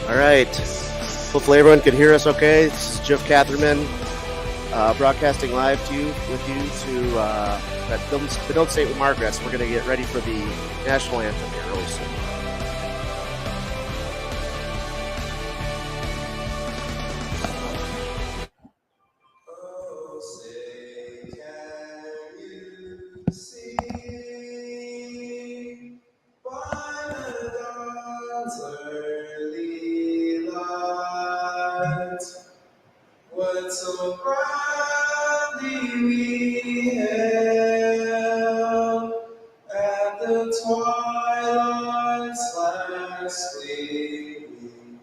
All right. Hopefully everyone can hear us okay. This is Jeff Catherman broadcasting live to you with you to at Benilde St. Margaret. So we're going to get ready for the national anthem here really soon. What so proudly we hailed at the twilight's last gleaming,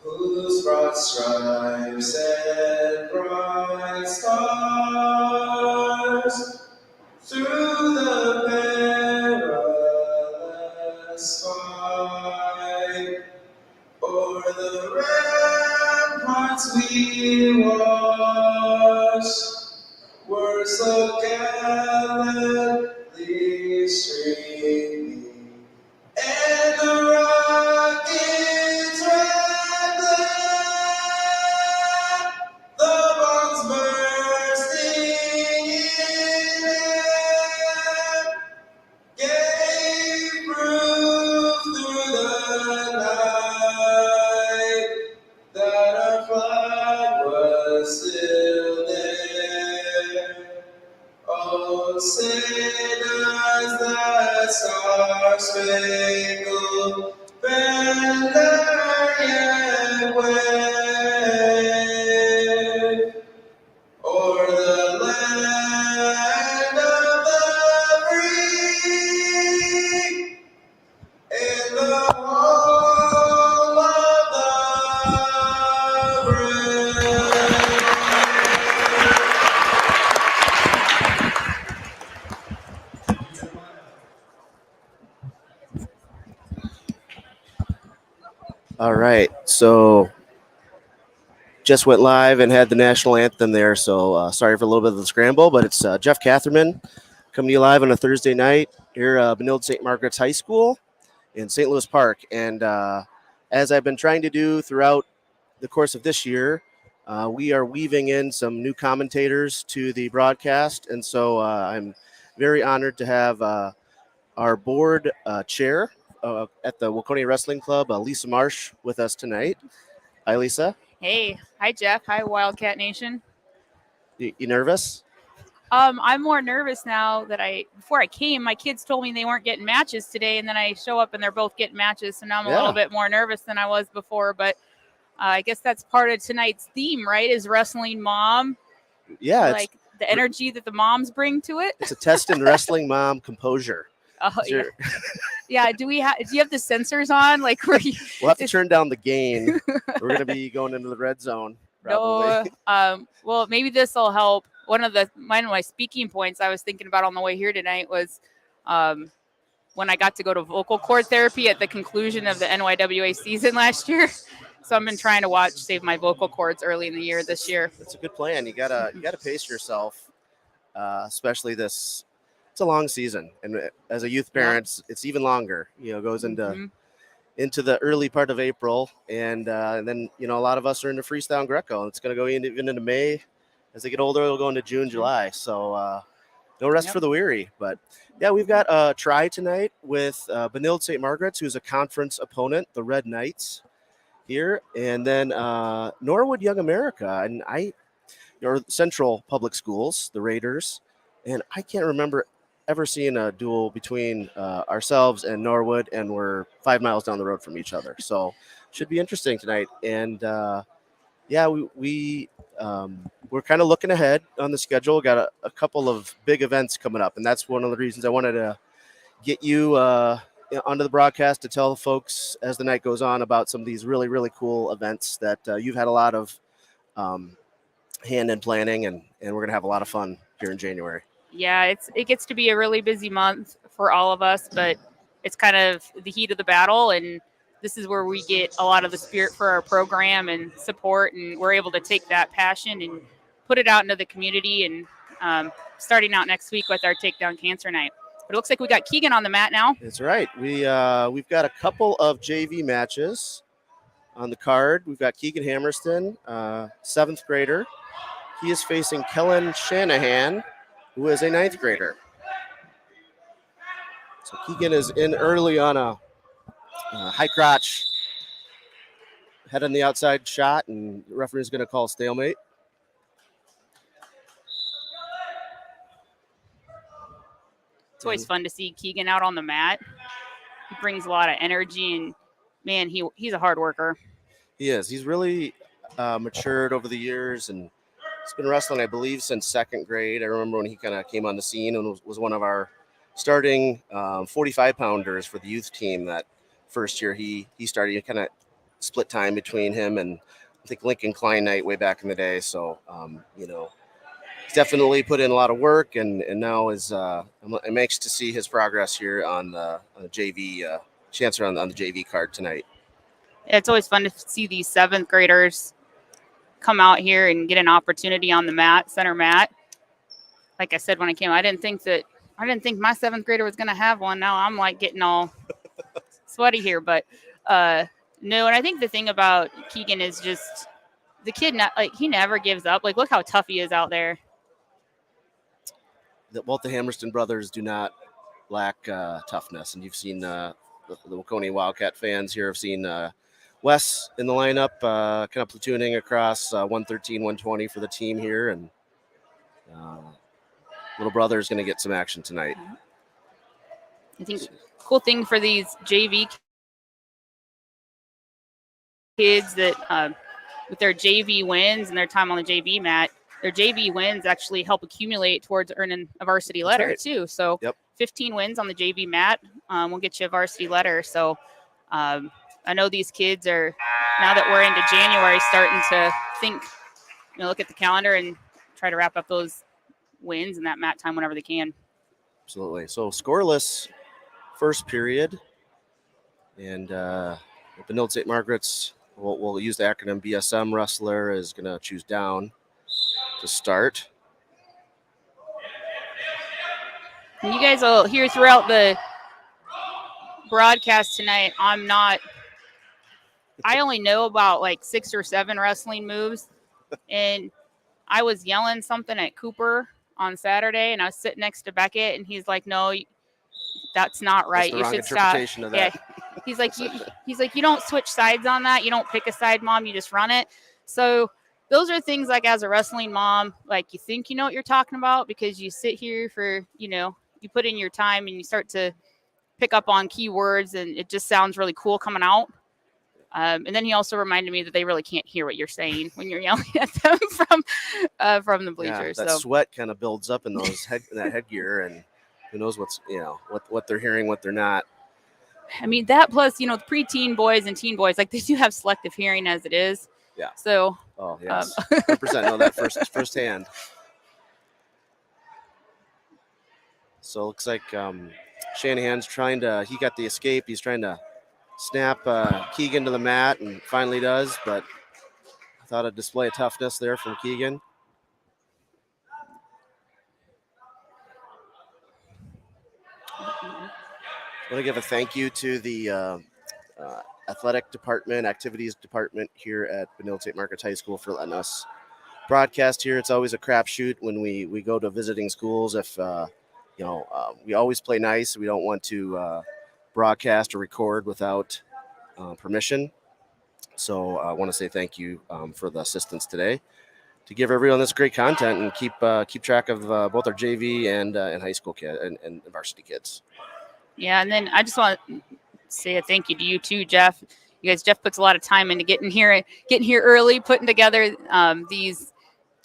whose broad stripes and bright stars through the perilous fight o'er the ramparts we watched were so gallantly streaming, and the rockets red glare, the bombs bursting in air, gave proof through the night that our flag was still there. Oh, say does that star-spangled banner yet wave o'er the land of the free and the home of the brave. All right. So just went live and had the national anthem there. So sorry for a little bit of the scramble, but it's Jeff Catherman coming to you live on a Thursday night here at Benilde St. Margaret's High School in St. Louis Park. And as I've been trying to do throughout the course of this year, we are weaving in some new commentators to the broadcast. And so I'm very honored to have our board chair at the Waconia Wrestling Club, Lisa Marsh, with us tonight. Hi, Lisa. Hey. Hi, Jeff. Hi, Wildcat Nation. You nervous? I'm more nervous now that before I came, my kids told me they weren't getting matches today, and then I show up and they're both getting matches. So now I'm a little bit more nervous than I was before, but I guess that's part of tonight's theme, right? Is wrestling mom. Yeah. Like the energy that the moms bring to it. It's a test in wrestling mom composure. Oh, yeah. Yeah. Do you have the sensors on? Like, we'll have to turn down the gain. We're going to be going into the red zone. Probably. No. Well, maybe this will help. One of my speaking points I was thinking about on the way here tonight was when I got to go to vocal cord therapy at the conclusion of the NYWA season last year. So I've been trying to save my vocal cords early in the year this year. That's a good plan. You gotta pace yourself, especially this. It's a long season, and as a youth parent, it's even longer. Goes into the early part of April, and then a lot of us are into freestyle and Greco, and it's going to go even into May. As they get older, it'll go into June, July. So no rest for the weary. But yeah, we've got a try tonight with Benilde St. Margaret's, who's a conference opponent, the Red Knights here, and then Norwood Young America, and or Central Public Schools, the Raiders, and I can't remember ever seeing a duel between ourselves and Norwood, and we're 5 miles down the road from each other. So should be interesting tonight. And we're kind of looking ahead on the schedule. Got a couple of big events coming up, and that's one of the reasons I wanted to get you onto the broadcast to tell folks as the night goes on about some of these really, really cool events that you've had a lot of hand in planning, and we're going to have a lot of fun here in January. Yeah, it gets to be a really busy month for all of us, but it's kind of the heat of the battle, and this is where we get a lot of the spirit for our program and support, and we're able to take that passion and put it out into the community, and starting out next week with our Takedown Cancer Night. But it looks like we got Keegan on the mat now. That's right. We've got a couple of JV matches on the card, we've got Keegan Hammerston, 7th grader. He is facing Kellen Shanahan, who is a 9th grader. So Keegan is in early on a high crotch, head on the outside shot, and the referee is going to call stalemate. It's always fun to see Keegan out on the mat. He brings a lot of energy, and man, he's a hard worker. He is. He's really matured over the years, and he's been wrestling, I believe, since 2nd grade. I remember when he kind of came on the scene and was one of our starting 45-pounders for the youth team. That first year he started, you kind of split time between him and I think Lincoln Klein Knight way back in the day. So, he's definitely put in a lot of work, and now is I'm anxious to see his progress here on the JV chancer on the JV card tonight. It's always fun to see these 7th graders come out here and get an opportunity on the mat, center mat. Like I said when I came, I didn't think my 7th grader was going to have one. Now I'm like getting all sweaty here, but no. And I think the thing about Keegan is just the kid, he never gives up. Like, look how tough he is out there. Both the Hammerston brothers do not lack toughness, and you've seen the Waconia Wildcat fans here have seen Wes in the lineup, kind of platooning across 113, 120 for the team here, and little brother is going to get some action tonight. I think cool thing for these JV kids that with their JV wins and their time on the JV mat, their JV wins actually help accumulate towards earning a varsity letter too. So 15 wins on the JV mat will get you a varsity letter. So I know these kids are, now that we're into January, starting to think, look at the calendar and try to wrap up those wins and that mat time whenever they can. Absolutely. So scoreless first period, and Benilde St. Margaret's, we'll use the acronym BSM wrestler, is going to choose down to start. And you guys will hear throughout the broadcast tonight, I only know about like 6 or 7 wrestling moves, and I was yelling something at Cooper on Saturday, and I was sitting next to Beckett, and he's like, "No, that's not right. That's the you should stop." of that. Yeah, he's like, you don't switch sides on that. You don't pick a side, Mom. You just run it. So those are things like, as a wrestling mom, like, you think you know what you're talking about because you sit here for, you put in your time and you start to pick up on keywords, and it just sounds really cool coming out. And then he also reminded me that they really can't hear what you're saying when you're yelling at them from the bleachers. Yeah, that sweat kind of builds up in that headgear, and who knows what's what they're hearing, what they're not. I mean, that plus the preteen boys and teen boys, like, they do have selective hearing as it is. Yeah. So. Oh yes, 100% know that firsthand. So it looks like Shanahan's he got the escape. He's trying to snap Keegan to the mat, and finally does, but I thought a display of toughness there from Keegan. I want to give a thank you to the athletic department, activities department here at Benilde St. Margaret's High School for letting us broadcast here. It's always a crapshoot when we go to visiting schools. If we always play nice. We don't want to broadcast or record without permission. So I want to say thank you for the assistance today to give everyone this great content and keep track of both our JV and high school kids and varsity kids. Yeah, and then I just want to say a thank you to you too, Jeff. Jeff puts a lot of time into getting here early, putting together these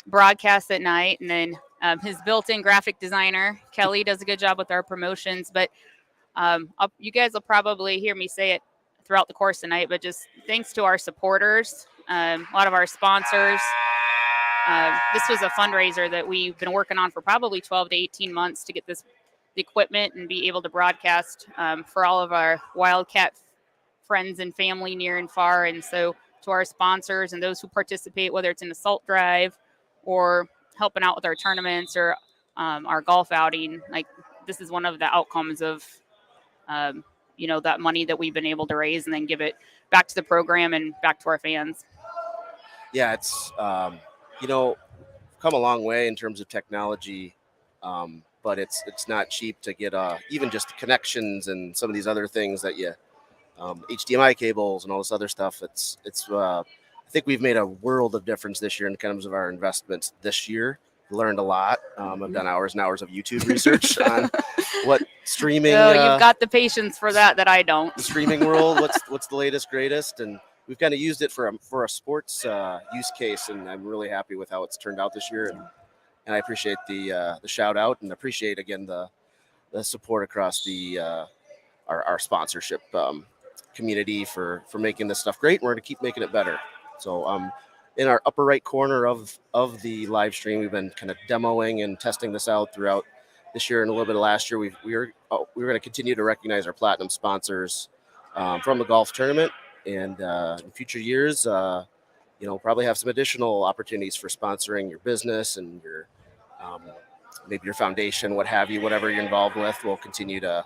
broadcasts at night, and then his built-in graphic designer Kelly does a good job with our promotions. But you guys will probably hear me say it throughout the course tonight, but just thanks to our supporters, a lot of our sponsors. This was a fundraiser that we've been working on for probably 12 to 18 months to get the equipment and be able to broadcast for all of our Wildcat friends and family near and far. And so to our sponsors and those who participate, whether it's in the salt drive or helping out with our tournaments or our golf outing, like, this is one of the outcomes of that money that we've been able to raise and then give it back to the program and back to our fans. Yeah, it's come a long way in terms of technology, but it's not cheap to get even just connections and some of these other things that you HDMI cables and all this other stuff. It's I think we've made a world of difference this year in terms of our investments this year. Learned a lot. I've done hours and hours of YouTube research on what streaming. Oh, you've got the patience for that I don't. The streaming world. What's the latest, greatest, and we've kind of used it for a sports use case, and I'm really happy with how it's turned out this year. And I appreciate the shout out, and appreciate again the support across our sponsorship community for making this stuff great. And we're going to keep making it better. So in our upper right corner of the live stream, we've been kind of demoing and testing this out throughout this year and a little bit of last year. We were going to continue to recognize our platinum sponsors from the golf tournament, and in future years, probably have some additional opportunities for sponsoring your business and your maybe your foundation, what have you, whatever you're involved with. We'll continue to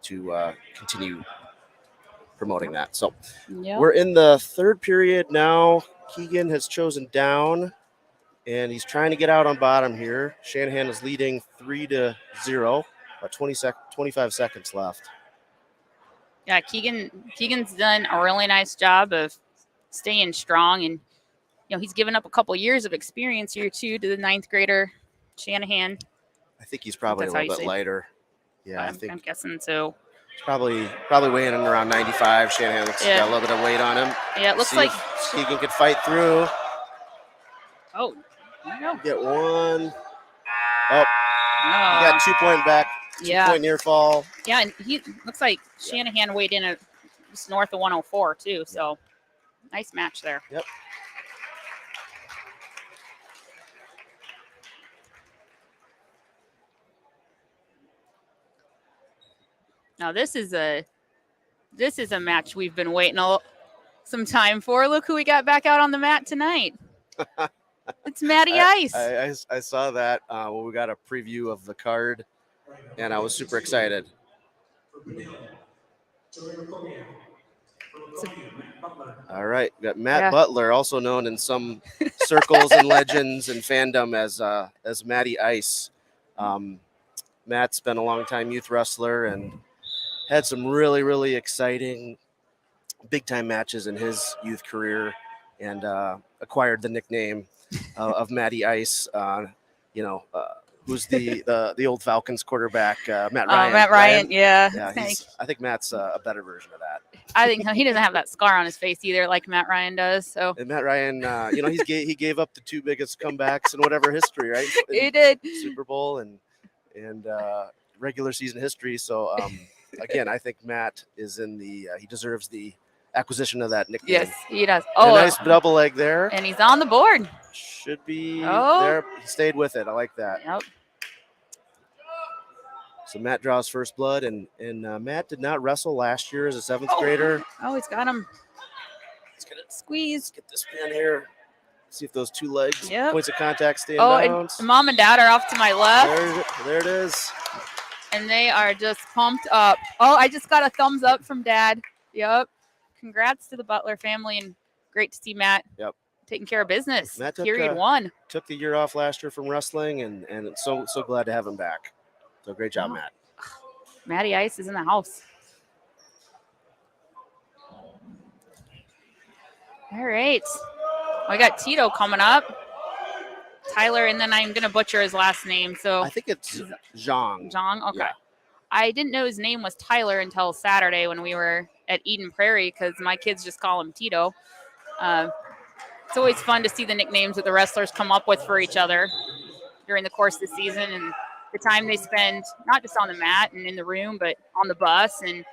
continue promoting that. So We're in the third period now. Keegan has chosen down, and he's trying to get out on bottom here. Shanahan is leading 3-0, about 25 seconds left. Yeah, Keegan's done a really nice job of staying strong, and he's given up a couple years of experience here too to the 9th grader Shanahan. I think he's probably a little bit lighter. Yeah, I'm guessing so. Probably weighing in around 95. Shanahan looks got a little bit of weight on him. Yeah, it looks like Keegan could fight through. Oh, no. Get one. Oh, he got 2-point back. 2-point near fall. Yeah, and he looks like Shanahan weighed in at just north of 104 too. So nice match there. Yep. Now this is a match we've been waiting some time for. Look who we got back out on the mat tonight. It's Matty Ice. I saw that when we got a preview of the card, and I was super excited. All right, we got Matt Butler, also known in some circles and legends and fandom as Matty Ice. Matt's been a long-time youth wrestler and had some really, really exciting big-time matches in his youth career, and acquired the nickname of Matty Ice. Who's the old Falcons quarterback, Matt Ryan. Matt Ryan, yeah. I think Matt's a better version of that. I think he doesn't have that scar on his face either, like Matt Ryan does. So. And Matt Ryan, he gave up the 2 biggest comebacks in whatever history, right? He did. Super Bowl and regular season history. So again, I think Matt is he deserves the acquisition of that nickname. Yes, he does. Oh, a nice double leg there. And he's on the board. Should be there. He stayed with it. I like that. Yep. So Matt draws first blood, and Matt did not wrestle last year as a 7th grader. Oh, he's got him. He's gonna squeeze. Get this pin here. See if those 2 legs, points of contact, stay in bounds. And Mom and Dad are off to my left. There it is. And they are just pumped up. Oh, I just got a thumbs up from Dad. Yep. Congrats to the Butler family, and great to see Matt. Yep. Taking care of business. Matt period 1. Took the year off last year from wrestling, and so glad to have him back. So great job, Matt. Matty Ice is in the house. All right. I got Tito coming up. Tyler, and then I'm going to butcher his last name. So I think it's Zhang. Zhang? Okay. Yeah. I didn't know his name was Tyler until Saturday when we were at Eden Prairie, because my kids just call him Tito. It's always fun to see the nicknames that the wrestlers come up with for each other during the course of the season, and the time they spend not just on the mat and in the room, but on the bus and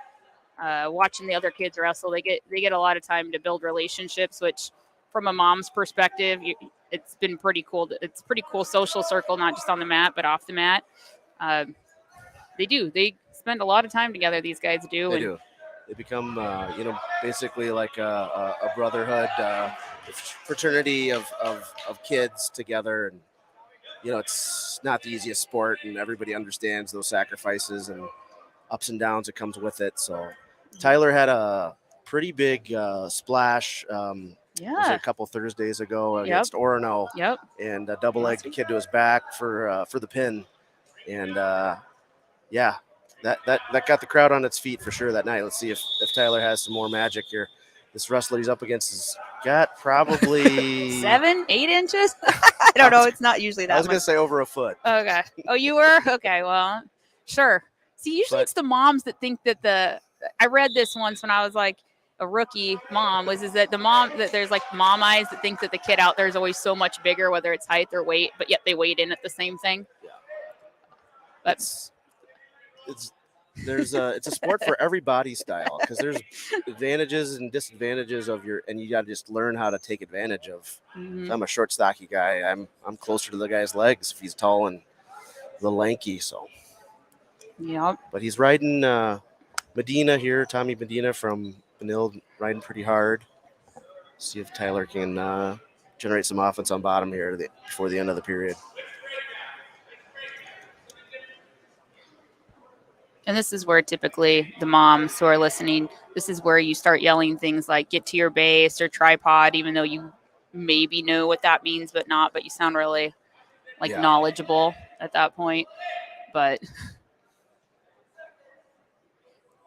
watching the other kids wrestle. They get a lot of time to build relationships, which from a mom's perspective, it's been pretty cool. It's a pretty cool social circle, not just on the mat, but off the mat. They spend a lot of time together. These guys do. They do. They become, basically like a brotherhood, fraternity of kids together. And, it's not the easiest sport, and everybody understands those sacrifices and ups and downs that comes with it. So Tyler had a pretty big splash. Was it a couple Thursdays ago against Orono? Yep. And double-legged the kid to his back for the pin. And, that got the crowd on its feet for sure that night. Let's see if Tyler has some more magic here. This wrestler he's up against has got probably 7, 8 inches. I don't know. It's not usually that much. I was going to say over a foot. Okay. Oh, you were? Okay. Well, sure. See, usually it's the moms that think that I read this once when I was like a rookie mom is that there's like mom eyes that think that the kid out there is always so much bigger, whether it's height or weight, but yet they weighed in at the same thing. Yeah. But it's a sport for every body style because there's advantages and disadvantages and you got to just learn how to take advantage of. Mm-hmm. So I'm a short, stocky guy. I'm closer to the guy's legs if he's tall and a little lanky. So, yeah. But he's riding Medina here, Tommy Medina from Benilde, riding pretty hard. See if Tyler can generate some offense on bottom here before the end of the period. And this is where typically the moms who are listening, this is where you start yelling things like get to your base or tripod, even though you maybe know what that means, but you sound really knowledgeable at that point. But it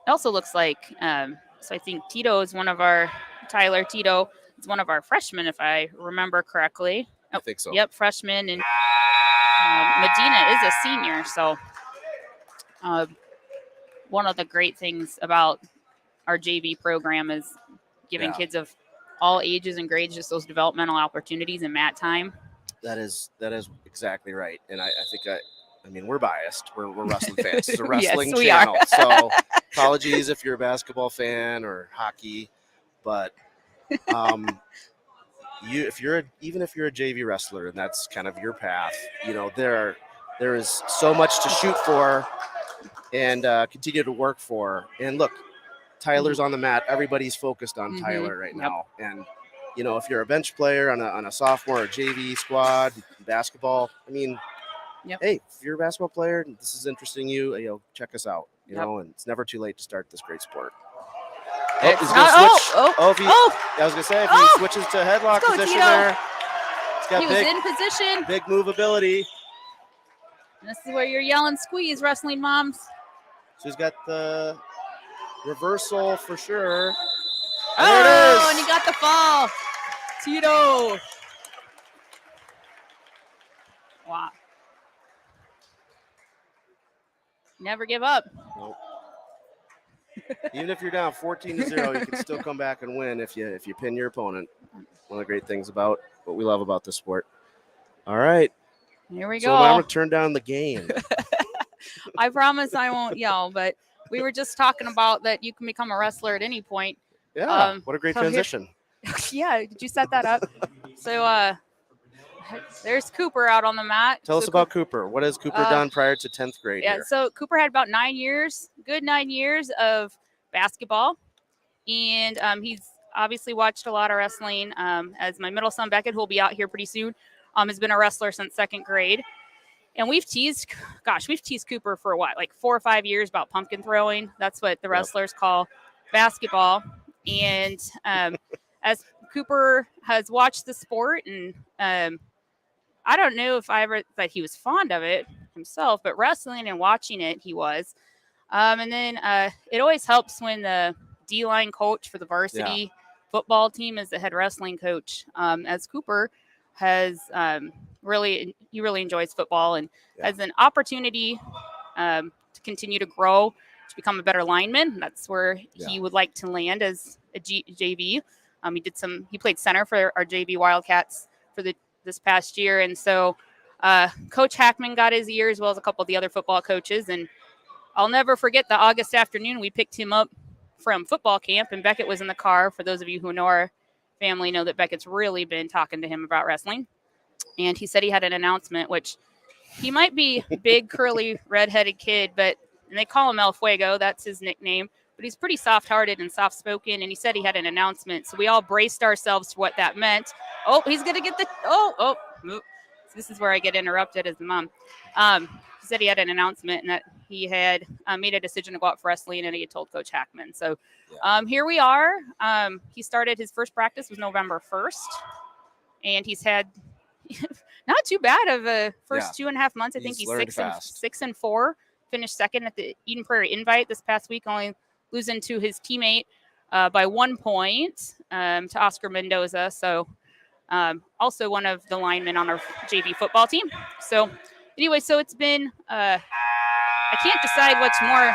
also looks like, so I think Tyler is one of our freshmen, if I remember correctly. I think so. Yep, freshman. And Medina is a senior, so one of the great things about our JV program is giving kids of all ages and grades just those developmental opportunities and mat time. That is exactly right. And I think we're biased. We're wrestling fans. It's a wrestling channel. So apologies if you're a basketball fan or hockey, but if you're a JV wrestler and that's kind of your path, there is so much to shoot for and continue to work for. And look, Tyler's on the mat. Everybody's focused on Tyler right now. And if you're a bench player on a sophomore or JV squad, basketball, hey, if you're a basketball player and this is interesting check us out. And it's never too late to start this great sport. I was gonna say if he switches to headlock position there, he was in position. Big movability. And this is where you're yelling squeeze, wrestling moms. So he's got the reversal for sure. And he got the fall. Tito. Wow. Never give up. Nope. Even if you're down 14-0, you can still come back and win if you pin your opponent. One of the great things about what we love about this sport. All right. Here we go. So I'm going to turn down the game. I promise I won't yell, but we were just talking about that you can become a wrestler at any point. Yeah, what a great transition. Yeah, did you set that up? So there's Cooper out on the mat. Tell us about Cooper. What has Cooper done prior to 10th grade here? So Cooper had about 9 years of basketball. And he's obviously watched a lot of wrestling. As my middle son, Beckett, who will be out here pretty soon, has been a wrestler since 2nd grade. And we've teased Cooper for like 4 or 5 years about pumpkin throwing. That's what the wrestlers call basketball. And as Cooper has watched the sport, and I don't know if I ever that he was fond of it himself, but wrestling and watching it, he was. And then it always helps when the D-line coach for the varsity football team is the head wrestling coach, as Cooper has really enjoys football and has an opportunity to continue to grow, to become a better lineman. That's where he would like to land as a JV. He played center for our JV Wildcats for this past year. And so Coach Hackman got his ear, as well as a couple of the other football coaches. And I'll never forget the August afternoon we picked him up from football camp, and Beckett was in the car. For those of you who know our family, know that Beckett's really been talking to him about wrestling. And he said he had an announcement, which he might be a big, curly, redheaded kid, and they call him El Fuego. That's his nickname. But he's pretty soft-hearted and soft-spoken, and he said he had an announcement. So we all braced ourselves to what that meant. Oh, he's going to get the – he's this is where I get interrupted as a mom. He said he had an announcement and that he had made a decision to go out for wrestling, and he had told Coach Hackman. So here we are. He started his first practice was November 1st, and he's had not too bad of a first 2.5 months. I think he's 6-4. Finished second at the Eden Prairie Invite this past week, only losing to his teammate by 1 point to Oscar Mendoza. So also one of the linemen on our JV football team. So anyway, so it's been I can't decide what's more.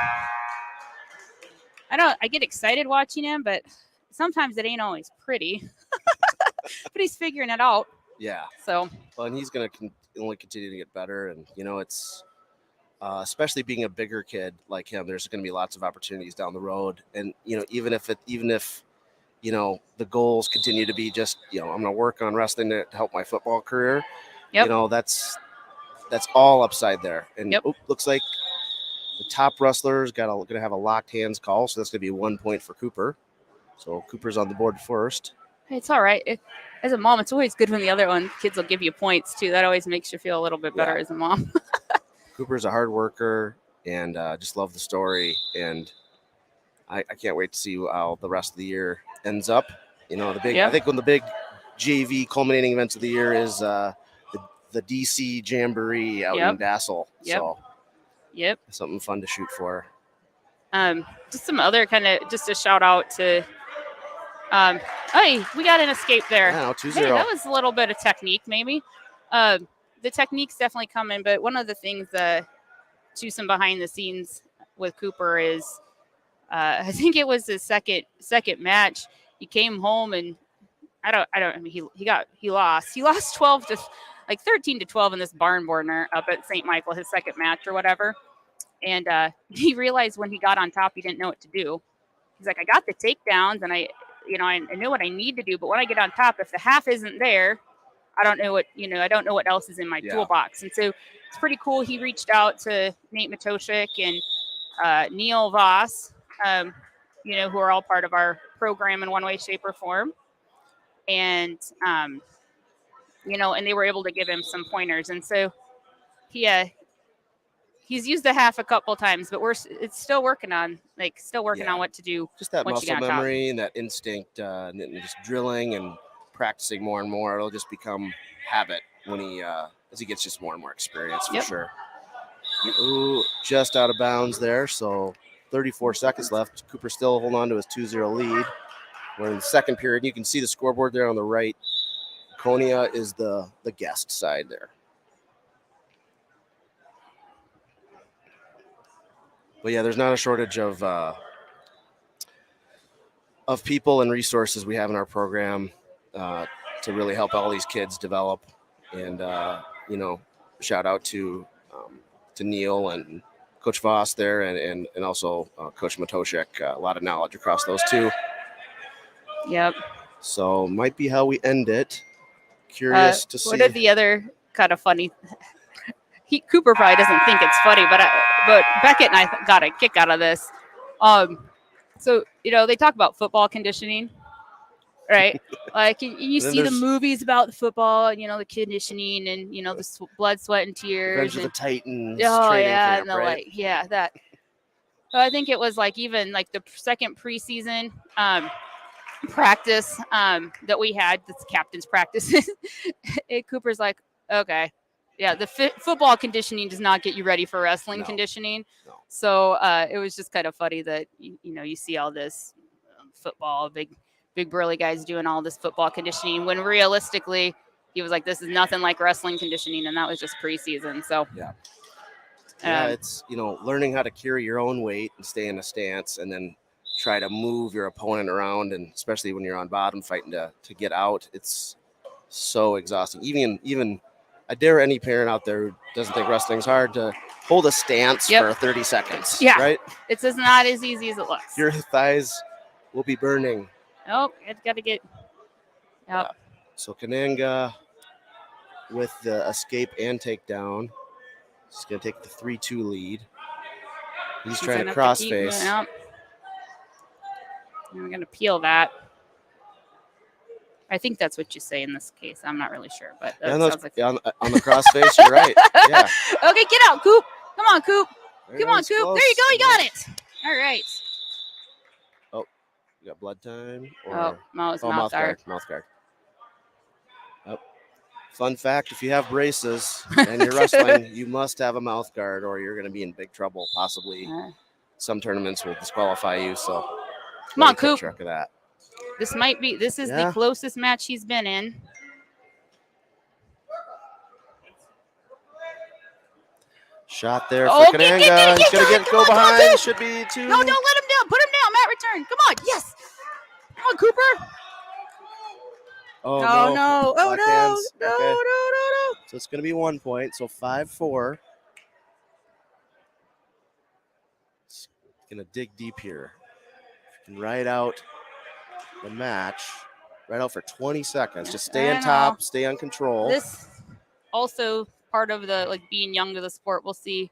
I get excited watching him, but sometimes it ain't always pretty. But he's figuring it out. Yeah. So. Well, and he's going to only continue to get better. And, it's especially being a bigger kid like him, there's going to be lots of opportunities down the road. And, even if the goals continue to be just, I'm going to work on wrestling to help my football career, that's all upside there. And looks like the top wrestler's going to have a locked hands call. So that's going to be 1 point for Cooper. So Cooper's on the board first. It's all right. As a mom, it's always good when the other kids will give you points too. That always makes you feel a little bit better as a mom. Cooper's a hard worker and just love the story. And I can't wait to see how the rest of the year ends up. I think one of the big JV culminating events of the year is the DC Jamboree out in Dassel. So something fun to shoot for. Just some other just a shout out to hey, we got an escape there. Yeah, 2-0. Hey, that was a little bit of technique, maybe. The technique's definitely coming, but one of the things to some behind the scenes with Cooper is I think it was his second match. He came home and he lost. He lost 13-12 in this barn burner up at St. Michael, his second match or whatever. And he realized when he got on top, he didn't know what to do. He's like, I got the takedowns and I know what I need to do, but when I get on top, if the half isn't there, I don't know what else is in my toolbox. And so it's pretty cool. He reached out to Nate Matoshik and Neil Voss, who are all part of our program in one way, shape, or form. And, and they were able to give him some pointers. And so he's used the half a couple times, but it's still working on what to do. Just that muscle memory and that instinct, and just drilling and practicing more and more. It'll just become habit when as he gets just more and more experience for sure. Ooh, just out of bounds there. So 34 seconds left. Cooper still holding on to his 2-0 lead. We're in the second period. You can see the scoreboard there on the right. Waconia is the guest side there. But there's not a shortage of people and resources we have in our program to really help all these kids develop. And shout out to Neil and Coach Voss there, and also Coach Matoshik. A lot of knowledge across those two. Yep. So might be how we end it. Curious to see. What are the other kind of funny? Cooper probably doesn't think it's funny, but Beckett and I got a kick out of this. So they talk about football conditioning, right? Like you see the movies about the football, and the conditioning, and the blood, sweat, and tears. Revenge of the Titans. Oh yeah, camp, and right? that. So I think it was even the second preseason practice that we had. That's captain's practice. Cooper's like, okay. Yeah, the football conditioning does not get you ready for wrestling conditioning. No. So it was just kind of funny that, you see all this football, big burly guys doing all this football conditioning when realistically he was like, this is nothing like wrestling conditioning. And that was just preseason. So, it's, learning how to carry your own weight and stay in a stance and then try to move your opponent around. And especially when you're on bottom fighting to get out, it's so exhausting. Even I dare any parent out there who doesn't think wrestling's hard to hold a stance for 30 seconds. Yeah. Right? It's just not as easy as it looks. Your thighs will be burning. Nope. It's got to get. Yep. So Kananga with the escape and takedown. He's going to take the 3-2 lead. He's trying to cross-face. Yep. I'm going to peel that. I think that's what you say in this case. I'm not really sure, but that Yeah, sounds like. on the cross face, you're right. Yeah. Okay, get out, Coop. Come on, Coop. There Come it on, is, Coop. close. There you go. You Yeah. got it. All right. Oh, you got blood time? Or Oh, mouth mouth guard. Mouth guard. Oh. Fun fact, if you have braces and you're wrestling, you must have a mouth guard or you're going to be in big trouble. Possibly some tournaments will disqualify you. So Come on, keep Coop. track of that. This is the closest match he's been in. Shot there for Kananga. He's going to go behind. Should be 2. No, don't let him down. Put him down. Mat return. Come on. Yes. Come on, Cooper. Oh, no. Oh, Black no. hands. No, Okay. no. So it's going to be 1 point. So 5-4. It's going to dig deep here. If you can ride out the match. Right out for 20 seconds. Just stay on top. Stay on control. This also part of the being young to the sport. We'll see.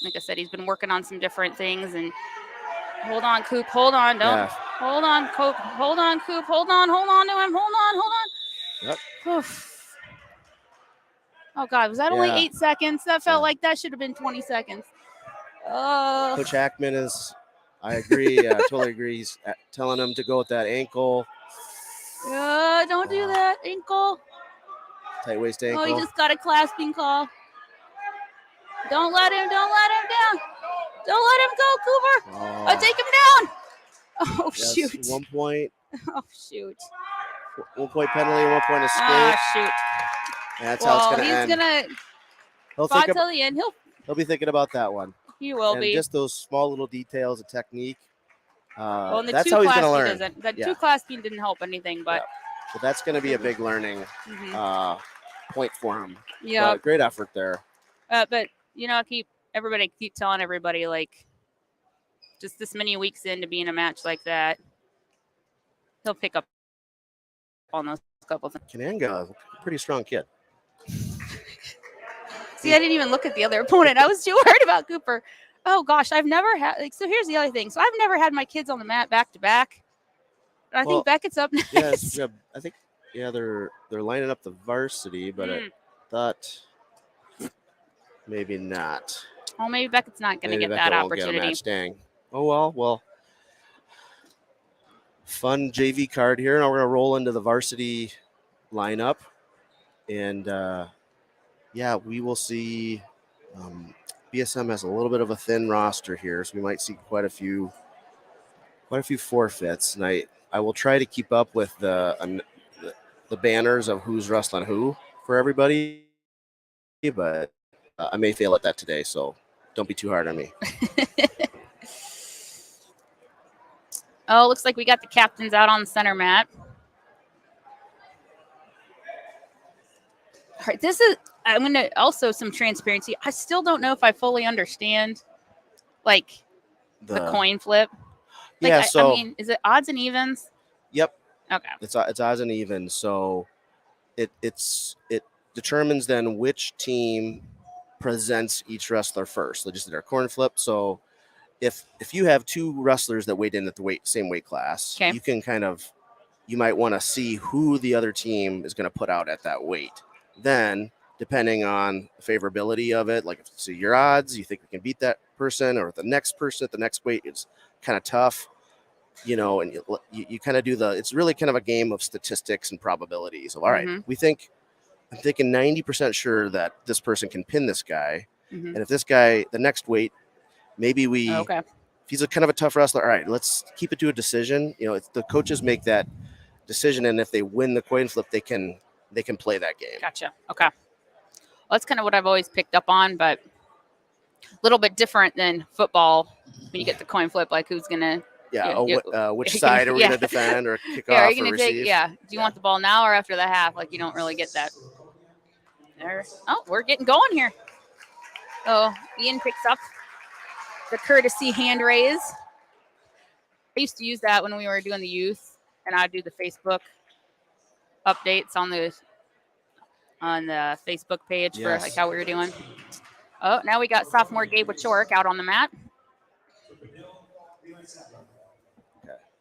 Like I said, he's been working on some different things. And hold on, Coop. Hold on. Don't. Yeah. Hold on, Coop. Hold on, Coop. Hold on to him. Hold on. Yep. Oof. Oh, God. Was that only 8 seconds? That felt like that should have been 20 seconds. Coach Hackman is, I agree. Totally agree. He's telling him to go with that ankle. Don't do that. Ankle. Tight waist ankle. Oh, he just got a clasping call. Don't let him down. Don't let him go, Cooper. Take him down. Oh, yes, shoot. 1 point. Oh, shoot. 1 point penalty, 1 point escape. Ah, shoot. That's how it's going to end. He's going to fight till the end. He'll be thinking about that one. He will and be. Just those small little details of technique. And the that's how he's going to learn. That 2 class beam didn't help anything, but. Yeah. So that's going to be a big learning point for him. Yeah. Great effort there. But, keep telling everybody, just this many weeks into being a match like that, he'll pick up on those couple things. Kananga, pretty strong kid. See, I didn't even look at the other opponent. I was too worried about Cooper. Oh, gosh, I've never had – so here's the other thing. So I've never had my kids on the mat back-to-back. I think Beckett's up next. Yeah, I think, they're lining up the varsity, but I thought maybe not. Oh, maybe Beckett's not going to get that opportunity. Get a match. Dang. Oh, well. Fun JV card here. Now we're going to roll into the varsity lineup. And, we will see BSM has a little bit of a thin roster here, so we might see quite a few forfeits. And I will try to keep up with the banners of who's wrestling who for everybody, but I may fail at that today, so don't be too hard on me. Oh, looks like we got the captains out on the center mat. All right, I'm going to also some transparency. I still don't know if I fully understand, the coin flip. Is it odds and evens? Yep. Okay. It's odds and evens. So it determines then which team presents each wrestler first. They just did our coin flip. So if you have 2 wrestlers that weighed in at the same weight class, you can you might want to see who the other team is going to put out at that weight. Then, depending on the favorability of it, like if your odds, you think we can beat that person, or the next person at the next weight is kind of tough, and you kind of do it's really kind of a game of statistics and probabilities. So, all right, I'm thinking 90% sure that this person can pin this guy. And if this guy, the next weight, maybe if he's a kind of a tough wrestler, all right, let's keep it to a decision. The coaches make that decision, and if they win the coin flip, they can play that game. Gotcha. Okay. Well, that's kind of what I've always picked up on, but a little bit different than football when you get the coin flip, who's going to which side are we going to defend or kick off are you or receive? Do you want the ball now or after the half? You don't really get that. There. Oh, we're getting going here. Oh, Ian picks up the courtesy hand raise. I used to use that when we were doing the youth, and I'd do the Facebook updates on the Facebook page for how we were doing. Oh, now we got sophomore Gabe Wachorek out on the mat. Okay,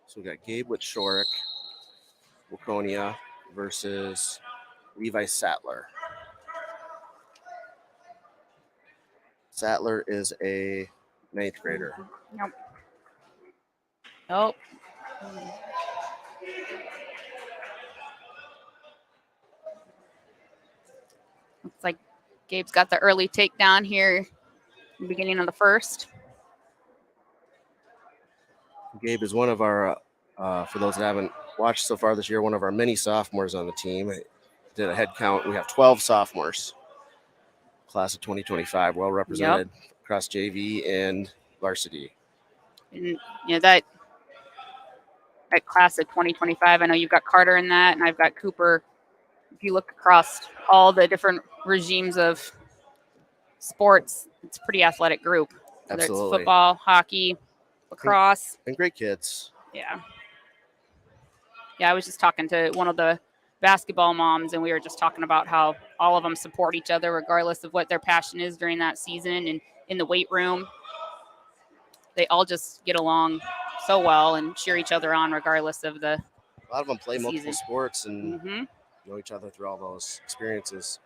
so we got Gabe Wachorek. Waconia versus Levi Sattler. Sattler is a 9th grader. Nope. Nope. Looks like Gabe's got the early takedown here in the beginning of the first. Gabe is one of our, for those that haven't watched so far this year, one of our many sophomores on the team. I did a head count. We have 12 sophomores. Class of 2025, well represented across JV and varsity. And that class of 2025, I know you've got Carter in that, and I've got Cooper. If you look across all the different regimes of sports, it's a pretty athletic group. Whether Absolutely. it's football, hockey, lacrosse. And great kids. Yeah. Yeah, I was just talking to one of the basketball moms, and we were just talking about how all of them support each other regardless of what their passion is during that season. And in the weight room, they all just get along so well and cheer each other on regardless of the A lot of them play multiple season. sports and know each other through all those experiences.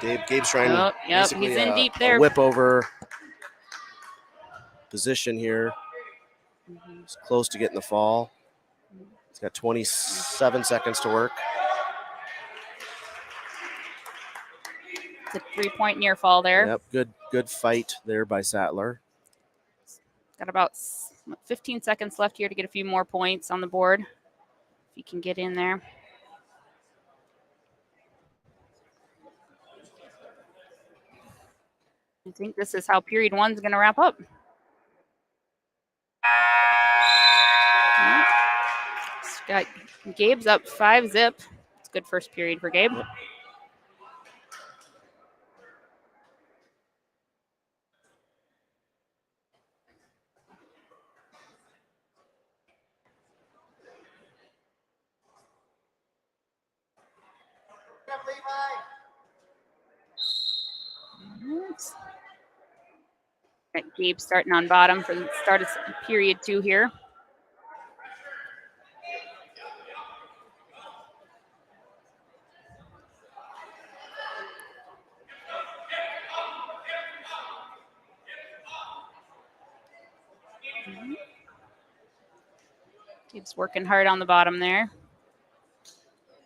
Gabe's trying basically he's in deep a there. whip over position here. He's close to getting the fall. He's got 27 seconds to work. It's a 3-point near fall there. Yep, good fight there by Sattler. Got about 15 seconds left here to get a few more points on the board. If you can get in there. I think this is how period 1's going to wrap up. Got Gabe's up 5-0. It's a good first period for Gabe. Got Gabe starting on bottom for the start of period 2 here. Gabe's working hard on the bottom there.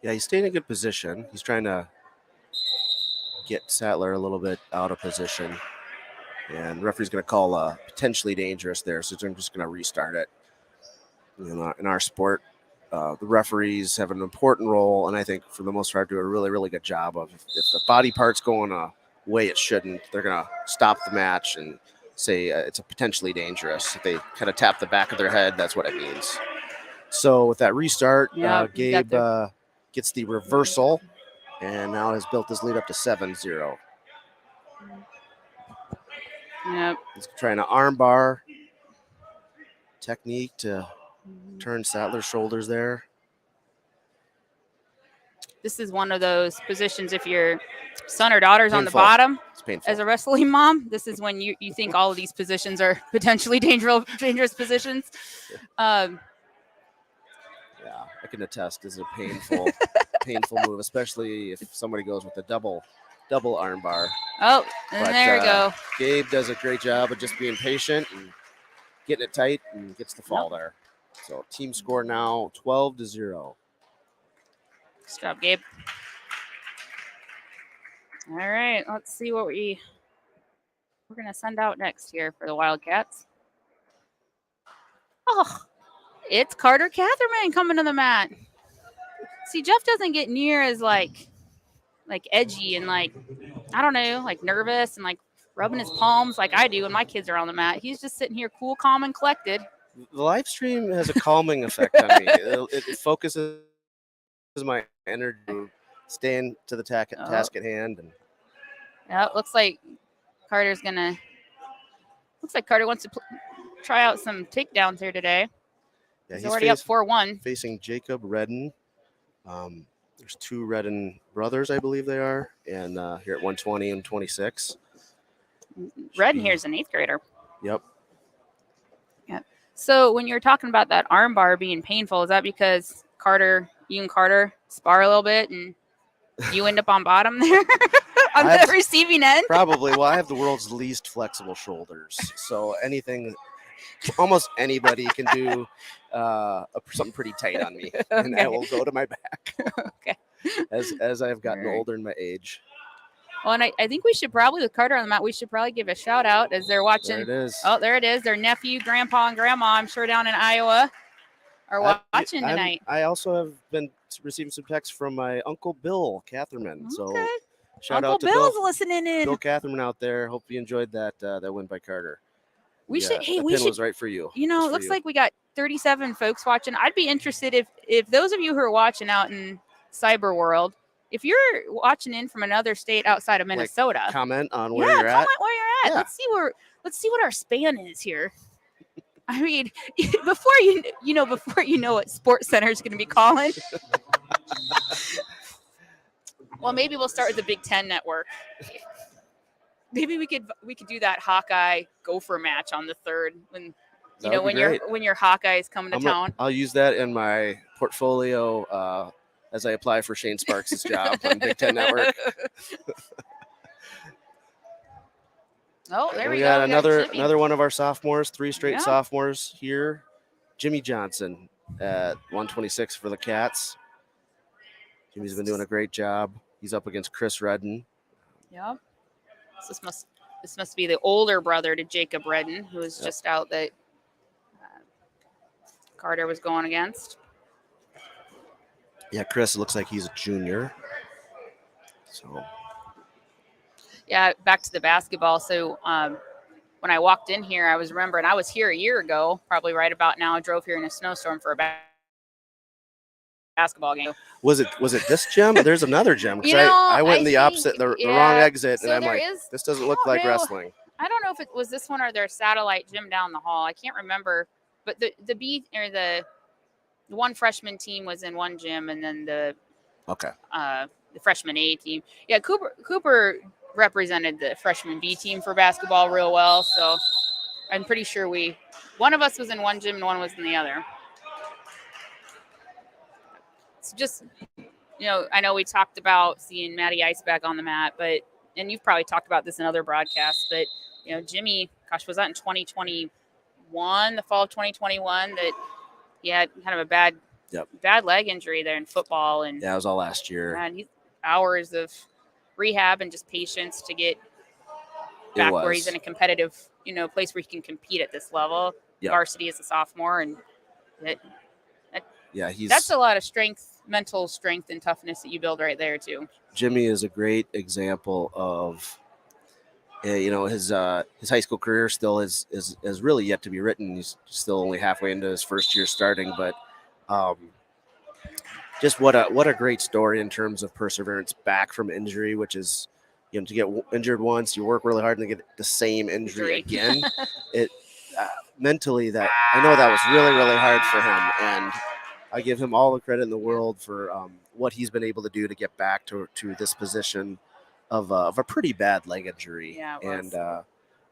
Yeah, he's staying in a good position. He's trying to get Sattler a little bit out of position. And the referee's going to call potentially dangerous there, so I'm just going to restart it. In our sport, the referees have an important role, and I think for the most part do a really, really good job of if the body part's going a way it shouldn't, they're going to stop the match and say it's a potentially dangerous. If they kind of tap the back of their head, that's what it means. So with that restart, Gabe gets the reversal, and now has built this lead up to 7-0. Yep. He's trying to arm bar technique to turn Sattler's shoulders there. This is one of those positions, if your son or daughter's on the Painful. bottom It's painful. as a wrestling mom, this is when you think all of these positions are potentially dangerous positions. Yeah, I can attest. It's a painful, painful move, especially if somebody goes with a double arm bar. Oh, and there we go. Gabe does a great job of just being patient and getting it tight and gets the fall there. So team score now 12-0. Nice job, Gabe. All right, let's see what we're going to send out next here for the Wildcats. Oh, it's Carter Catherman coming to the mat. See, Jeff doesn't get near as like edgy and I don't know, nervous and rubbing his palms like I do when my kids are on the mat. He's just sitting here cool, calm, and collected. The live stream has a calming effect on me. It focuses my energy, staying to the task at hand. And yeah, it looks like Carter wants to try out some takedowns here today. Yeah, he's already up 4-1. Facing Jacob Redden. There's 2 Redden brothers, I believe they are, and here at 120 and 26. Redden here is an 8th grader. Yep. Yep. So when you're talking about that arm bar being painful, is that because you and Carter spar a little bit and you end up on bottom there on the receiving end? Probably. Well, I have the world's least flexible shoulders, so almost anybody can do something pretty tight on me, and I will go to my back. Okay. As I've gotten All right. older in my age. Well, and I think we should probably, with Carter on the mat, we should probably give a shout out as they're watching. There it is. Oh, there it is. Their nephew, grandpa, and grandma, I'm sure down in Iowa, are watching tonight. I also have been receiving some texts from my Uncle Bill Catherman. Okay. So shout Uncle out to Bill's listening in. Bill Catherman out there. Hope you enjoyed that win by Carter. We should. Hey, the we pin should. was right for you. You know, it looks like we got 37 folks watching. I'd be interested if those of you who are watching out in cyber world, if you're watching in from another state outside of Minnesota, comment on where you're at. Comment where you're at. Yeah. Let's see what our span is here. I mean, before you know what Sports Center is going to be calling. Well, maybe we'll start with the Big Ten Network. Maybe we could do that Hawkeye Gopher match on the 3rd when your Hawkeyes come to town. I'll use that in my portfolio as I apply for Shane Sparks' job on Big Ten Network. Oh, there we go. Got another one of our sophomores, 3 straight sophomores here. Jimmy Johnson at 126 for the Cats. Jimmy's been doing a great job. He's up against Chris Redden. Yep. This must be the older brother to Jacob Redden, who was just out that Carter was going against. Yeah, Chris looks like he's a junior. So. Yeah, back to the basketball. So when I walked in here, I was remembering I was here a year ago, probably right about now. I drove here in a snowstorm for a basketball game. Was it this gym? There's another gym. I went in the opposite, the wrong exit, and I'm like, this doesn't look like wrestling. I don't know if it was this one or their satellite gym down the hall. I can't remember. But the one freshman team was in one gym, and then the freshman A team. Yeah, Cooper represented the freshman B team for basketball real well. So I'm pretty sure one of us was in one gym and one was in the other. It's just, I know we talked about seeing Maddie Ice back on the mat, and you've probably talked about this in other broadcasts, but, Jimmy, was that in 2021, the fall of 2021, that he had kind of a bad leg injury there in football. And yeah, it was all last year. And he's hours of rehab and just patience to get back where he's in a competitive, place where he can compete at this level. Yep. Varsity as a sophomore, and that's a lot of mental strength and toughness that you build right there too. Jimmy is a great example of, his high school career still is really yet to be written. He's still only halfway into his first year starting, but just what a great story in terms of perseverance back from injury, which is, to get injured once, you work really hard and to get the same injury again. It mentally, that I know that was really, really hard for him, and I give him all the credit in the world for what he's been able to do to get back to this position of a pretty bad leg injury. Yeah, and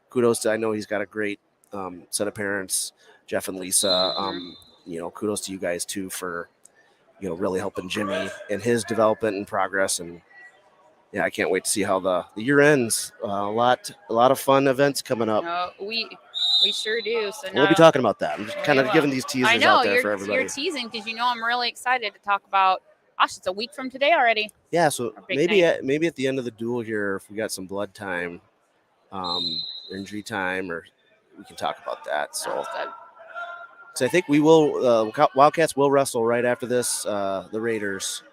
kudos to, I know he's got a great set of parents, Jeff and Lisa. Kudos to you guys too for, really helping Jimmy in his development and progress. And yeah, I can't wait to see how the year ends. A lot of fun events coming up. We sure do. So we'll be talking about that. I'm just kind of giving these teasers out there for everybody. You're teasing because I'm really excited to talk about. Gosh, it's a week from today already. Yeah, so maybe at the end of the duel here, if we got some blood time, injury time, or we can talk about that. So I think we will. Wildcats will wrestle right after this. The Raiders.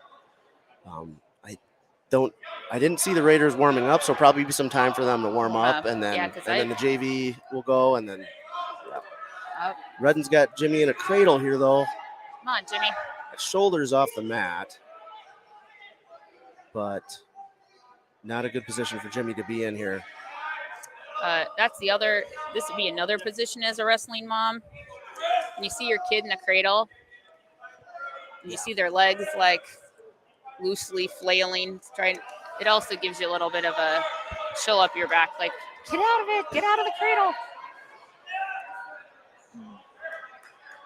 I didn't see the Raiders warming up, so probably be some time for them to warm up, and then the JV will go, and then Redden's got Jimmy in a cradle here, though. Come on, Jimmy. Shoulders off the mat, but not a good position for Jimmy to be in here. That's the other. This would be another position as a wrestling mom. When you see your kid in a cradle, and you see their legs like loosely flailing, it also gives you a little bit of a chill up your back, like, get out of it, get out of the cradle.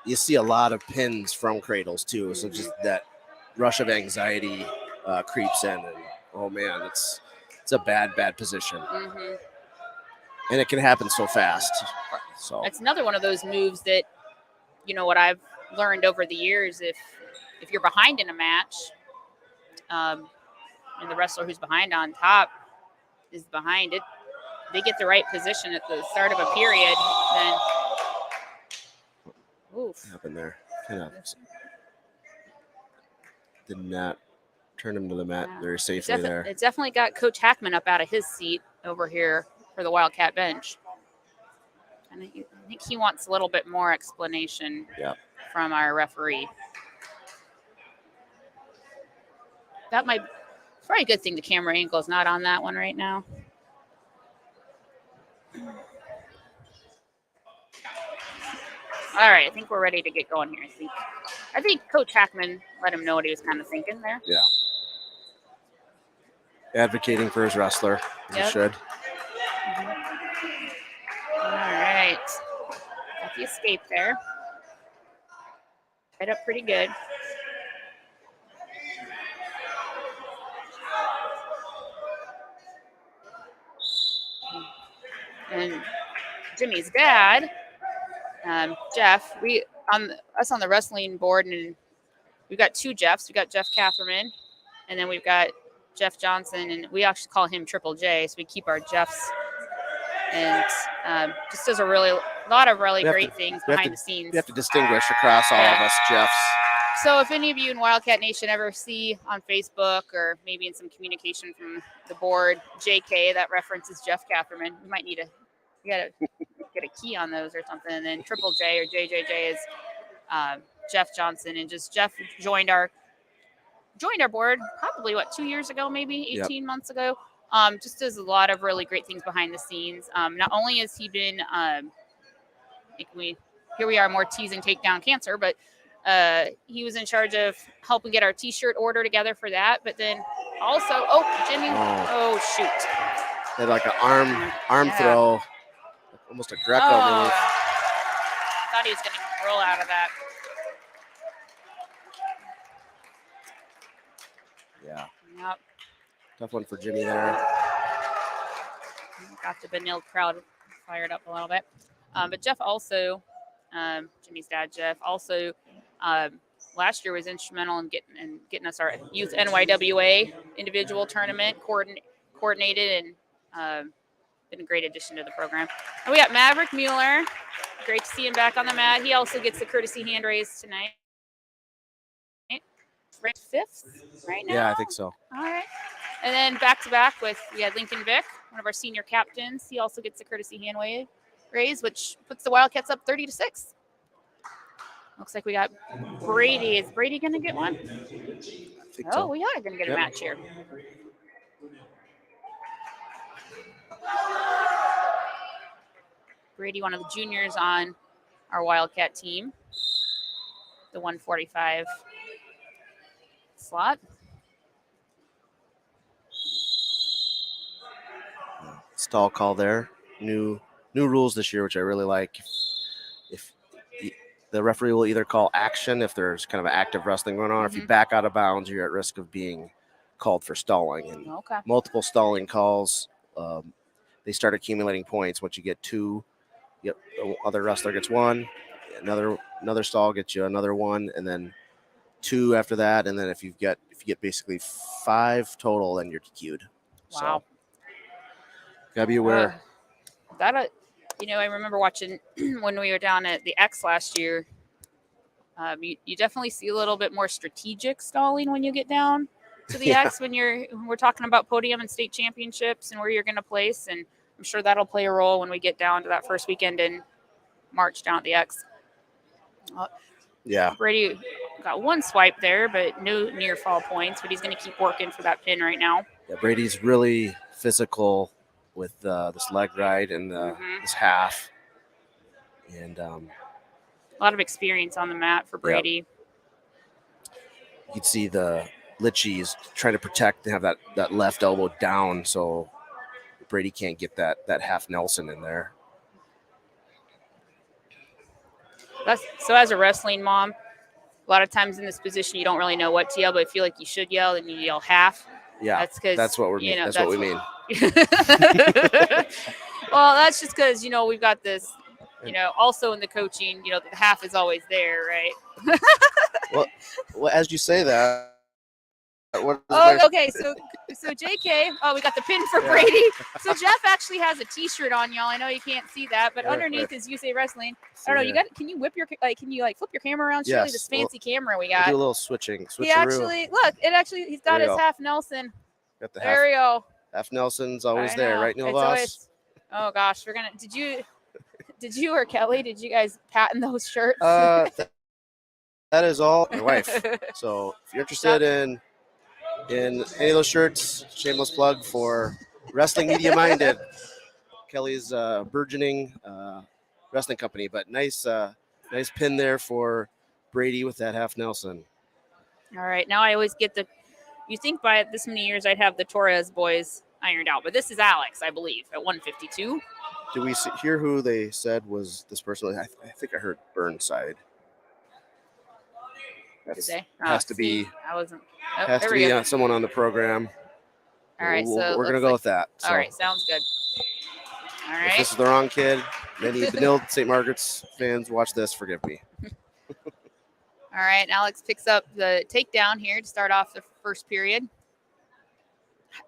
you see a lot of pins from cradles too. So just that rush of anxiety creeps in, and oh man, it's a bad position, and it can happen so fast. So it's another one of those moves that, what I've learned over the years, if you're behind in a match, and the wrestler who's behind on top is behind it, they get the right position at the start of a period, then oof. What happened there? Kind of did not turn him to the mat very safely there. It definitely got Coach Hackman up out of his seat over here for the Wildcat bench. And I think he wants a little bit more explanation from our referee. That might it's probably a good thing the camera angle is not on that one right now. All right, I think we're ready to get going here. I think Coach Hackman let him know what he was kind of thinking there. Yeah. Advocating for his wrestler, as he should. All right. Got the escape there. Right up pretty good. And Jimmy's dad, Jeff, us on the wrestling board, and we've got two Jeffs. We've got Jeff Catherman, and then we've got Jeff Johnson, and we actually call him Triple J, so we keep our Jeffs. And just does a lot of really great things behind the scenes. You have to distinguish across all of us Jeffs. So if any of you in Wildcat Nation ever see on Facebook or maybe in some communication from the board, JK, that references Jeff Catherman, you might need you gotta get a key on those or something. And then Triple J or JJJ is Jeff Johnson. And just Jeff joined our board probably 2 years ago, maybe 18 months ago. Just does a lot of really great things behind the scenes. Not only has he been, here we are more teasing takedown cancer, but he was in charge of helping get our T-shirt order together for that. But then also, Jimmy, shoot, Had like an arm throw, almost a Greco move. I thought he was going to roll out of that. Yeah. Yep. Tough one for Jimmy there. Got the Benilde crowd fired up a little bit. But Jeff also, Jimmy's dad, Jeff, also last year was instrumental in getting us our youth NYWA individual tournament coordinated and been a great addition to the program. And we got Maverick Mueller. Great to see him back on the mat. He also gets the courtesy hand raise tonight. Right, fifth right now? Yeah, I think so. All right. And then back-to-back we had Lincoln Vick, one of our senior captains. He also gets the courtesy hand raise, which puts the Wildcats up 30-6. Looks like we got Brady. Is Brady going to get one? I think so. We are going to get a match here. Brady, one of the juniors on our Wildcat team, the 145 slot. Stall call there. New rules this year, which I really like. If the referee will either call action if there's kind of active wrestling going on. If you back out of bounds, you're at risk of being called for stalling. And multiple stalling calls, they start accumulating points. Once you get two, the other wrestler gets one. Another stall gets you another one, and then two after that. And then if you get basically 5 total, then you're DQ'd. Wow. So, gotta be aware. I remember watching when we were down at the X last year. You definitely see a little bit more strategic stalling when you get down to the X when we're talking about podium and state championships and where you're going to place. And I'm sure that'll play a role when we get down to that first weekend in March down at the X. Brady got one swipe there, but no near fall points. But he's going to keep working for that pin right now. Yeah, Brady's really physical with this leg ride and this half. And a lot of experience on the mat for Brady. You can see the Litchie is trying to protect and have that left elbow down so Brady can't get that half Nelson in there. So as a wrestling mom, a lot of times in this position you don't really know what to yell, but I feel like you should yell, and you yell half. Yeah, That's because that's what we mean. Well, that's just because we've got this. Also in the coaching, the half is always there, right? Well, as you say that, what is Okay. So JK, we got the pin for Brady. So Jeff actually has a T-shirt on, y'all. I know you can't see that, but underneath is USA Wrestling. I don't know. Can you whip your can you flip your camera around? Surely Yes, this fancy camera we we'll got. do a little switching. He actually he's got his half Nelson. Got the There we go. half Nelson's always there, right, Neil It's Voss? always, oh gosh, we're gonna. Did you or Kelly? Did you guys patent those shirts? That is all my wife. So if you're interested in any of those shirts, shameless plug for Wrestling Media Minded, Kelly's burgeoning wrestling company. But nice pin there for Brady with that half Nelson. All right, now I always get you think by this many years I'd have the Torres boys ironed out, but this is Alex, I believe, at 152. Do we hear who they said was this person? I think I heard Burnside. Has to be. I wasn't. Has to be someone on the program. All right, so we're gonna go with that. So all right, sounds good. All right. If this is the wrong kid, any Benilde St. Margaret's fans watch this, forgive me. All right, Alex picks up the takedown here to start off the first period.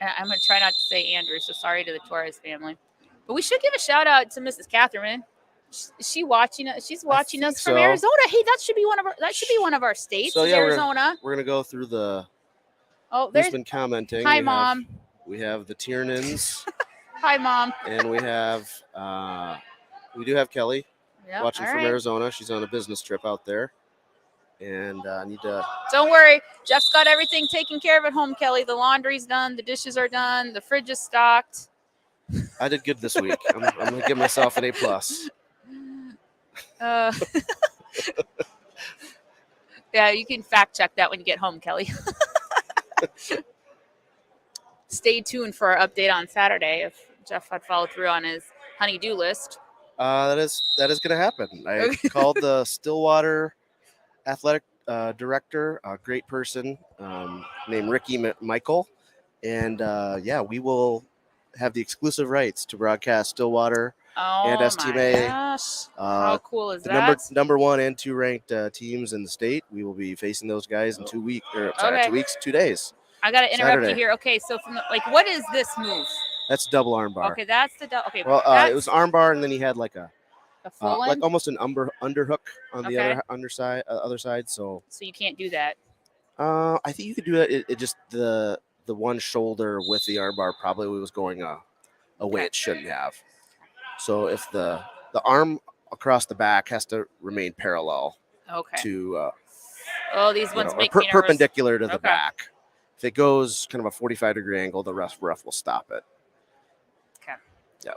I'm going to try not to say Andrew, so sorry to the Torres family. But we should give a shout out to Mrs. Catherine. Is she watching us? She's watching us from Arizona. Hey, that should be one of our states. So yeah, Arizona. We're gonna go through the. There's been commenting. Hi, Mom. We have the Tiernans. Hi, Mom. And we have we do have Kelly watching from Arizona. She's on a business trip out there. And I need to. Don't worry. Jeff's got everything taken care of at home, Kelly. The laundry's done. The dishes are done. The fridge is stocked. I did good this week. I'm going to give myself an A+. Yeah, you can fact check that when you get home, Kelly. Stay tuned for our update on Saturday if Jeff had followed through on his honey-do list. That is going to happen. I called the Stillwater athletic director, a great person named Ricky Michael. And we will have the exclusive rights to broadcast Stillwater and STMA. Gosh. How cool is that? Number 1 and 2 ranked teams in the state. We will be facing those guys in 2 weeks. 2 days. I got to interrupt you here. Okay, so from what is this move? That's double armbar. Okay, that's the okay. Well, it was armbar, and then he had like a full like almost an underhook on the other side. So you can't do that. I think you could do that. It just the one shoulder with the armbar probably was going a way it shouldn't have. So if the arm across the back has to remain parallel to these ones make perpendicular to the back. If it goes kind of a 45-degree angle, the ref will stop it. Okay. Yeah.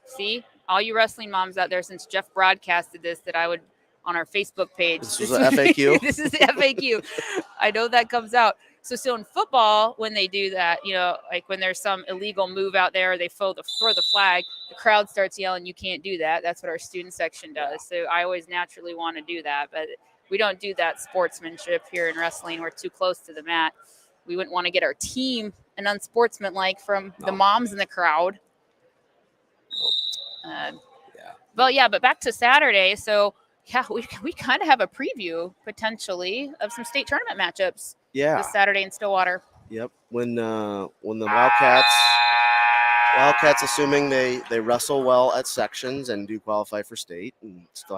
See, all you wrestling moms out there, since Jeff broadcasted this, that I would on our Facebook page. This is an FAQ. This is the FAQ. I know that comes out. So in football, when they do that, like when there's some illegal move out there, they throw the flag, the crowd starts yelling, "You can't do that." That's what our student section does. So I always naturally want to do that, but we don't do that sportsmanship here in wrestling. We're too close to the mat. We wouldn't want to get our team an unsportsmanlike from the moms in the crowd. But back to Saturday. So we kind of have a preview potentially of some state tournament matchups. Yeah, this Saturday in Stillwater. Yep. When the Wildcats, assuming they wrestle well at sections and do qualify for state, and still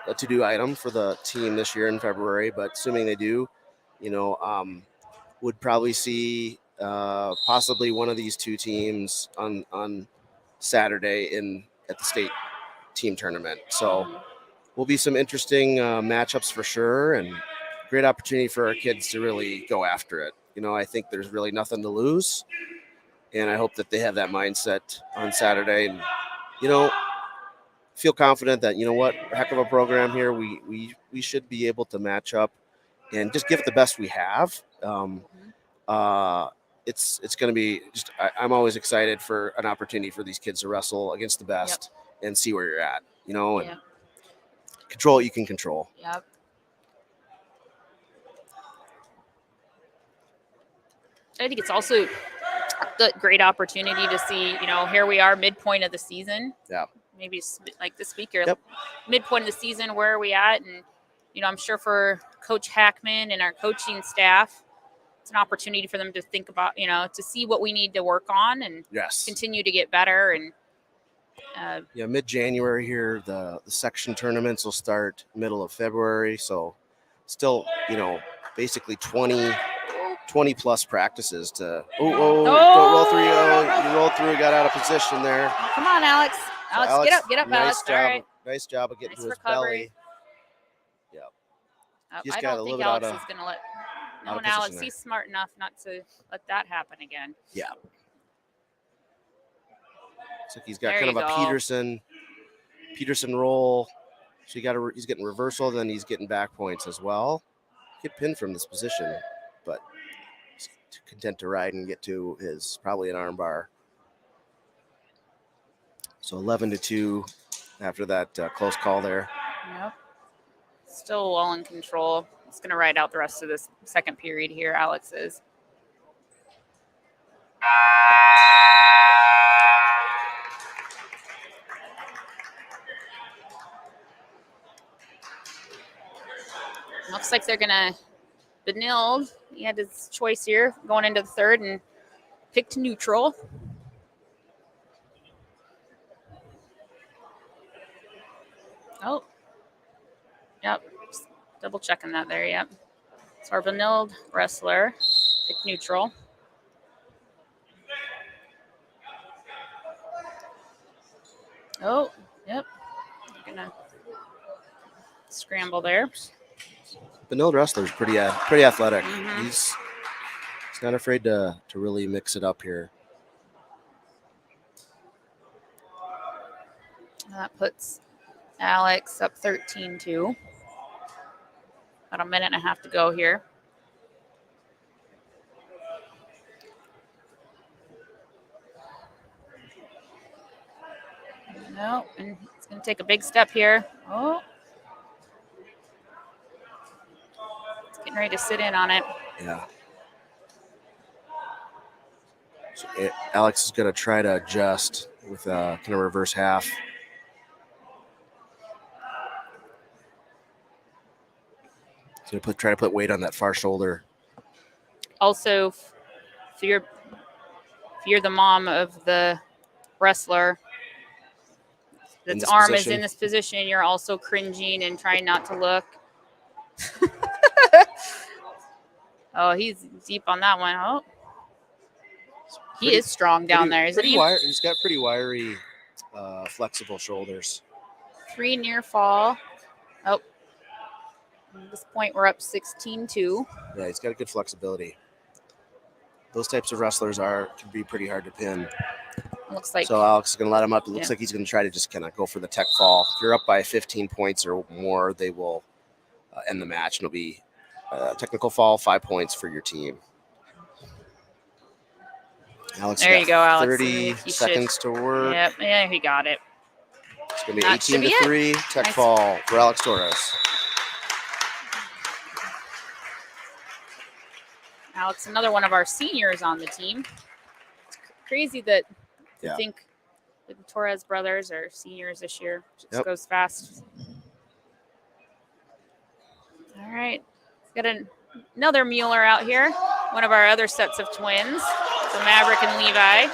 a to-do item for the team this year in February. But assuming they do, would probably see possibly one of these two teams on Saturday at the state team tournament. So will be some interesting matchups for sure, and great opportunity for our kids to really go after it. I think there's really nothing to lose, and I hope that they have that mindset on Saturday, and feel confident that heck of a program here. We should be able to match up and just give it the best we have. It's going to be just. I'm always excited for an opportunity for these kids to wrestle against the best and see where you're at. control what you can control. Yep. I think it's also a great opportunity to see, here we are midpoint of the season. Yeah. Maybe like this week or Yep. midpoint of the season, where are we at? And, I'm sure for Coach Hackman and our coaching staff, it's an opportunity for them to think about, to see what we need to work on and Yes. continue to get better. And mid-January here, the section tournaments will start middle of February. So still, basically 20 plus practices to don't roll through. You rolled through, got out of position there. Come on, Alex. So Alex, get up, nice Alex. Job, all right. Nice job of getting Nice to his recovery. belly. Yeah. I don't think Alex is going to let. No, and Alex, there. he's smart enough not to let that happen again. Yeah. So he's got There kind of you a go. Peterson roll. So he's getting reversal, then he's getting back points as well. Get pinned from this position, but he's content to ride and get to his probably an arm bar. So 11-2 after that close call there. Yep. Still well in control. He's going to ride out the rest of this second period here, Alex is. Looks like they're going to Benilde. He had his choice here going into the third and picked neutral. Oh. Yep. Just double checking that there. Yep. So our Benilde wrestler picked neutral. Oh, yep. Gonna scramble there. Benilde wrestler's pretty athletic. Mhm. He's not afraid to really mix it up here. That puts Alex up 13-2. About a minute and a half to go here. No, and it's going to take a big step here. Oh. It's getting ready to sit in on it. Yeah. So Alex is going to try to adjust with kind of reverse half. So try to put weight on that far shoulder. Also, if you're the mom of the wrestler that's arm is in this position, you're also cringing and trying not to look. Oh, he's deep on that one. Oh, he is strong down there, isn't he? He's got pretty wiry, flexible shoulders. 3 near fall. Oh, at this point we're up 16-2. Yeah, he's got a good flexibility. Those types of wrestlers can be pretty hard to pin. Looks like so. Alex is going to let him up. It looks like he's going to try to just kind of go for the tech fall. If you're up by 15 points or more, they will end the match, and it'll be technical fall, 5 points for your team. Alex, there you go, Alex. 30 seconds to work. Yep, yeah, he got it. It's going to be 18-3, tech fall for Alex Torres. Alex, another one of our seniors on the team. It's crazy that I think the Torres brothers are seniors this year. It just goes fast. All right. Got another Mueller out here. One of our other sets of twins. So Maverick and Levi.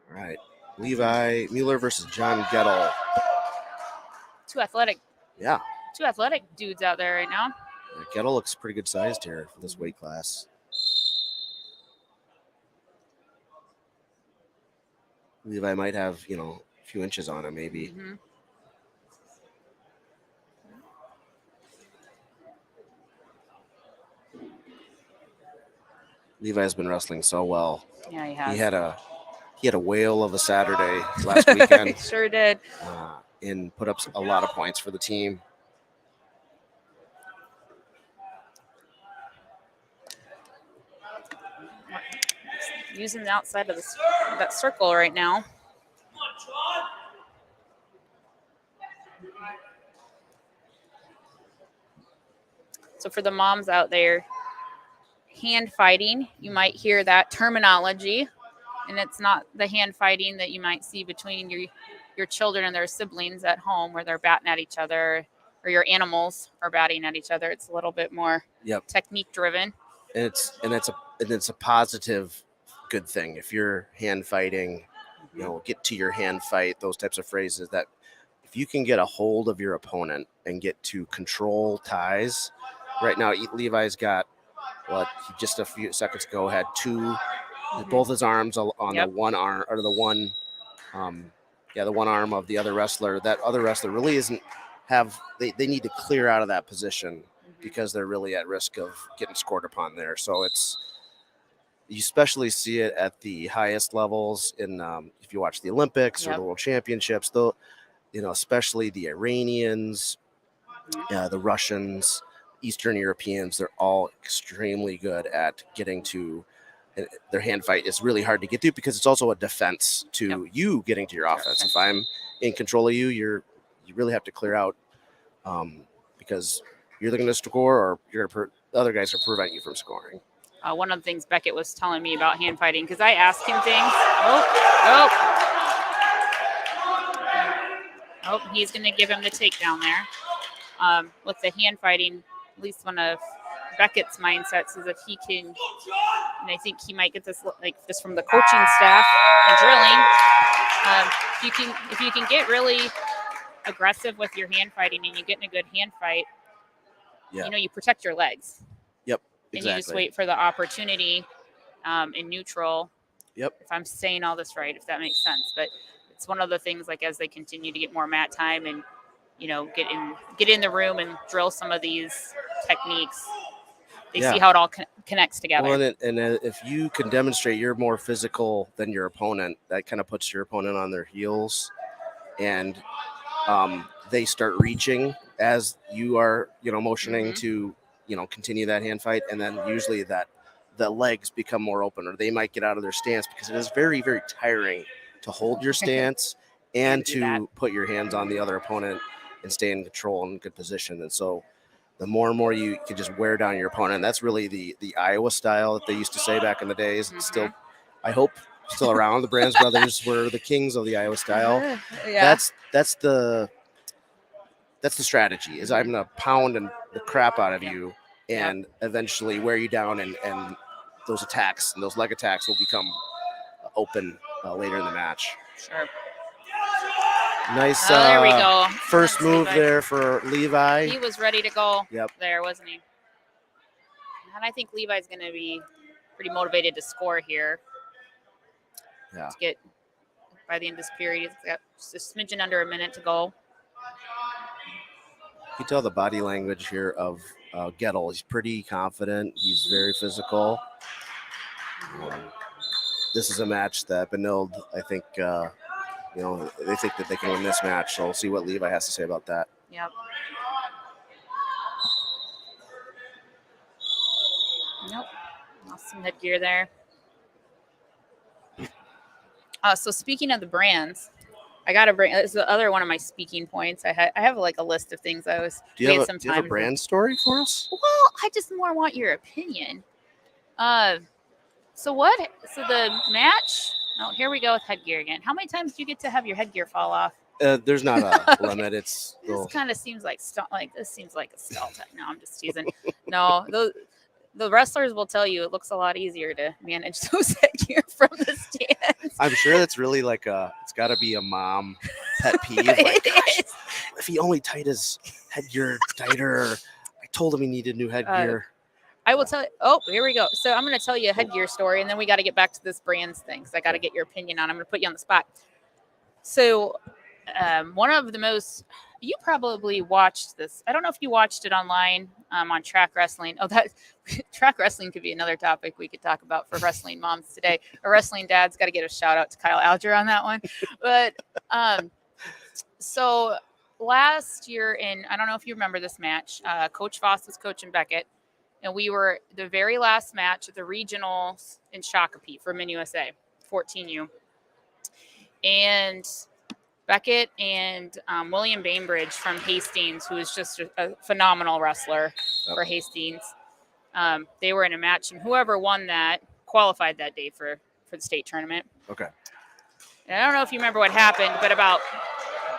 All right. Levi Mueller versus John Gettle. Two athletic dudes out there right now. Yeah, Gettle looks pretty good sized here for this weight class. Levi might have, a few inches on him maybe. Mm-hmm. Levi's been wrestling so well. Yeah, he has. He had a whale of a Saturday last weekend. Sure did. And put up a lot of points for the team. using the outside of that circle right now. So for the moms out there, hand fighting, you might hear that terminology, and it's not the hand fighting that you might see between your children and their siblings at home where they're batting at each other, or your animals are batting at each other. It's a little bit more technique driven. And it's a positive, good thing. If you're hand fighting, get to your hand fight, those types of phrases, that if you can get a hold of your opponent and get to control ties. Right now, Levi's got, he just a few seconds ago had both his arms on the one arm, or the one arm of the other wrestler. That other wrestler really they need to clear out of that position because they're really at risk of getting scored upon there. So you especially see it at the highest levels if you watch the Olympics or the World Championships, though, especially the Iranians, the Russians, Eastern Europeans, they're all extremely good at getting to their hand fight. Is really hard to get to because it's also a defense to you getting to your offense. If I'm in control of you, you really have to clear out because you're going to score, or the other guys are preventing you from scoring. One of the things Beckett was telling me about hand fighting, because I asked him things. He's going to give him the takedown there. With the hand fighting, at least one of Beckett's mindsets is if he can, and I think he might get this from the coaching staff and drilling. If you can get really aggressive with your hand fighting and you get in a good hand fight, you protect your legs. Yep, exactly. And you just wait for the opportunity in neutral. Yep. If I'm saying all this right, if that makes sense. But it's one of the things, as they continue to get more mat time and get in the room and drill some of these techniques, they see how it all connects together. Well, and if you can demonstrate you're more physical than your opponent, that kind of puts your opponent on their heels, and they start reaching as you are, motioning to, continue that hand fight, and then usually the legs become more open, or they might get out of their stance because it is very, very tiring to hold your stance and to put your hands on the other opponent and stay in control and good position. And so the more and more you can just wear down your opponent, that's really the Iowa style that they used to say back in the days. It's still, I hope, still around. The Brands brothers were the kings of the Iowa style. That's the strategy, is I'm going to pound the crap out of you and eventually wear you down, and those attacks and those leg attacks will become open later in the match. Sure. Nice. There we go. First move there for Levi. He was ready to go there, wasn't he? And I think Levi's going to be pretty motivated to score here. Yeah. To get by the end of this period, he's got just a smidgen under a minute to go. You tell the body language here of Gettle. He's pretty confident. He's very physical. This is a match that Benilde, I think, they think that they can win this match. So we'll see what Levi has to say about that. Yep. Nope. Lost some headgear there. So speaking of the brands, I got to bring, this is the other one of my speaking points. I have a list of things I was do you have a brand story for us? Well, I just more want your opinion. So the match, here we go with headgear again. How many times do you get to have your headgear fall off? There's not a limit. It's this kind of seems like this seems like a stall type. No, I'm just teasing. No, the wrestlers will tell you it looks a lot easier to manage those headgear from the stands. I'm sure that's really it's got to be a mom pet peeve. Like, gosh, if he only tied his headgear tighter, I told him he needed new headgear. I will tell you. Oh, here we go. So I'm going to tell you a headgear story, and then we got to get back to this brands thing because I got to get your opinion on it. I'm going to put you on the spot. So one of the most, you probably watched this. I don't know if you watched it online on track wrestling. Oh, that track wrestling could be another topic we could talk about for wrestling moms today. Or wrestling dads, got to get a shout out to Kyle Alger on that one. But so last year, I don't know if you remember this match, Coach Voss was coaching Beckett. and we were the very last match at the regionals in Shakopee for Min USA 14U, and Beckett and William Bainbridge from Hastings, who is just a phenomenal wrestler for Hastings. They were in a match, and whoever won that qualified that day for the state tournament. Okay. And I don't know if you remember what happened, but about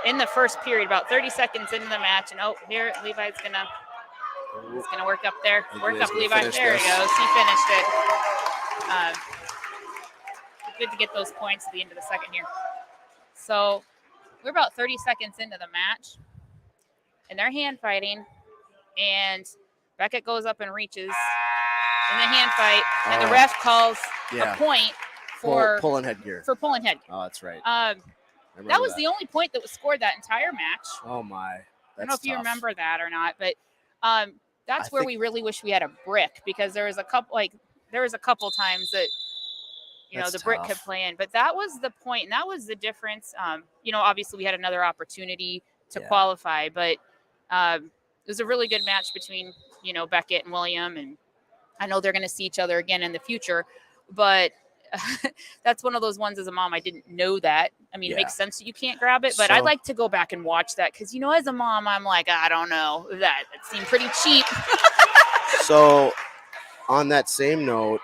in the first period, about 30 seconds into the match, and here Levi's gonna work up there. Work up, Levi. There he goes. He finished it. Good to get those points at the end of the second here. So we're about 30 seconds into the match, and they're hand fighting, and Beckett goes up and reaches in the hand fight, and the ref calls a point for pulling headgear. Oh, that's right. That was the only point that was scored that entire match. Oh my! I don't know if you remember that or not, but that's where we really wish we had a brick, because there was a couple times that the brick could play in, but that was the point, and that was the difference. Obviously we had another opportunity to qualify, but it was a really good match between Beckett and William, and I know they're going to see each other again in the future, but that's one of those ones as a mom I didn't know that. I mean, it makes sense that you can't grab it, but I'd like to go back and watch that, because as a mom I'm like, I don't know, that seemed pretty cheap. So on that same note,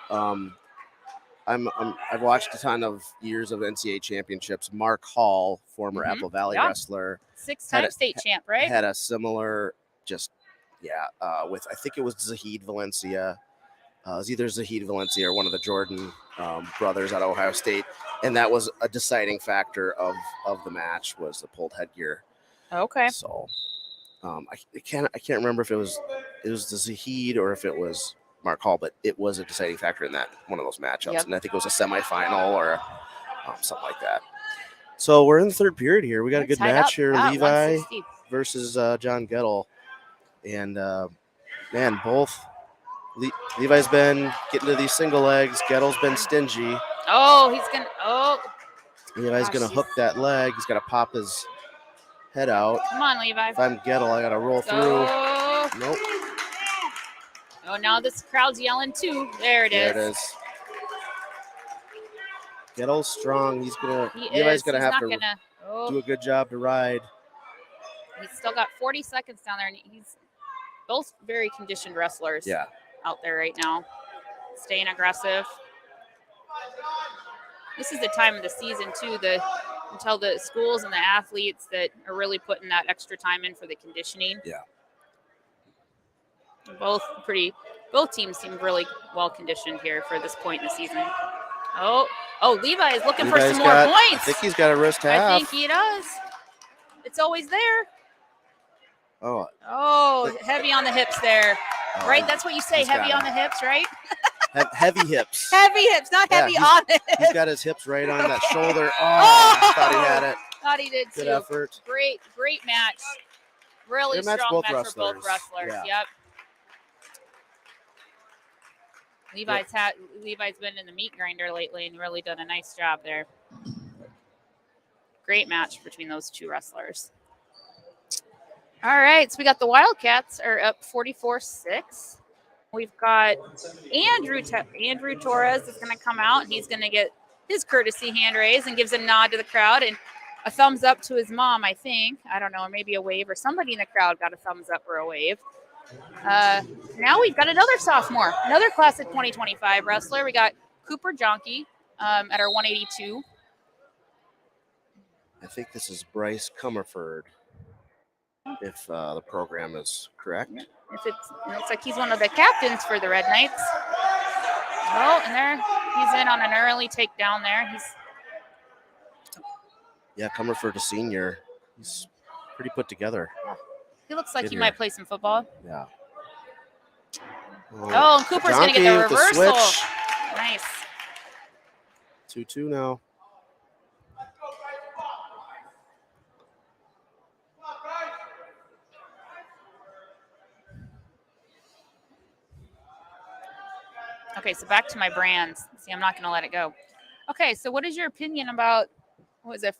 I've watched a ton of years of NCAA championships. Mark Hall, former Apple Valley wrestler, 6-time state champ, right? Had a similar with, I think it was Zahid Valencia. It was either Zahid Valencia or one of the Jordan brothers at Ohio State, and that was a deciding factor of the match, was the pulled headgear. Okay. So I can't remember if it was the Zahid or if it was Mark Hall, but it was a deciding factor in that one of those matchups, and I think it was a semifinal or something like that. So we're in the third period here. We got a good match here, Levi versus John Gettle, and both Levi's been getting to these single legs. Gettle's been stingy. Levi's gonna hook that leg. He's got to pop his head out. Come on, Levi. If I'm Gettle, I got to roll through. Nope. Oh, now this crowd's yelling too. There it is. Gettle's strong. Levi's gonna have to do a good job to ride. He's still got 40 seconds down there, and he's both very conditioned wrestlers out there right now, staying aggressive. This is the time of the season too, until the schools and the athletes that are really putting that extra time in for the conditioning. Yeah. Both teams seem really well conditioned here for this point in the season. Oh, Levi is looking for some more points. I think he's got a wrist half. I think he does. It's always there. Oh, heavy on the hips there. Right? That's what you say, heavy on the hips, right? Heavy hips. Heavy hips, not heavy on the hips. He's got his hips right on that shoulder. I thought he had it. Thought he did too. Good effort. Great match. Really strong match for both wrestlers. Yeah. Yep. Levi's been in the meat grinder lately and really done a nice job there. Great match between those two wrestlers. All right, so we got the Wildcats are up 44-6. We've got Andrew Torres is going to come out, and he's going to get his courtesy hand raised and gives a nod to the crowd and a thumbs up to his mom, I think. I don't know, or maybe a wave, or somebody in the crowd got a thumbs up or a wave. Now we've got another sophomore, another class of 2025 wrestler. We got Cooper Jonke at our 182. I think this is Bryce Comerford, if the program is correct. It looks like he's one of the captains for the Red Knights. Oh, and there he's in on an early takedown there. Comerford, a senior. He's pretty put together. He looks like he might play some football. Yeah. Oh, and Cooper's going to get the reversal. Nice. 2-2 now. Okay, so back to my brands. See, I'm not going to let it go. Okay, so what is your opinion about, what was it,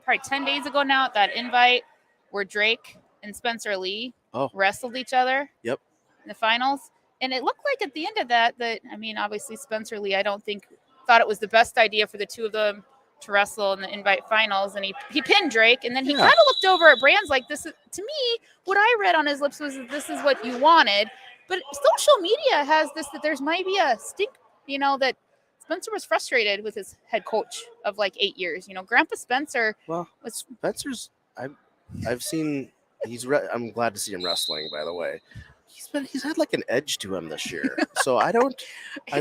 probably 10 days ago now, that invite where Drake and Spencer Lee wrestled each other? Yep. In the finals? And it looked like at the end of that, I mean, obviously Spencer Lee, I don't think thought it was the best idea for the two of them to wrestle in the invite finals, and he pinned Drake, and then he kind of looked over at Brands like, this is, to me, what I read on his lips was, this is what you wanted. But social media has this, that there's might be a stink, that Spencer was frustrated with his head coach of like 8 years. Grandpa Spencer was. Spencer's, I've seen, I'm glad to see him wrestling, by the way. He's had like an edge to him this year. So I'd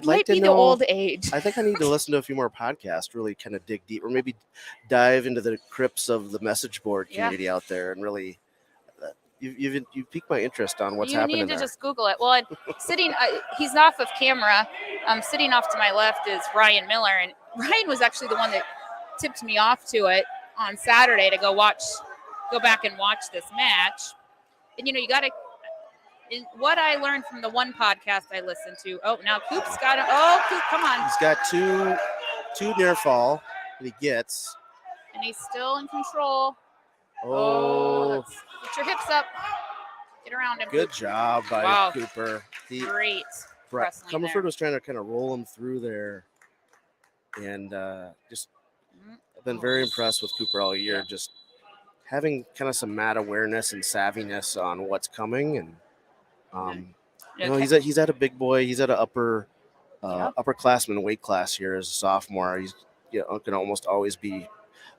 like to know. The old age. I think I need to listen to a few more podcasts, really kind of dig deep, or maybe dive into the crypts of the message board community out there, and really, you piqued my interest on what's happening. You need to there. just Google it. Well, he's off of camera. Sitting off to my left is Ryan Miller, and Ryan was actually the one that tipped me off to it on Saturday to go back and watch this match. And you got to. What I learned from the one podcast I listened to. Oh, now Coop's got Coop, come on. He's got two near fall that he gets. And he's still in control. Oh. Get your hips up. Get around him. Good job by Cooper. Great wrestling Comerford was trying to kind of roll him through there. And just I've been very impressed with Cooper all year. Just having kind of some mat awareness and savviness on what's coming. And he's at a big boy. He's at an upperclassman weight class here as a sophomore. He's going to almost always be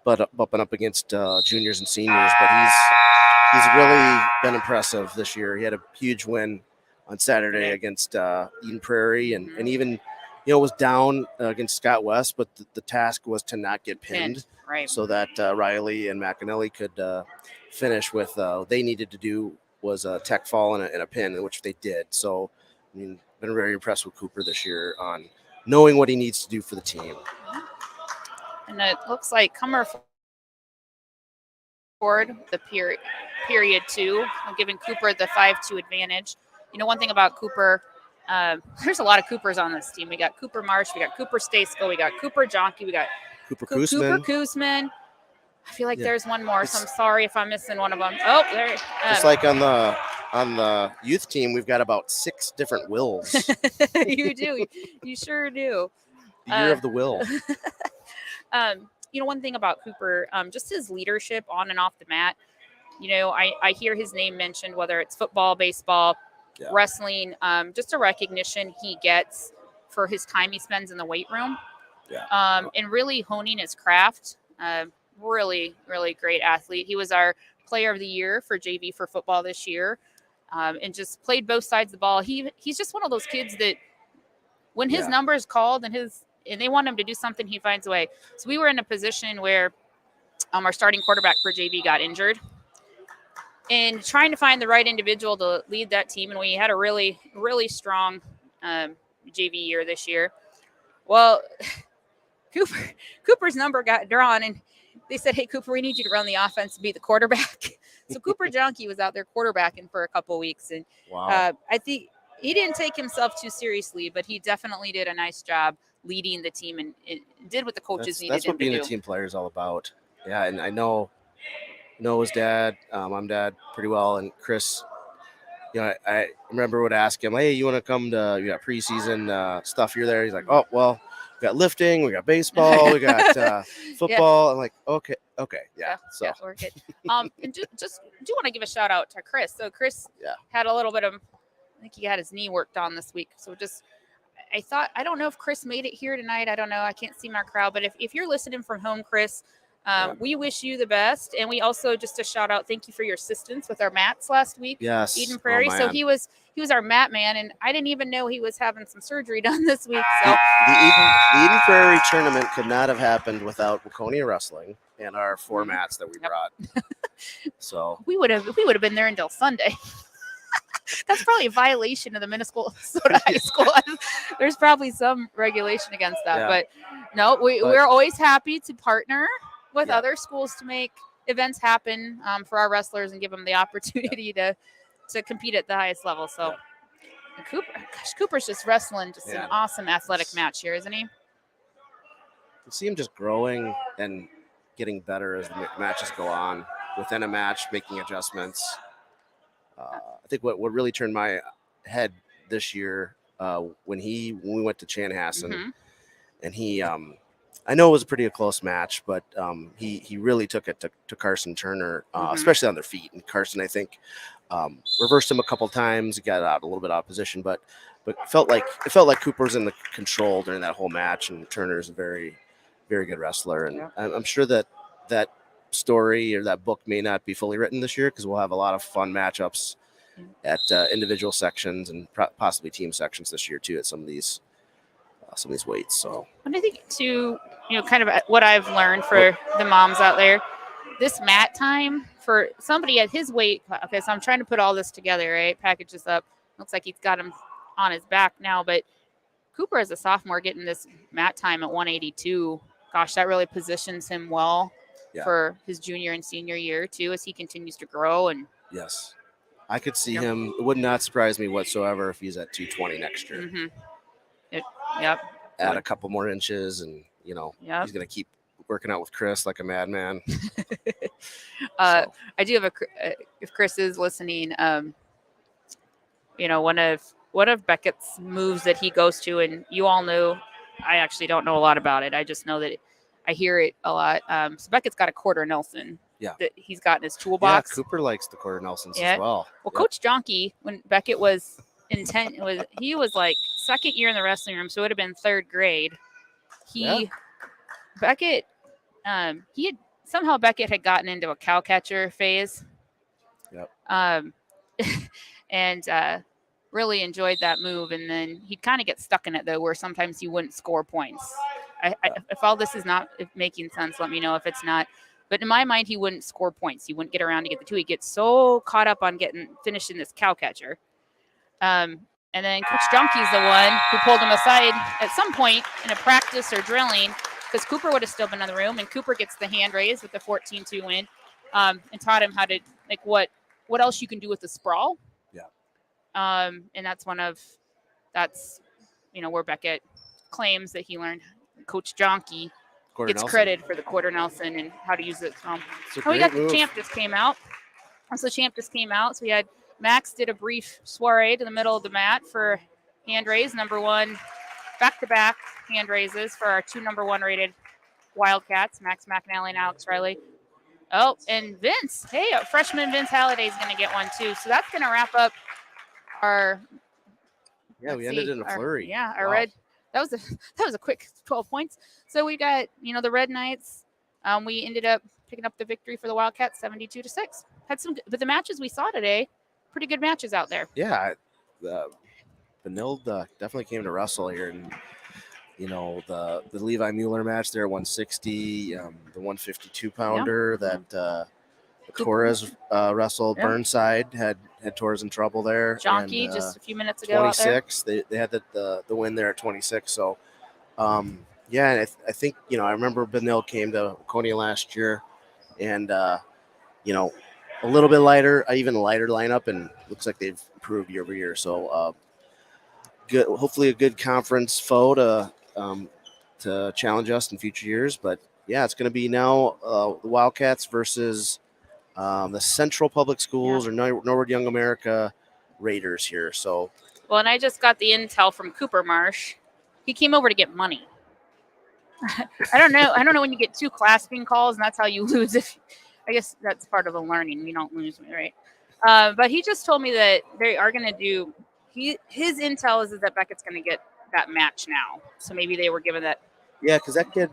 bumping up against juniors and seniors, but he's really been impressive this year. He had a huge win on Saturday against Eden Prairie, and even was down against Scott West, but the task was to not get pinned, so that Riley and McAnally could finish with they needed to do was a tech fall and a pin, which they did. So, I mean, been very impressed with Cooper this year on knowing what he needs to do for the team. And it looks like Comerford, the period 2, giving Cooper the 5-2 advantage. One thing about Cooper, there's a lot of Coopers on this team. We got Cooper Marsh, we got Cooper Staceco, we got Cooper Jonke, we got Cooper Koosman. I feel like there's one more, so I'm sorry if I'm missing one of them. Oh, there. Just like on the youth team, we've got about 6 different Wills. You do. You sure do. The year of the Will. One thing about Cooper, just his leadership on and off the mat. I hear his name mentioned, whether it's football, baseball, wrestling, just a recognition he gets for his time he spends in the weight room. And really honing his craft. Really, really great athlete. He was our player of the year for JV for football this year, and just played both sides of the ball. He's just one of those kids that when his number is called and they want him to do something, he finds a way. So we were in a position where our starting quarterback for JV got injured, and trying to find the right individual to lead that team. And we had a really, really strong JV year this year. Well, Cooper's number got drawn, and they said, "Hey, Cooper, we need you to run the offense and be the quarterback." So Cooper Jonke was out there quarterbacking for a couple of weeks. And I think he didn't take himself too seriously, but he definitely did a nice job leading the team and did what the coaches needed him to do. That's what being a team player is all about. Yeah, and I know his dad, mom, dad pretty well. And Chris, I remember would ask him, "Hey, you want to come to preseason stuff? You're there." He's like, "Oh, well, we got lifting, we got baseball, we got football." I'm like, okay, yeah. So yeah, we're good. And just do want to give a shout out to Chris. So Chris had a little bit of, I think he had his knee worked on this week. So I don't know if Chris made it here tonight. I don't know. I can't see my crowd, but if you're listening from home, Chris, we wish you the best. And we also, just a shout out, thank you for your assistance with our mats last week. Yes. Eden Prairie. So he was our mat man, and I didn't even know he was having some surgery done this week. So the Eden Prairie tournament could not have happened without Waconia Wrestling and our 4 mats that we brought. So we would have been there until Sunday. That's probably a violation of the Minnesota High School. There's probably some regulation against that, but no, we're always happy to partner with other schools to make events happen for our wrestlers and give them the opportunity to compete at the highest level. So Cooper's just wrestling an awesome athletic match here, isn't he? You see him just growing and getting better as the matches go on. Within a match, making adjustments. I think what really turned my head this year when we went to Chanhassen, Mhm. and he I know it was a pretty close match, but he really took it to Carson Turner, Mhm. especially on their feet. And Carson, I think, reversed him a couple times. He got out a little bit out of position, but it felt like Cooper was in the control during that whole match. And Turner's a very, very good wrestler, and Yeah. I'm sure that story or that book may not be fully written this year because we'll have a lot of fun matchups at individual sections and possibly team sections this year too at some of these weights. So, And I think too, kind of what I've learned for the moms out there, this mat time for somebody at his weight. Okay, so I'm trying to put all this together, right? Package this up. Looks like he's got him on his back now, but Cooper as a sophomore getting this mat time at 182. Gosh, that really positions him well for his junior and senior year too, as he continues to grow. And yes, I could see him. It would not surprise me whatsoever if he's at 220 next year. Mm-hmm. Yep. Add a couple more inches, and he's going to keep working out with Chris like a madman. I do have if Chris is listening, one of Beckett's moves that he goes to, and you all know, I actually don't know a lot about it. I just know that I hear it a lot. So Beckett's got a quarter Nelson. Yeah. That he's got in his toolbox. Yeah, Cooper likes the quarter Nelsons as well. Well, Coach Jonke, when Beckett was he was like second year in the wrestling room, so it would have been third grade. Beckett, Beckett had gotten into a cow catcher phase. Yep. And really enjoyed that move, and then he'd kind of get stuck in it though, where sometimes he wouldn't score points. If all this is not making sense, let me know if it's not. But in my mind, he wouldn't score points. He wouldn't get around to get the two. He'd get so caught up on finishing this cow catcher. And then Coach Jonke's the one who pulled him aside at some point in a practice or drilling, because Cooper would have still been in the room, and Cooper gets the hand raise with the 14-2 win, and taught him how to, like, what else you can do with the sprawl. Yeah. And that's where Beckett claims that he learned. Coach Jonke gets credit for the quarter Nelson and how to use it. We got the champ just came out. So we had Max did a brief soiree to the middle of the mat for hand raise, number one, back-to-back hand raises for our two number one rated Wildcats, Max McNally and Alex Riley. Oh, and Vince. Hey, freshman Vince Halliday is going to get one too. So that's going to wrap up our. Yeah, we ended in a flurry. Our red. That was a quick 12 points. So we got the Red Knights. We ended up picking up the victory for the Wildcats, 72-6. But the matches we saw today, pretty good matches out there. Yeah, Benilde definitely came to wrestle here, and the Levi Mueller match there, 160, the 152 pounder that Torres wrestled. Burnside had Torres in trouble there. Jonke just a few minutes ago. 26. They had the win there at 26. So I think I remember Benilde came to Waconia last year, and a little bit lighter, even a lighter lineup, and looks like they've improved year over year. So good, hopefully a good conference foe to challenge us in future years. But yeah, it's going to be now the Wildcats versus the Central Public Schools or Norwood Young America Raiders here. So, well, and I just got the intel from Cooper Marsh. He came over to get money. I don't know when you get two clasping calls, and that's how you lose. I guess that's part of the learning. We don't lose, right? But he just told me that they are going to do. His intel is that Beckett's going to get that match now. So maybe they were given that. Yeah, because did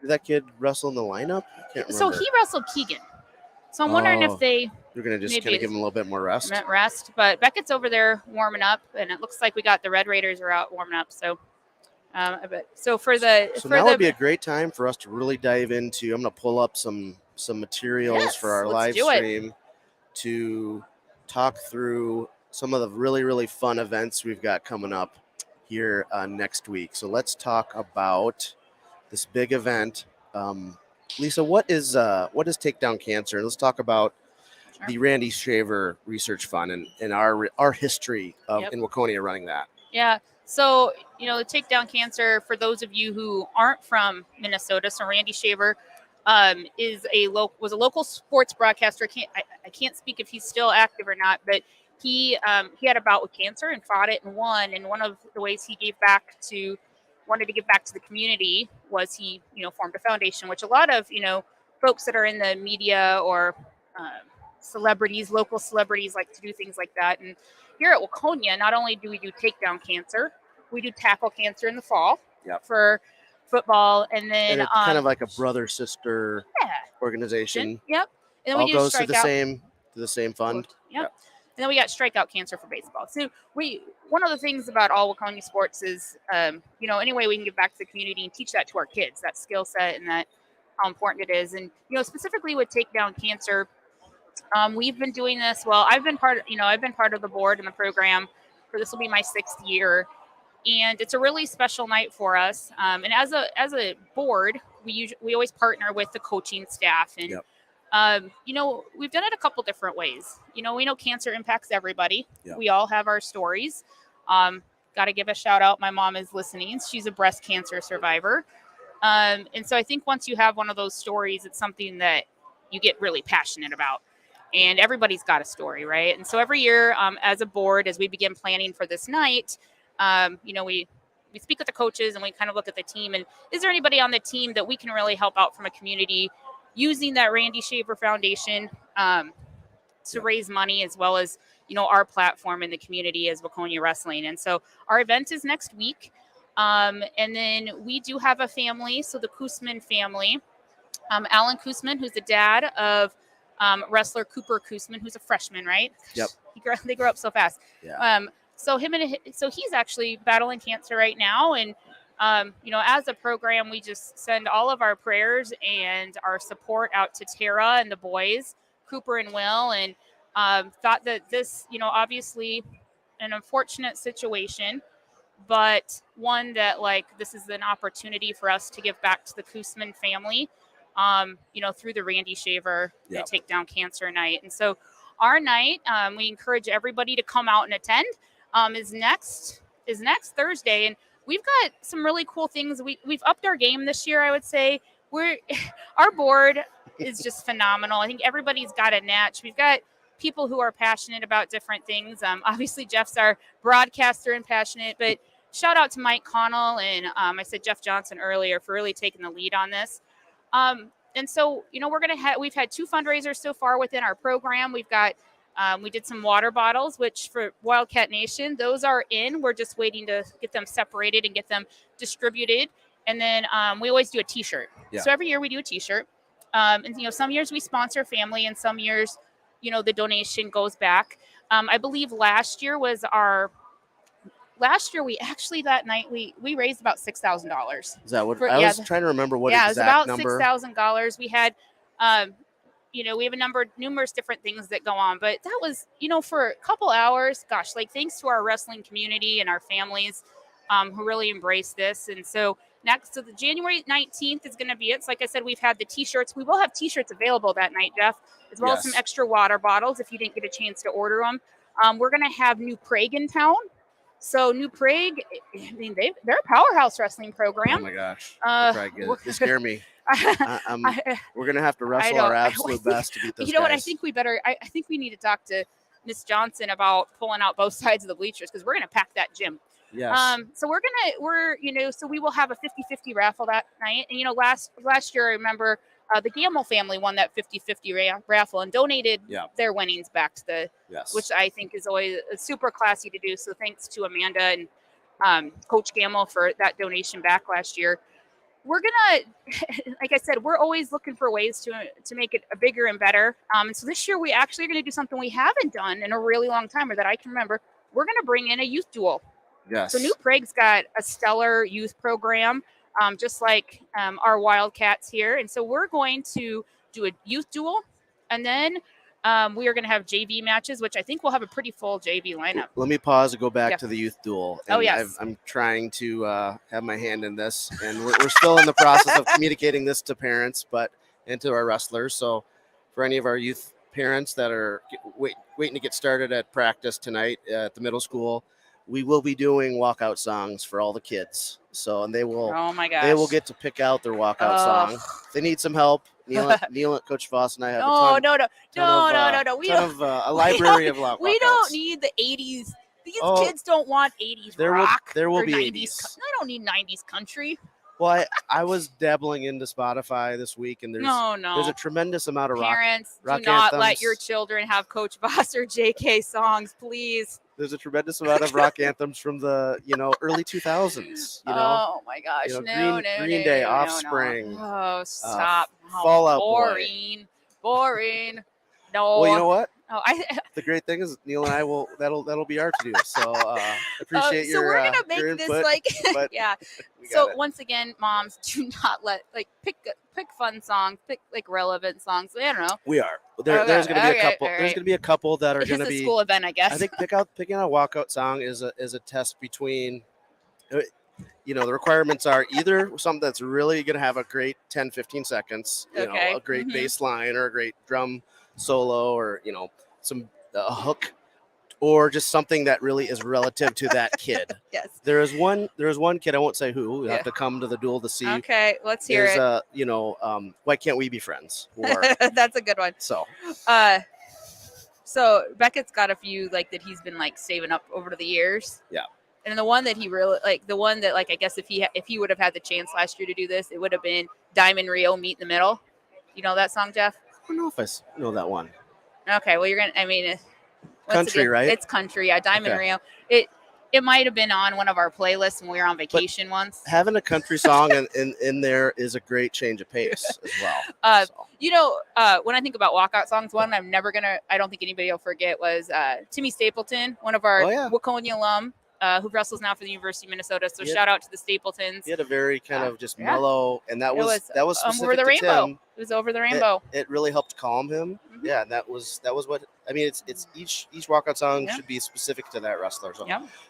that kid wrestle in the lineup? I can't remember. So he wrestled Keegan. So I'm wondering if they're going to just kind of give him a little bit more rest. But Beckett's over there warming up, and it looks like we got the Red Raiders are out warming up. So, now would be a great time for us to really dive into. I'm going to pull up some materials for our live stream to talk through some of the really, really fun events we've got coming up here next week. So let's talk about this big event. Lisa, what is Takedown Cancer? Let's talk about the Randy Shaver Research Fund and our history of in Waconia running that. Yeah. So, the Takedown Cancer, for those of you who aren't from Minnesota, so Randy Shaver was a local sports broadcaster. I can't speak if he's still active or not, but he had a bout with cancer and fought it and won. And one of the ways he wanted to give back to the community was he, formed a foundation, which a lot of, folks that are in the media or celebrities, local celebrities, like to do things like that. And here at Waconia, not only do we do takedown cancer, we do tackle cancer in the fall for football. And then and it's kind of like a brother sister organization. Yep. And then all we do goes to strikeout. the same fund. Yep. And then we got strikeout cancer for baseball. So one of the things about all Waconia sports is, any way we can give back to the community and teach that to our kids, that skill set and that how important it is. And, specifically with takedown cancer, we've been doing this. Well, I've been part of the board and the program for, this will be my 6th year. And it's a really special night for us. And as a board, we always partner with the coaching staff and, we've done it a couple different ways. We know cancer impacts everybody. Yep. We all have our stories. Got to give a shout out. My mom is listening. She's a breast cancer survivor. And so I think once you have one of those stories, it's something that you get really passionate about. And everybody's got a story, right? And so every year, as a board, as we begin planning for this night, we speak with the coaches and we kind of look at the team. And is there anybody on the team that we can really help out from a community using that Randy Shaver Foundation to raise money, as well as, our platform in the community as Waconia Wrestling. And so our event is next week. And then we do have a family. So the Koosman family, Alan Koosman, who's the dad of wrestler Cooper Koosman, who's a freshman, right? Yep. They grow up so fast. Yeah. So he's actually battling cancer right now. And, as a program, we just send all of our prayers and our support out to Tara and the boys, Cooper and Will, and thought that this, obviously an unfortunate situation, but one that this is an opportunity for us to give back to the Koosman family, through the Randy Shaver Takedown Cancer Night. And so our night, we encourage everybody to come out and attend, is next Thursday. And we've got some really cool things. We've upped our game this year, I would say. Our board is just phenomenal. I think everybody's got a niche. We've got people who are passionate about different things. Obviously, Jeff's our broadcaster and passionate, but shout out to Mike Connell and I said Jeff Johnson earlier for really taking the lead on this. And so, we've had 2 fundraisers so far within our program. We've got we did some water bottles, which for Wildcat Nation, those are in. We're just waiting to get them separated and get them distributed. And then we always do a T-shirt. Yeah. So every year we do a T-shirt. And, some years we sponsor family and some years, the donation goes back. I believe last year we actually that night we raised about $6,000. Is that what I was trying to remember? What exact number? Yeah, it was about $6,000. We had, we have numerous different things that go on, but that was, for a couple hours, gosh, thanks to our wrestling community and our families who really embrace this. And so the January 19th is going to be it. So like I said, we've had the T-shirts. We will have T-shirts available that night, Jeff, as well as some extra water bottles if you didn't get a chance to order them. We're going to have New Prague in town. So New Prague, they're a powerhouse wrestling program. Oh my gosh, they scare me. We're gonna have to wrestle our absolute best to beat those guys. What? I think we need to talk to Miss Johnson about pulling out both sides of the bleachers because we're gonna pack that gym. Yes. So so we will have a 50-50 raffle that night. And last year I remember the Gamble family won that 50-50 raffle and donated their winnings back to which I think is always super classy to do. So thanks to Amanda and Coach Gamble for that donation back last year. We're gonna, like I said, we're always looking for ways to make it bigger and better. And so this year we actually are going to do something we haven't done in a really long time, or that I can remember. We're going to bring in a youth duel. Yes. So New Prague's got a stellar youth program, just like our Wildcats here. And so we're going to do a youth duel, and then we are going to have JV matches, which I think we'll have a pretty full JV lineup. Let me pause and go back to the youth duel. And yes. I'm trying to have my hand in this, and we're still in the process of communicating this to parents, and to our wrestlers. So for any of our youth parents that are waiting to get started at practice tonight at the middle school, we will be doing walkout songs for all the kids. So, and they will, oh my gosh, they will get to pick out their walkout song. If they need some help, Neil, Coach Voss, and I have No, a ton no. ton of a library of lock We don't walkouts. need the 80s. These Oh, kids don't want 80s there rock. will or be 90s. 80s. They don't need 90s country. Well, I was dabbling into Spotify this week, and there's a tremendous amount of Parents, rock do not anthems. let your children have Coach Voss or JK songs, please. There's a tremendous amount of rock anthems from the early 2000s. Oh my gosh, Green Day, Offspring. Oh, stop! Fall Out Boring, boring. No. Well, you know what? Oh, The great thing is Neil and I will that'll be our to do. So appreciate so your we're gonna make your this input, like but yeah. we So got it. once again, moms, do not let pick fun songs, pick relevant songs. I don't know. We are. There's going to be a couple. all right. There's going to be a couple that are It's going just to a be. school event, I guess. I think picking out a walkout song is a test between. The requirements are either something that's really going to have a great 10, 15 seconds, a great bass line or a great drum solo or, some a hook, or just something that really is relative to that kid. Yes. There is one kid, I won't say who, you have to come to the duel to see. Okay, let's hear it. Why Can't We Be Friends? Or, that's a good one. So Beckett's got a few that he's been saving up over the years. Yeah. And the one that he really I guess if he would have had the chance last year to do this, it would have been Diamond Rio Meet in the Middle. You know that song, Jeff? I don't know if I know that one. Okay, well Country, right? It's country. Yeah, Diamond Rio. It might have been on one of our playlists when we were on vacation once. Having a country song in there is a great change of pace as well. When I think about walkout songs, one I don't think anybody will forget was Timmy Stapleton, one of our Waconia alum, who wrestles now for the University of Minnesota. So shout out to the Stapletons. He had a very kind of just mellow, and that was specific over the to rainbow. Tim. It was over the rainbow. It really helped calm him. Mm-hmm. Yeah, and that was what I mean. It's each walkout song should be specific to that wrestler.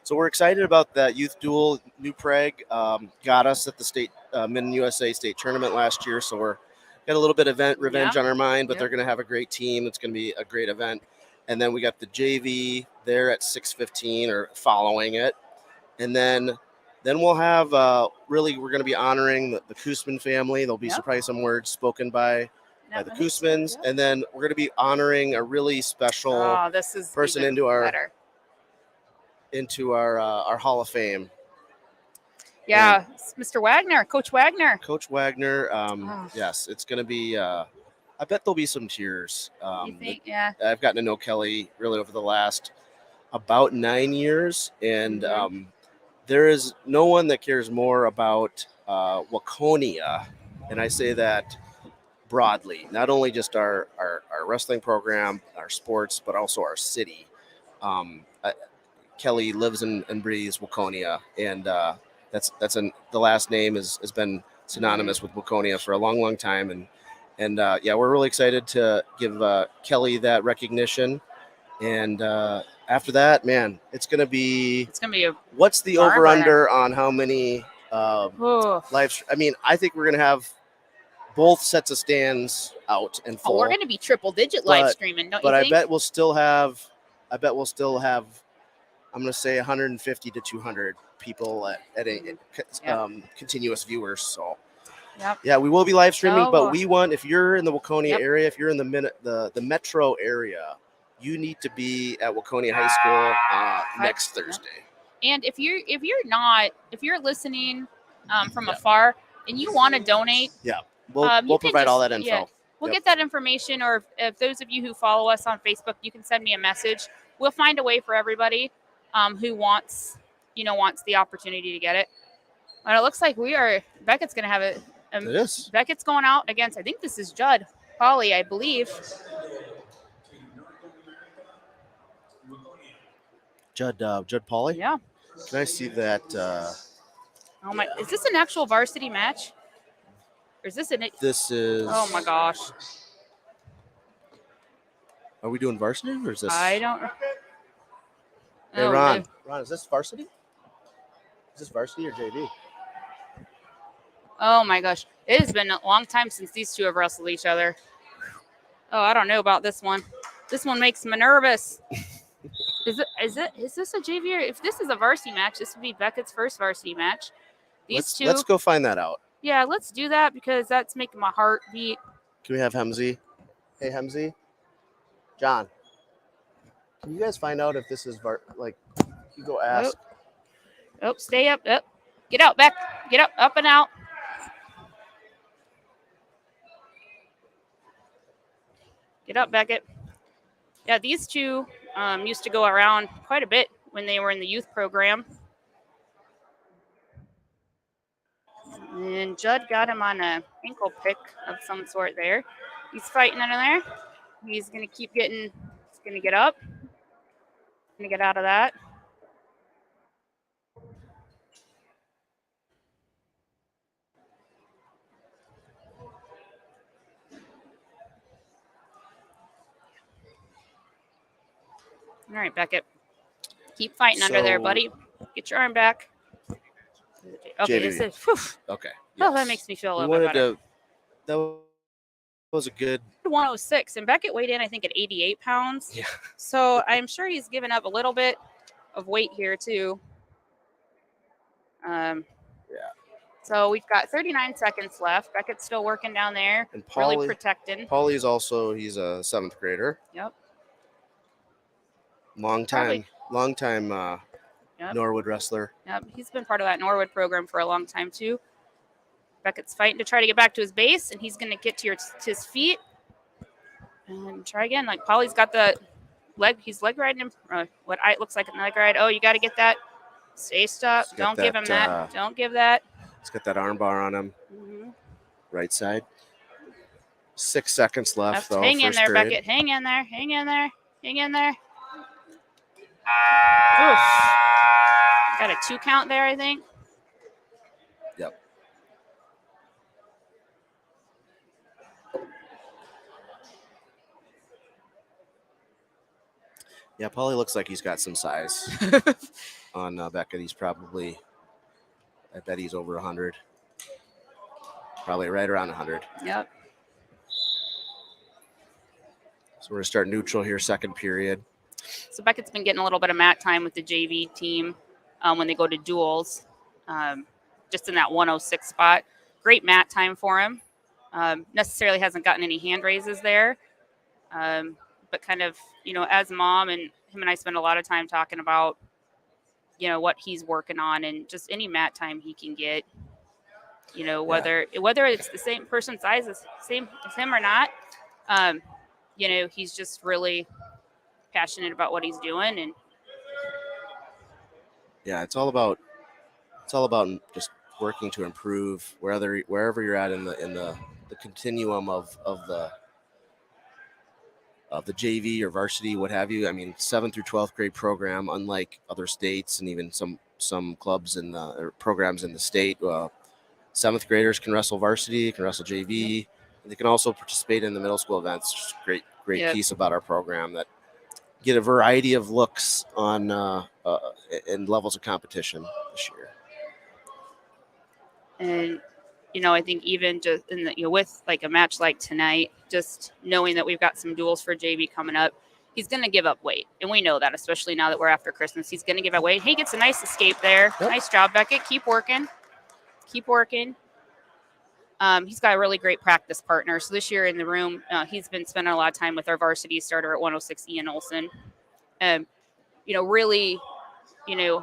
So we're excited about that youth duel. New Prague got us at the state Mid USA state tournament last year, so we're got a little bit of revenge on our mind. But they're going to have a great team. It's going to be a great event. And then we got the JV there at 6:15 or following it, and then we'll have we're going to be honoring the Koosman family. There'll be probably some words spoken by the Koosmans, and then we're going to be honoring a really special person into our Hall of Fame. Yeah, Mr. Wagner, Coach Wagner. Coach Wagner. Yes, it's going to be. I bet there'll be some tears. You think? Yeah. I've gotten to know Kelly really over the last about 9 years, and there is no one that cares more about Waconia, and I say that broadly, not only just our wrestling program, our sports, but also our city. Kelly lives and breathes Waconia, and the last name has been synonymous with Waconia for a long, long time, and we're really excited to give Kelly that recognition, and after that, man, it's gonna be what's the over under on how many live? I mean, I think we're gonna have both sets of stands out and full. We're gonna be triple digit live streaming, don't you think? But I bet we'll still have. I'm gonna say 150 to 200 people at a continuous viewers. So. Yeah, we will be live streaming, but we want, if you're in the Waconia area, if you're in the metro area, you need to be at Waconia High School next Thursday. And if you're listening from afar and you want to donate, we'll provide all that info. Yeah, we'll get that information, or if those of you who follow us on Facebook, you can send me a message. We'll find a way for everybody who wants the opportunity to get it. And it looks like Beckett's going to have it. It is. Beckett's going out against, I think this is Judd Polly, I believe. Judd Polly? Yeah. Can I see that? Oh my! Is this an actual varsity match? Or is this This is. Oh my gosh! Are we doing varsity or is this? I don't. Hey, Ron, is this varsity? Is this varsity or JV? Oh my gosh! It has been a long time since these two have wrestled each other. Oh, I don't know about this one. This one makes me nervous. Is this a JV, or if this is a varsity match, this would be Beckett's first varsity match. Let's go find that out. Yeah, let's do that because that's making my heart beat. Can we have Hemsey? Hey, Hemsey. John. Can you guys find out if this is you go ask. Oh, stay up. Up. Get out, back. Get up and out. Get up, Beckett. Yeah, these two used to go around quite a bit when they were in the youth program. And Judd got him on an ankle pick of some sort there. He's fighting under there. He's going to keep getting, he's going to get up. Going to get out of that. All right, Beckett. Keep fighting under there, buddy. Get your arm back. Okay, this is, whew. Okay. Oh, that makes me feel a little bit better. That was a good 106, and Beckett weighed in, I think, at 88 pounds. Yeah. So I'm sure he's given up a little bit of weight here, too. Yeah. So we've got 39 seconds left. Beckett's still working down there, And Paulie, really protecting. Paulie's also, he's a 7th grader. Yep. Long time Yep. Norwood wrestler. Yep. He's been part of that Norwood program for a long time, too. Beckett's fighting to try to get back to his base, and he's going to get to his feet. And try again. Like, Paulie's got the leg. He's leg riding him. What it looks like a leg ride. Oh, you got to get that. Stay stuck. Don't give him that. Don't give that. He's got that arm bar on him. Mm-hmm. Right side. 6 seconds left, though. Hang in there, period. Beckett. Hang in there. Hang in there. Hang in there. Oof. Got a 2 count there, I think. Yep. Yeah, Paulie looks like he's got some size on Beckett. He's probably, I bet he's over 100. Probably right around 100. Yep. So we're going to start neutral here, 2nd period. So Beckett's been getting a little bit of mat time with the JV team when they go to duels, just in that 106 spot. Great mat time for him. Necessarily hasn't gotten any hand raises there, but kind of, as mom and him and I spend a lot of time talking about, what he's working on and just any mat time he can get, whether it's the same person size as him or not, he's just really passionate about what he's doing. And yeah, it's all about just working to improve wherever you're at in the continuum of the JV or varsity, what have you. I mean, 7th through 12th grade program, unlike other states and even some clubs or programs in the state. 7th graders can wrestle varsity, can wrestle JV, and they can also participate in the middle school events. Just great Yep. piece about our program that get a variety of looks on and levels of competition this year. And, I think even just with like a match like tonight, just knowing that we've got some duels for JV coming up, he's going to give up weight. And we know that, especially now that we're after Christmas, he's going to give up weight. He gets a nice escape there. Yep. Nice job, Beckett. Keep working. Keep working. He's got a really great practice partner. So this year in the room, he's been spending a lot of time with our varsity starter at 106, Ian Olson. Really, I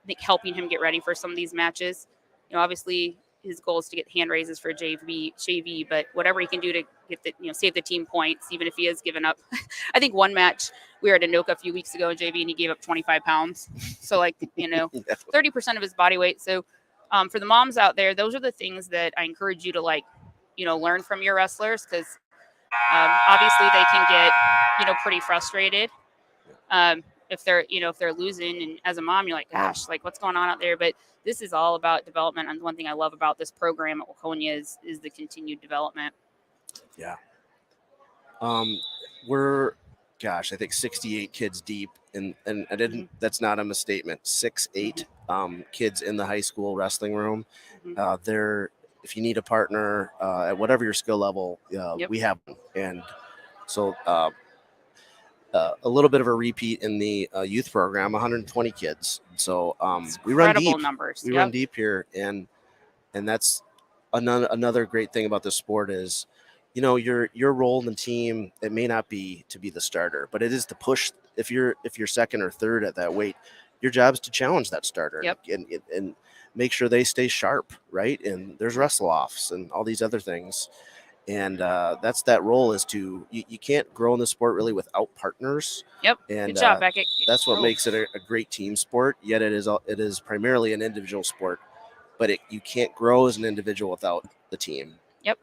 think helping him get ready for some of these matches. Obviously his goal is to get hand raises for JV, but whatever he can do to get the, save the team points, even if he has given up. I think one match we were at Anoka a few weeks ago in JV and he gave up 25 pounds. So 30% of his body weight. So for the moms out there, those are the things that I encourage you to learn from your wrestlers, because obviously they can get, pretty frustrated if they're losing. And as a mom, you're like, gosh, what's going on out there? But this is all about development. And one thing I love about this program at Waconia is the continued development. Yeah. We're, I think 68 kids deep, and I didn't. That's not a misstatement. 68 kids in the high school wrestling room. If you need a partner at whatever your skill level, we have them. And so a little bit of a repeat in the youth program, 120 kids. So we run deep. Numbers. We run deep here, and that's another great thing about this sport is, your role in the team, it may not be to be the starter, but it is to push. If you're second or third at that weight, your job is to challenge that starter. Yep. And make sure they stay sharp, right? And there's wrestle offs and all these other things. And that's that role is to you can't grow in the sport really without partners. Yep. And Good job, Beckett. that's what makes it a great team sport. Yet it is primarily an individual sport, but you can't grow as an individual without the team. Yep.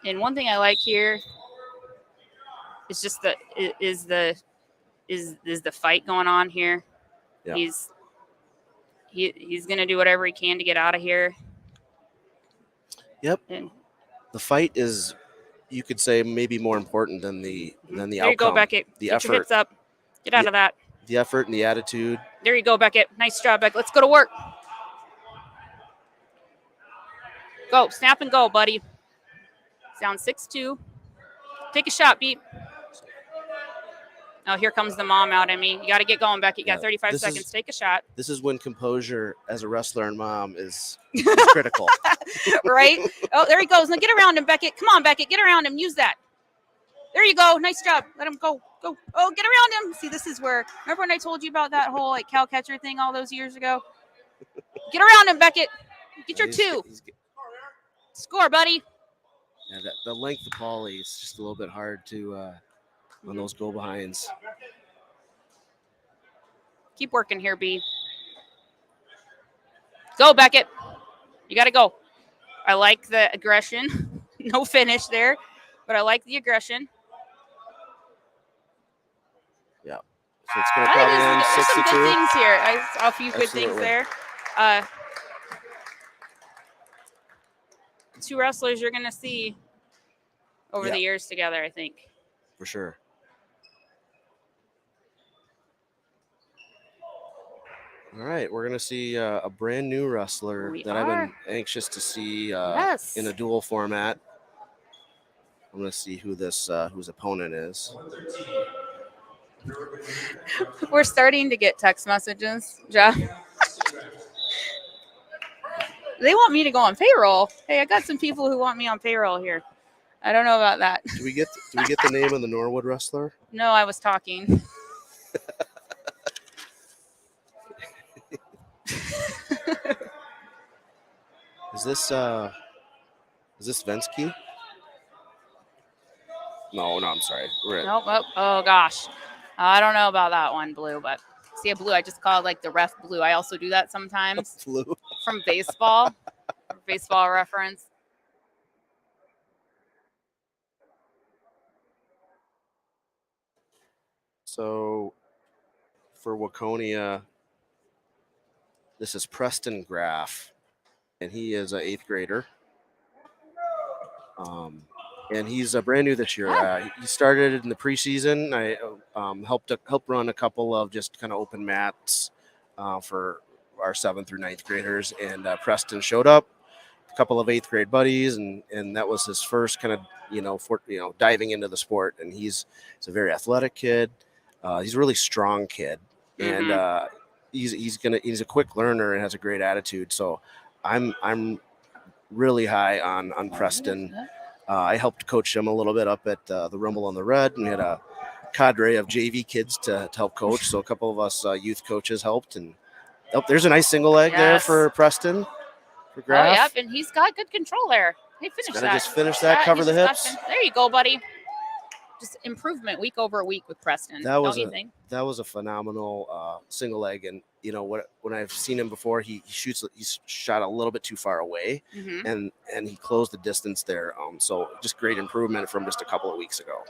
And one thing I like here is just the fight going on here. Yeah. He's gonna do whatever he can to get out of here. Yep. And the fight is, you could say, maybe more important than the outcome. There you go, Beckett. The Get effort, your hips up. Get out of that. The effort and the attitude. There you go, Beckett. Nice job, Beckett. Let's go to work. Go. Snap and go, buddy. Down 6-2. Take a shot, Beat. Oh, here comes the mom out at me. You got to get going, Beckett. You got 35 seconds. Take a shot. This is when composure as a wrestler and mom is critical. Right? Oh, there he goes. Now get around him, Beckett. Come on, Beckett. Get around him. Use that. There you go. Nice job. Let him go. Go. Oh, get around him. See, this is where, remember when I told you about that whole cow catcher thing all those years ago? Get around him, Beckett. Get your two. Score, buddy. Yeah, the length of Paulie is just a little bit hard to on those go behinds. Keep working here, B. Go, Beckett. You got to go. I like the aggression. No finish there, but I like the aggression. Yeah. So it's going to probably end 6-2. There's some good things here. I saw a few good things there. Two wrestlers you're going to see over the years together, I think. For sure. All right, we're going to see a brand new wrestler I've been anxious to see in a dual format. I'm going to see who this whose opponent is. We're starting to get text messages, Jeff. They want me to go on payroll. Hey, I got some people who want me on payroll here. I don't know about that. Do we get the name of the Norwood wrestler? No, I was talking. Is this Vensky? No, I'm sorry. Nope. Oh gosh, I don't know about that one, Blue. But see, a Blue. I just call it like the ref Blue. I also do that sometimes. Blue from baseball. Baseball reference. So for Waconia, this is Preston Graff, and he is an 8th grader. And he's brand new this year. He started in the preseason. I helped run a couple of just kind of open mats for our 7th through 9th graders, and Preston showed up, a couple of 8th grade buddies, and that was his first kind of diving into the sport. And he's a very athletic kid. He's a really strong kid, and he's a quick learner and has a great attitude. So I'm really high on Preston. I helped coach him a little bit up at the Rumble on the Red, and we had a cadre of JV kids to help coach. So a couple of us youth coaches helped, and there's a nice single leg there for Preston. For Graff. Oh, yep, and he's got good control there. Hey, finish that. Just finish that, cover the hips. There you go, buddy. Just improvement week over week with Preston. That was a phenomenal single leg, and when I've seen him before, he's shot a little bit too far away, and he closed the distance there. So just great improvement from just a couple of weeks ago.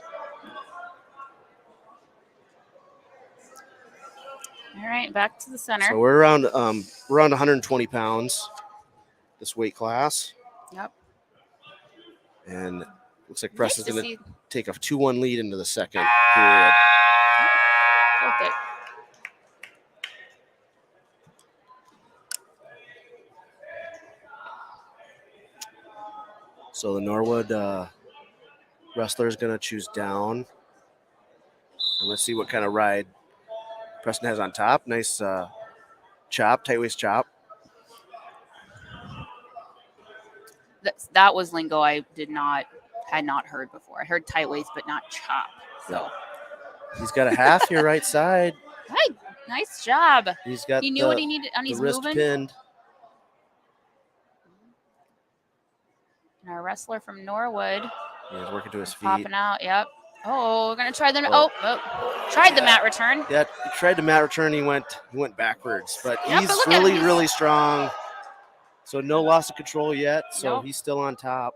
All right, back to the center. So we're around 120 pounds, this weight class. Yep. And looks like Preston's going to take a 2-1 lead into the second period. Perfect. So the Norwood wrestler is going to choose down. And let's see what kind of ride Preston has on top. Nice chop, tight waist chop. that was lingo I had not heard before. I heard tight waist, but not chop. So He's got a half here right side. hey, nice job. He's got He knew what he needed, and the he's wrist moving. pinned. And our wrestler from Norwood He's working to his feet. popping out. Yep. Oh, we're gonna try the tried the mat return. Yeah, he tried the mat return. He went backwards, but Yep, he's but look at him. really He's- really strong. So no loss of control yet. So Nope. he's still on top,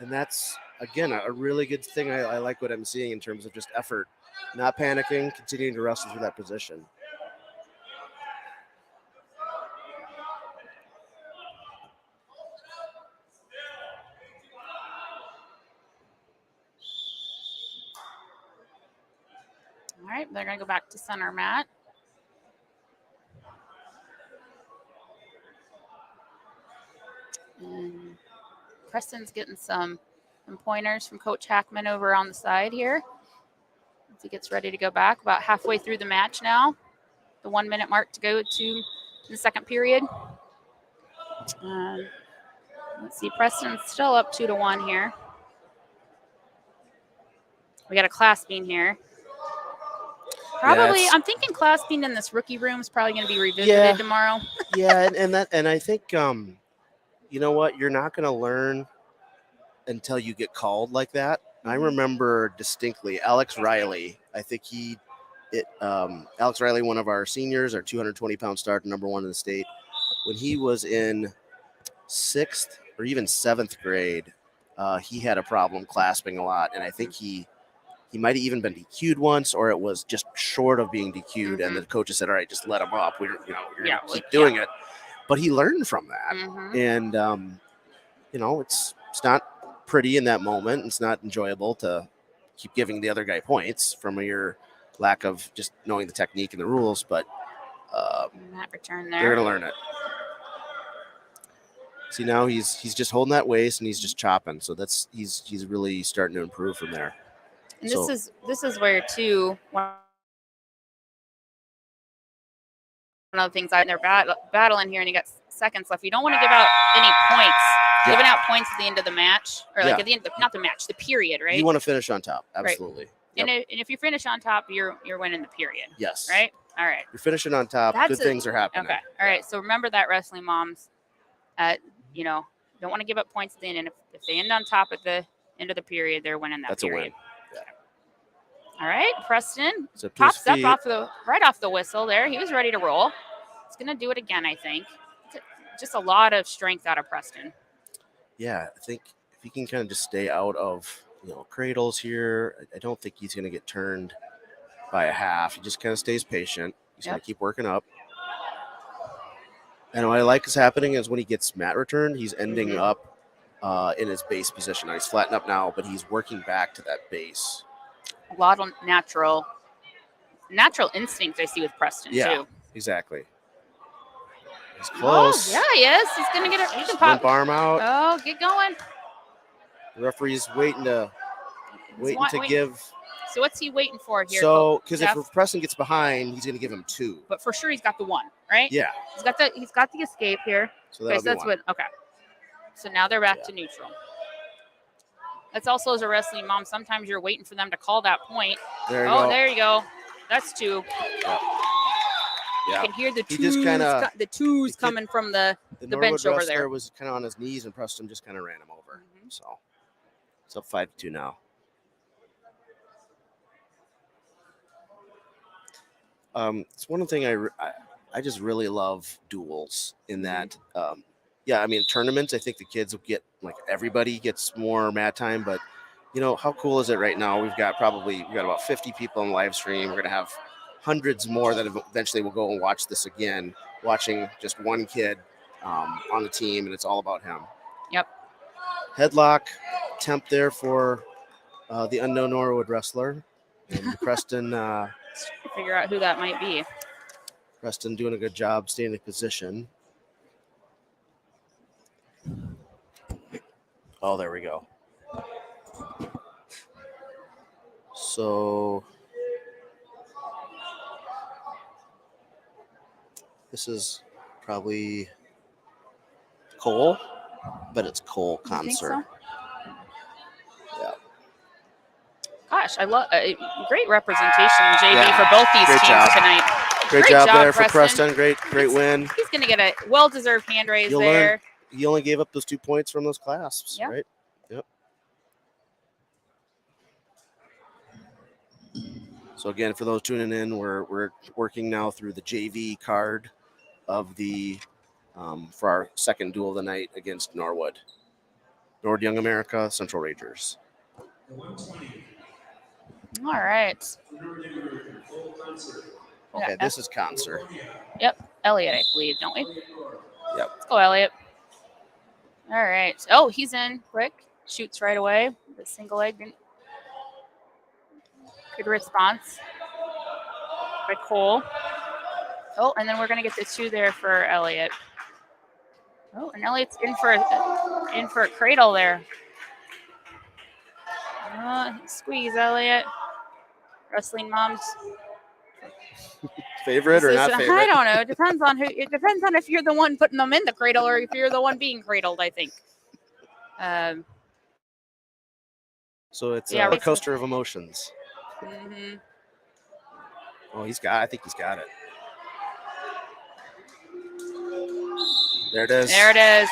and that's again a really good thing. I like what I'm seeing in terms of just effort, not panicking, continuing to wrestle through that position. All right, they're gonna go back to center mat. And Preston's getting some pointers from Coach Hackman over on the side here. As he gets ready to go back, about halfway through the match now. The 1 minute mark to go to the second period. Let's see, Preston's still up 2-1 here. We got a clasping here. Probably, Yeah, I'm thinking clasping in this rookie room is probably going to be revisited tomorrow. Yeah, and I think you know what, you're not going to learn until you get called like that. I remember distinctly Alex Riley. I think Alex Riley, one of our seniors, our 220-pound starter, #1 in the state, when he was in 6th or even 7th grade, he had a problem clasping a lot, and I think he might have even been DQ'd once, or it was just short of being DQ'd, and the coaches said, "All right, just let him up. You're gonna keep doing it." But he learned from that, and it's not pretty in that moment. It's not enjoyable to keep giving the other guy points from your lack of just knowing the technique and the rules, but Mat return there. they're gonna learn it. See, now he's just holding that waist and he's just chopping. So he's really starting to improve from there. And this is where too one of the things they're battling here, and you got seconds left. You don't want to give out any points. Yeah. Giving out points at the end of the match, or like at the end of not the match, the period, right? You want to finish on top, absolutely. Right. Yep. And if you finish on top, you're winning the period. Yes. Right. All right. You're finishing on top. Good things are happening. Okay. All right. So remember that, wrestling moms. Don't want to give up points at the end. And if they end on top at the end of the period, they're winning that period. That's a win. Yeah. All right, Preston So pops up right off the whistle there. He was ready to roll. He's going to do it again, I think. Just a lot of strength out of Preston. Yeah, I think if he can kind of just stay out of cradles here, I don't think he's going to get turned by a half. He just kind of stays patient. He's going to keep working up. And what I like is happening is when he gets mat returned, he's ending up in his base position. Now, he's flattened up now, but he's working back to that base. A lot of natural instinct I see with Preston too. Exactly. He's close. Oh, yeah, he is. He's gonna get it. He can pop. Limp arm out. Oh, get going. The referee's waiting to give. So what's he waiting for here? So because if Preston gets behind, he's gonna give him 2. But for sure, he's got the 1, right? Yeah. He's got the escape here. So that's what. Okay. So now they're back to neutral. That's also, as a wrestling mom, sometimes you're waiting for them to call that point. There you go. That's 2. Yeah. You can hear the twos coming from the bench over there. Was kind of on his knees, and Preston just kind of ran him over. So it's up 5-2 now. It's one thing I just really love duels in that. Tournaments, I think the kids will get, like, everybody gets more mat time, but how cool is it right now? We've got about 50 people on live stream. We're going to have hundreds more that eventually will go and watch this again, watching just one kid on the team, and it's all about him. Yep. Headlock attempt there for the unknown Norwood wrestler. And Preston figure out who that might be. Preston doing a good job staying in position. Oh, there we go. So this is probably Cole. but it's Cole You think Concert. so? Yeah. Gosh, I love great representation in JV Yeah, for both these great teams job. tonight. Great job there for Preston. Preston. Great win. He's going to get a well-deserved hand raise You'll there. learn he only gave up those 2 points from those clasps, Yep. right? Yep. So again, for those tuning in, we're working now through the JV card of the for our second duel of the night against Norwood. Norwood Young America, Central Rangers. All right. Okay, this is Concert. Yep, Elliot, I believe, don't we? Yep. Let's go, Elliot. All right. Oh, he's in quick. Shoots right away. The single leg. Good response by Cole. Oh, and then we're going to get the 2 there for Elliot. Oh, and Elliot's in for a cradle there. Squeeze, Elliot. Wrestling moms. Favorite or not favorite? I don't know. It depends on who. It depends on if you're the one putting them in the cradle or if you're the one being cradled, I think. So it's Yeah, a coaster of emotions. Mm-hmm. Oh, I think he's got it. There it is. There it is.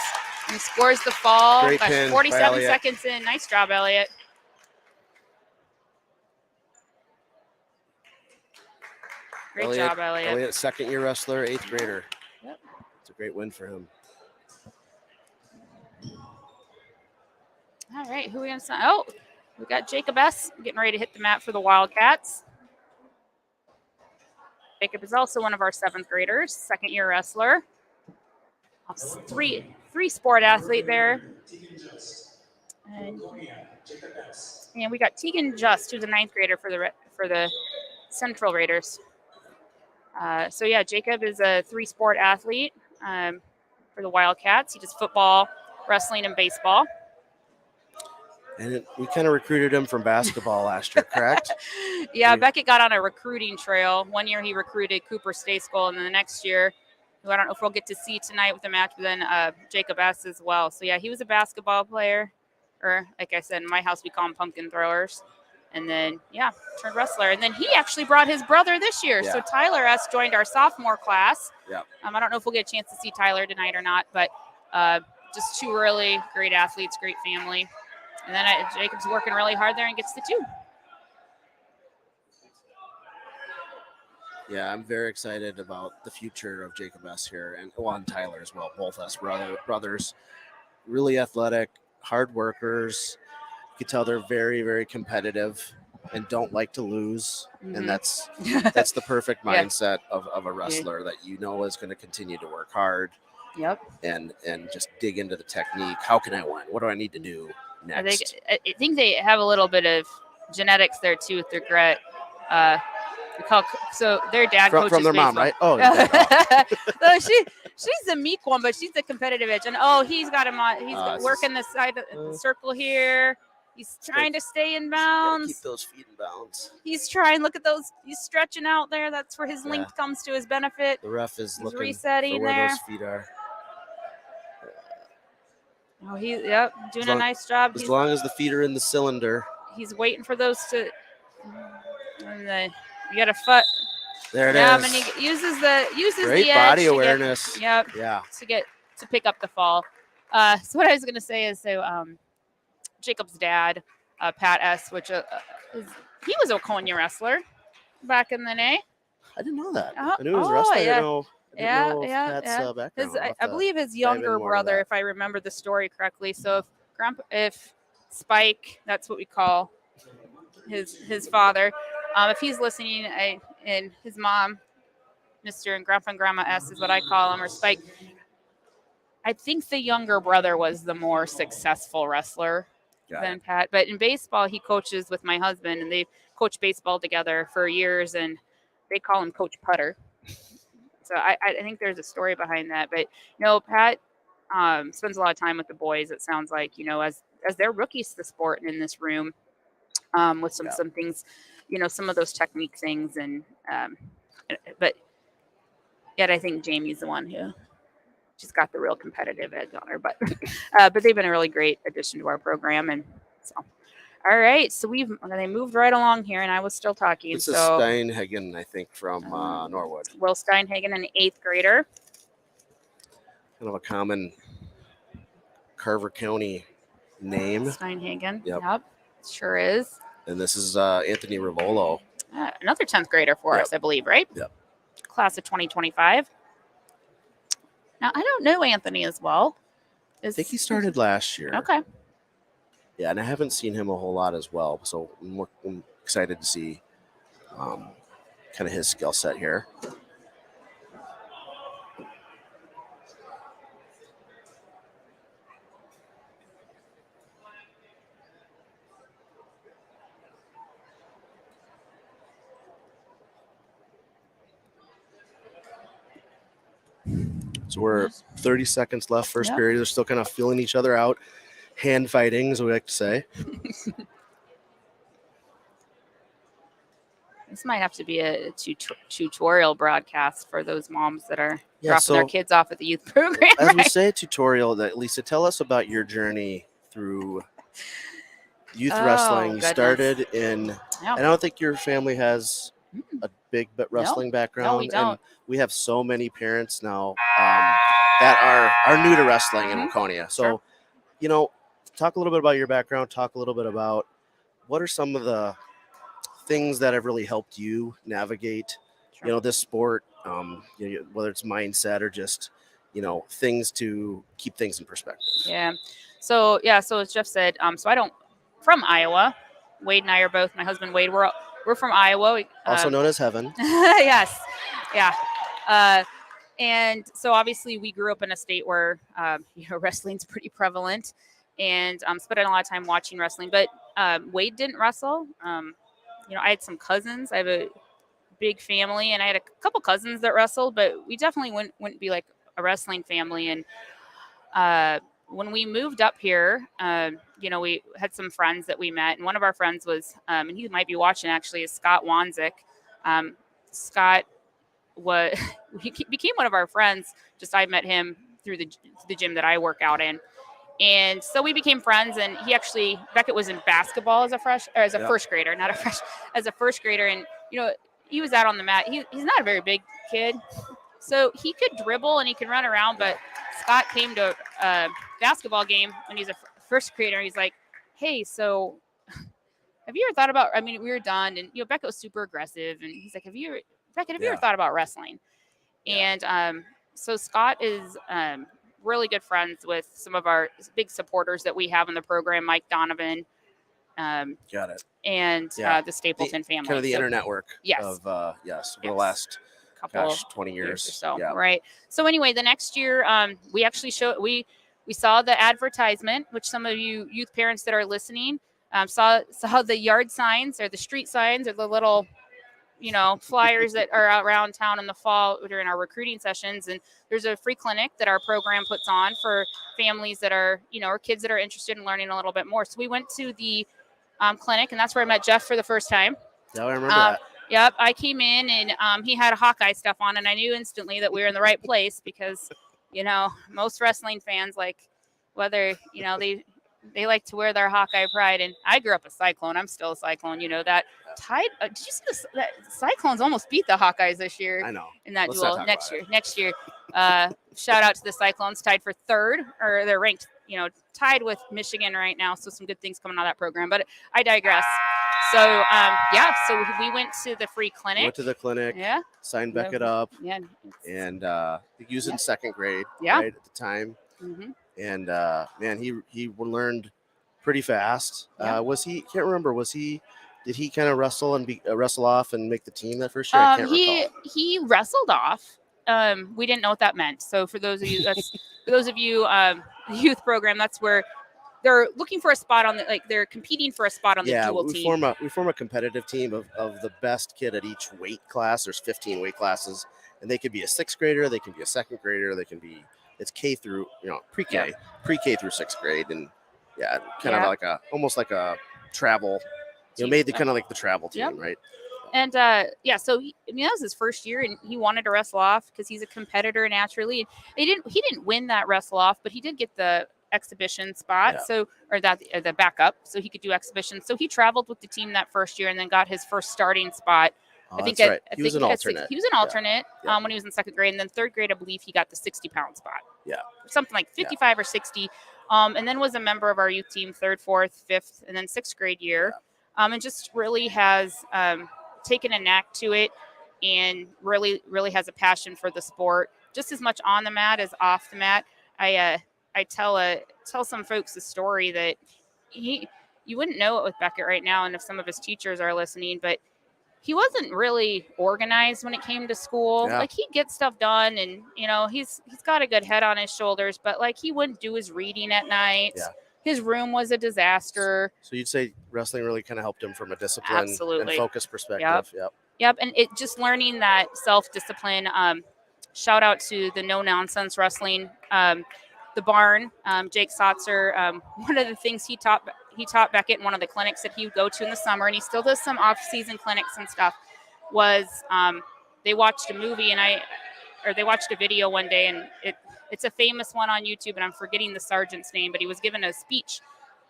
He scores the fall. Great pin by 47 Elliot. seconds in. Nice job, Elliot. Great job, Elliot. Elliot, second-year wrestler, 8th grader. Yep. It's a great win for him. All right, who are we going to sign? Oh, we got Jacob S. getting ready to hit the mat for the Wildcats. Jacob is also one of our 7th graders, second-year wrestler. Three sport athlete there. And we got Tegan Just, who's a 9th grader for the Central Raiders. So yeah, Jacob is a 3-sport athlete for the Wildcats. He does football, wrestling, and baseball. And we kind of recruited him from basketball last year, correct? Yeah, Beckett got on a recruiting trail. One year he recruited Cooper State School, and then the next year, who I don't know if we'll get to see tonight with the match, but then Jacob S. as well. So yeah, he was a basketball player, or like I said, in my house we call them pumpkin throwers. And then, yeah, turned wrestler. And then he actually brought his brother this year. Yeah. So Tyler S. joined our sophomore class. Yeah. I don't know if we'll get a chance to see Tyler tonight or not, but just 2 really great athletes, great family. And then Jacob's working really hard there and gets the 2. Yeah, I'm very excited about the future of Jacob S. here, and Tyler as well. Both us brothers, really athletic, hard workers. You can tell they're very, very competitive and don't like to lose. Mm-hmm. And that's the perfect mindset of a wrestler that you know is going to continue to work hard. Yep. And just dig into the technique. How can I win? What do I need to do next? I think they have a little bit of genetics there too with their grit. So their dad coaches from their baseball. mom, right? Oh, so she's the meek one, but she's the competitive edge. And he's got him on. He's working the side of the circle here. He's trying to stay in bounds. Keep those feet in bounds. He's trying. Look at those. He's stretching out there. That's where his length comes to his benefit. The ref is looking resetting for where there. Those feet are. Oh, doing a nice job. As long as the feet are in the cylinder. He's waiting for those to. And you got a foot. There it is. And he uses great the edge body awareness. Yeah. To pick up the fall. So what I was going to say is Jacob's dad, Pat S., which he was a Waconia wrestler back in the day. I didn't know that. I knew he was a wrestler. Yeah. I didn't know Pat's background. I believe his younger brother, if I remember the story correctly. So if Spike, that's what we call his father, if he's listening, and his mom, Mr. and Grandpa and Grandma S. is what I call him, or Spike. I think the younger brother was the more successful wrestler than Pat. But in baseball, he coaches with my husband, and they've coached baseball together for years, and they call him Coach Putter. So I think there's a story behind that. But, Pat spends a lot of time with the boys, it sounds like, as they're rookies to the sport and in this room with some things, some of those technique things. And but yet I think Jamie's the one who she's got the real competitive edge on her. But they've been a really great addition to our program, and so. All right, so they moved right along here, and I was still talking. This is so Steinhagen, I think, from Norwood. Will Steinhagen, an 8th grader. Kind of a common Carver County name. Steinhagen. Yep. Sure is. And this is Anthony Rivolo. Another 10th grader for us, I believe, right? Yep. Class of 2025. Now, I don't know Anthony as well. I think he started last year. Okay. Yeah, and I haven't seen him a whole lot as well, so I'm excited to see kind of his skill set here. So we're 30 seconds left, first period. They're still kind of feeling each other out, hand fighting, as we like to say. This might have to be a tutorial broadcast for those moms that are dropping their kids off at the youth program. As we say, a tutorial. That Lisa, tell us about your journey through youth wrestling. You started in. I don't think your family has a big wrestling background. No, we don't. And we have so many parents now that are new to wrestling in Waconia. So, talk a little bit about your background. Talk a little bit about what are some of the things that have really helped you navigate, this sport, whether it's mindset or just, things to keep things in perspective. Yeah. So as Jeff said, from Iowa. Wade and I are both, my husband Wade, we're from Iowa. Also known as Heaven. Yes. Yeah. And so obviously we grew up in a state where, wrestling's pretty prevalent, and spent a lot of time watching wrestling, but Wade didn't wrestle. I had some cousins. I have a big family, and I had a couple cousins that wrestled, but we definitely wouldn't be like a wrestling family. And when we moved up here, we had some friends that we met, and one of our friends was, and he might be watching actually, is Scott Wanzik. Scott he became one of our friends. Just I met him through the gym that I work out in. And so we became friends, and Beckett was in basketball as a first grader, not a fresh, as a first grader. And, he was out on the mat. He's not a very big kid, so he could dribble and he could run around. But Scott came to a basketball game when he's a first grader. And he's like, hey, so have you ever thought about, we were done, and, Beckett was super aggressive. And he's like, have you ever thought about wrestling? Yeah. And so Scott is really good friends with some of our big supporters that we have in the program, Mike Donovan. Got it. And the Stapleton family. Kind of the inner network of the last couple 20 years or so. Yeah. Right. So anyway, the next year we actually we saw the advertisement, which some of you youth parents that are listening saw the yard signs or the street signs or the little flyers that are out around town in the fall during our recruiting sessions. And there's a free clinic that our program puts on for families that are, or kids that are interested in learning a little bit more. So we went to the clinic, and that's where I met Jeff for the first time. Yeah, I remember that. Yep. I came in, and he had a Hawkeye stuff on, and I knew instantly that we were in the right place because, most wrestling fans, like, whether, they like to wear their Hawkeye pride. And I grew up a Cyclone. I'm still a Cyclone. That Tide. Did you see that Cyclones almost beat the Hawkeyes this year? I know. In that duel next year. Shout out to the Cyclones, tied for third, or they're ranked, tied with Michigan right now. So some good things coming out of that program. But I digress. So so we went to the free clinic. Went to the clinic. Yeah. Signed Beckett up. Yeah. And he was in second grade. Yeah. Right at the time. Mm-hmm. And man, he learned pretty fast. Yeah. Can't remember. Did he kind of wrestle and wrestle off and make the team that first year? I can't recall. He wrestled off. We didn't know what that meant. So for those of you, the youth program, that's where they're looking for a spot on they're competing for a spot on the dual team. We form a competitive team of the best kid at each weight class. There's 15 weight classes, and they could be a sixth grader, they can be a second grader, they can be, it's K through, pre-K through sixth grade. And of almost like a travel, made the kind of like the travel team, right? And so that was his first year, and he wanted to wrestle off because he's a competitor naturally. And he didn't win that wrestle off, but he did get the exhibition spot, or the backup, so he could do exhibition. So he traveled with the team that first year, and then got his first starting spot. I think that's right. He was an alternate. He was an alternate when he was in second grade, and then third grade, I believe he got the 60-pound spot. Yeah, something like 55 or 60. And then was a member of our youth team 3rd, 4th, 5th, and then 6th grade year. And just really has taken a knack to it, and really, really has a passion for the sport, just as much on the mat as off the mat. I tell some folks a story that you wouldn't know it with Beckett right now, and if some of his teachers are listening, but he wasn't really organized when it came to school. Like, he'd get stuff done, and he's got a good head on his shoulders, but like, he wouldn't do his reading at night. His room was a disaster. So you'd say wrestling really kind of helped him from a discipline and focus perspective. Yep. And it just learning that self-discipline. Shout out to the No Nonsense Wrestling, the barn. Jake Sotzer. One of the things he taught Beckett in one of the clinics that he would go to in the summer, and he still does some off-season clinics and stuff, was they watched a movie, they watched a video one day, and it's a famous one on YouTube, and I'm forgetting the sergeant's name, but he was given a speech.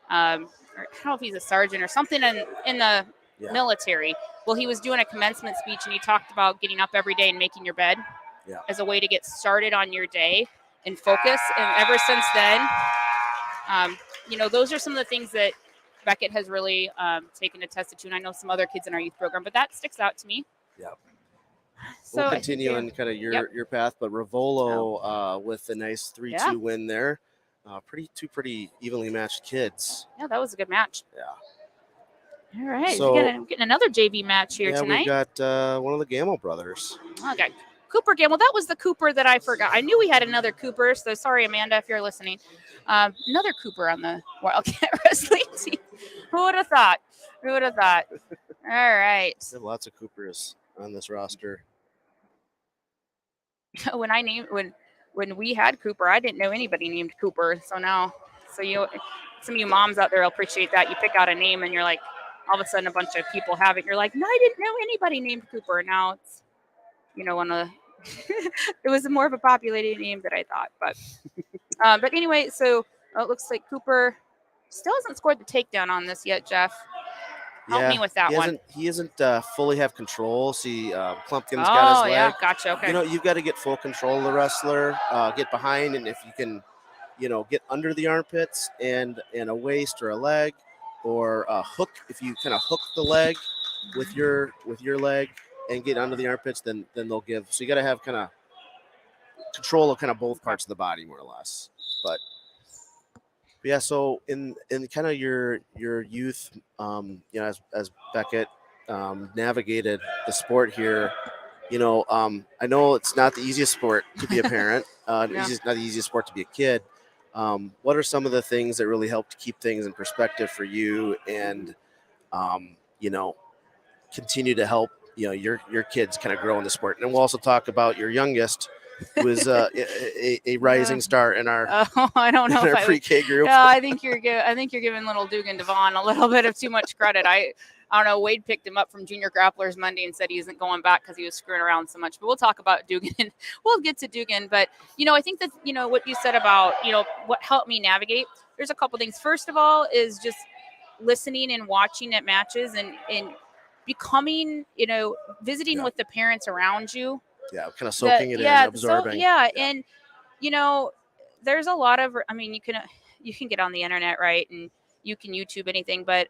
I don't know if he's a sergeant or something in the military. Well, he was doing a commencement speech, and he talked about getting up every day and making your bed as a way to get started on your day and focus. And ever since then, those are some of the things that Beckett has really taken a test to, and I know some other kids in our youth program, but that sticks out to me. So we'll continue on kind of your path, but Ravolo with a nice 3-2 win there. Pretty evenly matched kids. Yeah, that was a good match. All right, so we're getting another JV match here tonight. We got one of the Gamble brothers. Okay, Cooper Gamble. That was the Cooper that I forgot. I knew we had another Cooper, so sorry, Amanda, if you're listening. Another Cooper on the Wildcat Wrestling team. Who would have thought? All right. We have lots of Coopers on this roster. When we had Cooper, I didn't know anybody named Cooper. So now, some of you moms out there will appreciate that. You pick out a name, and you're like, all of a sudden, a bunch of people have it. You're like, no, I didn't know anybody named Cooper. Now it's, one of it was more of a populated name than I thought. But anyway, so it looks like Cooper still hasn't scored the takedown on this yet, Jeff. Help me with that one. He isn't fully have control. See, Klumpkin's got his leg. Oh, yeah, gotcha. Okay. You've got to get full control of the wrestler, get behind, and if you can, get under the armpits and a waist or a leg or a hook, if you kind of hook the leg with your leg and get under the armpits, then they'll give. So you got to have kind of control of kind of both parts of the body, more or less. But yeah, so in kind of your youth, as Beckett navigated the sport here, I know it's not the easiest sport to be a parent. Not the easiest sport to be a kid. What are some of the things that really help to keep things in perspective for you, and continue to help your kids kind of grow in the sport? And we'll also talk about your youngest, who is a rising star in our I don't know in our pre-K group. No, I think you're giving little Dugan Devon a little bit of too much credit. I don't know. Wade picked him up from Junior Grapplers Monday and said he isn't going back because he was screwing around so much. But we'll talk about Dugan. We'll get to Dugan. But I think that what you said about what helped me navigate. There's a couple things. First of all, is just listening and watching at matches and becoming visiting with the parents around you. Yeah, kind of soaking it in, absorbing. And there's a lot of. You can get on the internet, right, and you can YouTube anything. But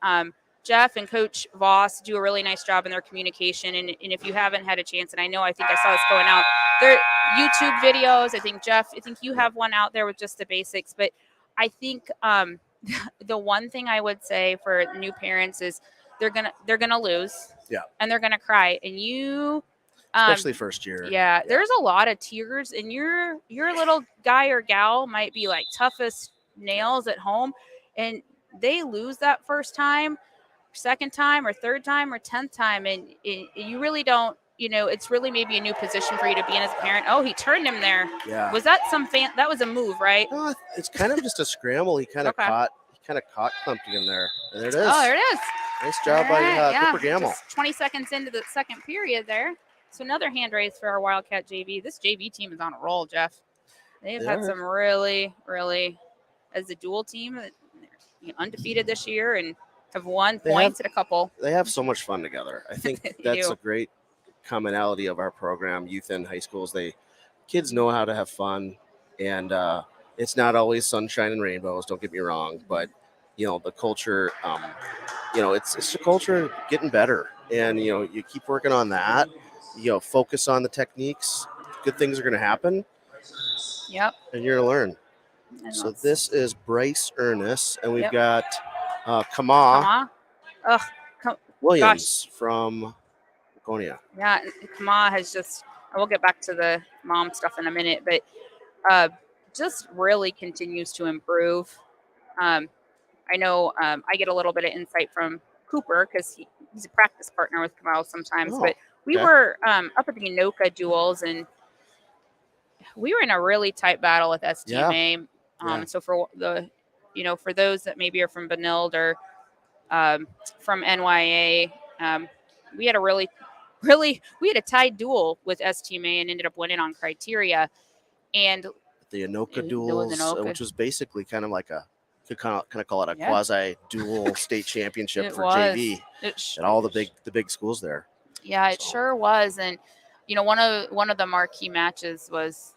Jeff and Coach Voss do a really nice job in their communication. And if you haven't had a chance, and I think I saw this going out, their YouTube videos. I think Jeff, you have one out there with just the basics. But I think the one thing I would say for new parents is they're gonna lose. Yeah, and they're gonna cry, and you. Especially first year. Yeah, there's a lot of tears, and your little guy or gal might be like tough as nails at home, and they lose that first time, second time, or third time, or 10th time, and you really don't. It's really maybe a new position for you to be in as a parent. Oh, he turned him there. Yeah. Was that that was a move, right? It's kind of just a scramble. He kind of caught Klumpkin in there. And there it is. Oh, there it is. Nice job by Cooper Gamble. Just 20 seconds into the second period there. So another hand raise for our Wildcat JV. This JV team is on a roll, Jeff. They've had some really, as a dual team, undefeated this year and have won points at a couple. They have so much fun together. I think that's a great commonality of our program, youth and high schools. Kids know how to have fun, and it's not always sunshine and rainbows, don't get me wrong, but the culture, it's the culture getting better, and you keep working on that, focus on the techniques, good things are going to happen. Yep. And you're going to learn. So this is Bryce Ernest, and we've got Kama Williams from Waconia. Yeah, Kama has just, we'll get back to the mom stuff in a minute, but just really continues to improve. I know I get a little bit of insight from Cooper because he's a practice partner with Kama sometimes, but we were up at the Anoka duels, and we were in a really tight battle with STMA. So for for those that maybe are from Benilde or from NYA, we had a tied duel with STMA and ended up winning on criteria. And the Anoka duels, which was basically kind of like could kind of call it a quasi dual state championship for JV at all the big schools there. Yeah, it sure was. And one of the marquee matches was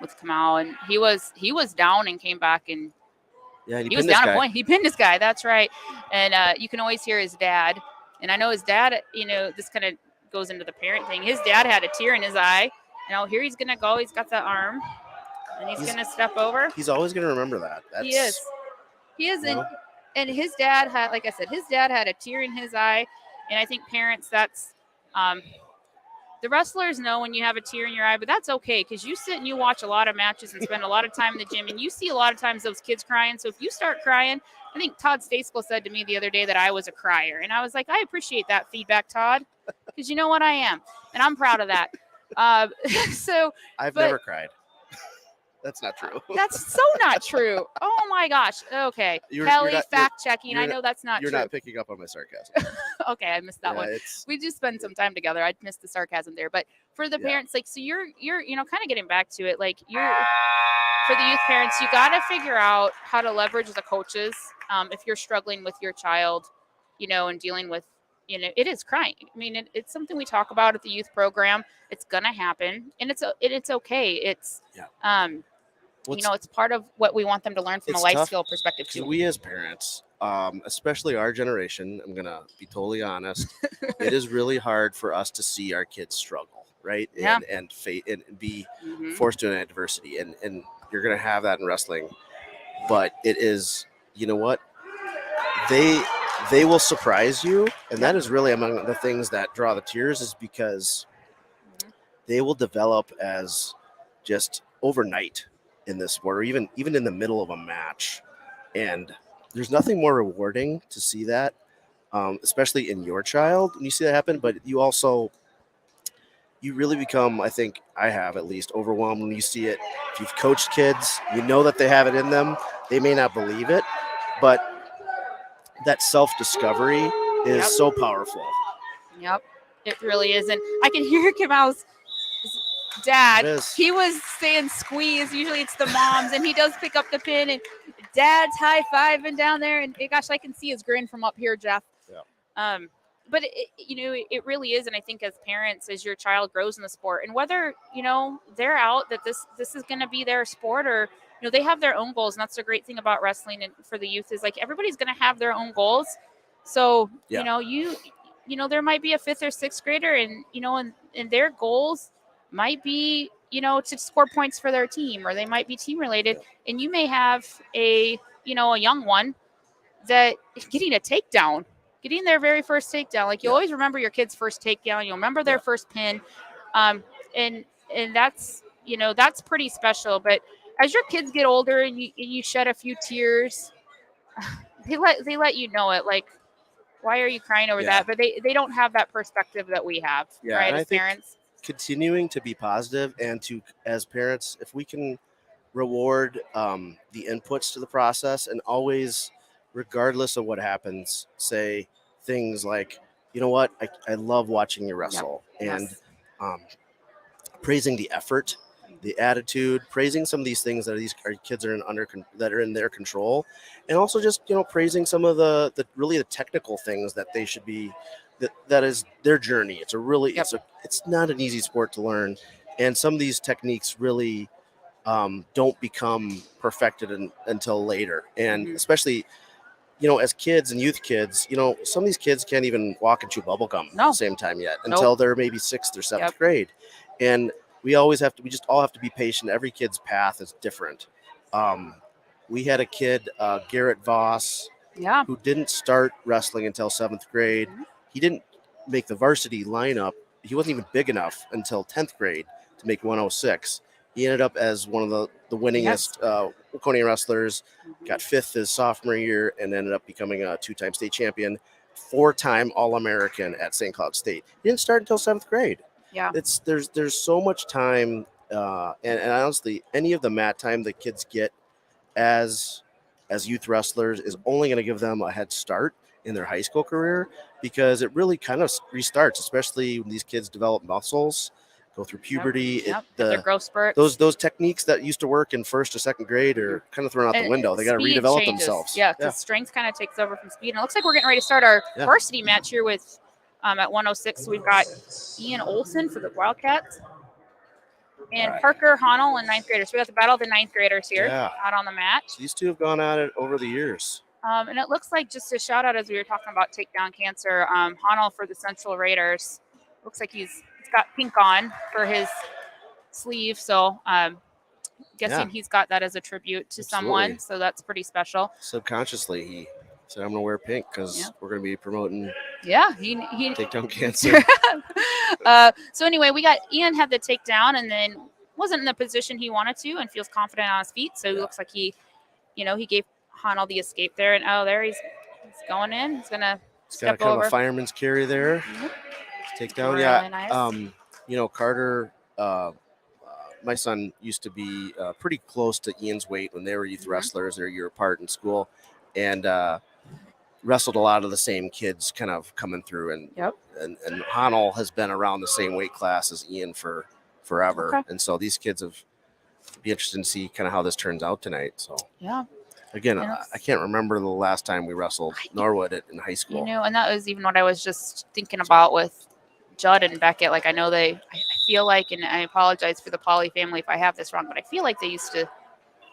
with Kamal, and he was down and came back, and he was down a point. He pinned this guy. That's right. And you can always hear his dad. And I know his dad, this kind of goes into the parent thing. His dad had a tear in his eye. Here he's going to go. He's got the arm, and he's going to step over. He's always going to remember that. He is. And his dad had, like I said, his dad had a tear in his eye. And I think parents, that's the wrestlers know when you have a tear in your eye, but that's okay because you sit and you watch a lot of matches and spend a lot of time in the gym, and you see a lot of times those kids crying. So if you start crying, I think Todd Stacekel said to me the other day that I was a crier, and I was like, I appreciate that feedback, Todd, because you know what, I am, and I'm proud of that. So I've never cried. That's not true. That's so not true. Oh my gosh. Okay. Kelly, fact checking. I know that's not true. You're not picking up on my sarcasm. Okay, I missed that one. We just spent some time together. I missed the sarcasm there. But for the parents, so you're kind of getting back to it. For the youth parents, you got to figure out how to leverage the coaches if you're struggling with your child, and dealing with, it is crying. I mean, it's something we talk about at the youth program. It's gonna happen, and it's okay. It's it's part of what we want them to learn from a life skill perspective too. We as parents, especially our generation, I'm gonna be totally honest, it is really hard for us to see our kids struggle, right? And be forced to an adversity, and you're gonna have that in wrestling. But it is, they will surprise you, and that is really among the things that draw the tears, is because they will develop as just overnight in this sport, or even in the middle of a match. And there's nothing more rewarding to see that, especially in your child when you see that happen. But you really become, I think I have at least, overwhelmed when you see it. If you've coached kids, you know that they have it in them. They may not believe it, but that self-discovery is so powerful. Yep, it really is. And I can hear Kamal's dad. He was saying squeeze. Usually it's the moms, and he does pick up the pin, and dad's high-fiving down there. And gosh, I can see his grin from up here, Jeff. Yeah. But it really is. And I think as parents, as your child grows in the sport, and whether, they're out that this is going to be their sport, or, they have their own goals. And that's the great thing about wrestling and for the youth is everybody's going to have their own goals. So, there might be a 5th or 6th grader and their goals might be, to score points for their team, or they might be team related. And you may have a young one that getting a takedown, getting their very first takedown. You always remember your kid's first takedown. You'll remember their first pin. And that's, that's pretty special. But as your kids get older and you shed a few tears, they let you know it. Why are you crying over that? But they don't have that perspective that we have, right? As parents. Continuing to be positive, and to, as parents, if we can reward the inputs to the process, and always, regardless of what happens, say, things like, you know what, I love watching you wrestle, and Yes. praising the effort, the attitude, praising some of these things that these kids are that are in their control, and also just praising some of the really the technical things that they should be. That is their journey. It's a really it's not an easy sport to learn, and some of these techniques really don't become perfected until later, and especially as kids and youth kids, some of these kids can't even walk and chew bubble gum at the same time yet until they're maybe 6th or 7th grade. And we just all have to be patient. Every kid's path is different. We had a kid, Garrett Voss, who didn't start wrestling until 7th grade. He didn't make the varsity lineup. He wasn't even big enough until 10th grade to make 106. He ended up as one of the winningest Waconia wrestlers, got 5th his sophomore year, and ended up becoming a 2-time state champion, 4-time All-American at St. Cloud State. He didn't start until 7th grade. Yeah. There's so much time, and honestly, any of the mat time the kids get as youth wrestlers is only going to give them a head start in their high school career, because it really kind of restarts, especially when these kids develop muscles, go through puberty. Their growth spurts. Those techniques that used to work in 1st or 2nd grade are kind of thrown out the window. They got to redevelop themselves. Yeah, because strength kind of takes over from speed. And it looks like we're getting ready to start our varsity match here with at 106. So we've got Ian Olson for the Wildcats and Parker Honnell in 9th graders. So we got the battle of the 9th graders here out on the mat. So these two have gone at it over the years. And it looks like, just a shout out as we were talking about takedown cancer, Honnell for the Central Raiders. Looks like he's got pink on for his sleeve. So guessing he's got that as a tribute to someone. So that's pretty special. Subconsciously, he said, I'm going to wear pink because we're going to be promoting he takedown cancer. So anyway, we got Ian had the takedown and then wasn't in the position he wanted to and feels confident on his feet. So it looks like he gave Honnell the escape there. And there he's going in. He's going to step got kind over. of a fireman's carry there. Takedown. Really nice. Carter, my son used to be pretty close to Ian's weight when they were youth wrestlers. They're a year apart in school, and wrestled a lot of the same kids kind of coming through. And Honnell has been around the same weight class as Ian for forever. Okay. And so these kids have be interested to see kind of how this turns out tonight. So again, I can't remember the last time we wrestled Norwood in high school. And that was even what I was just thinking about with Judd and Beckett. Like, I know I feel like, and I apologize for the Poly family if I have this wrong, but I feel like they used to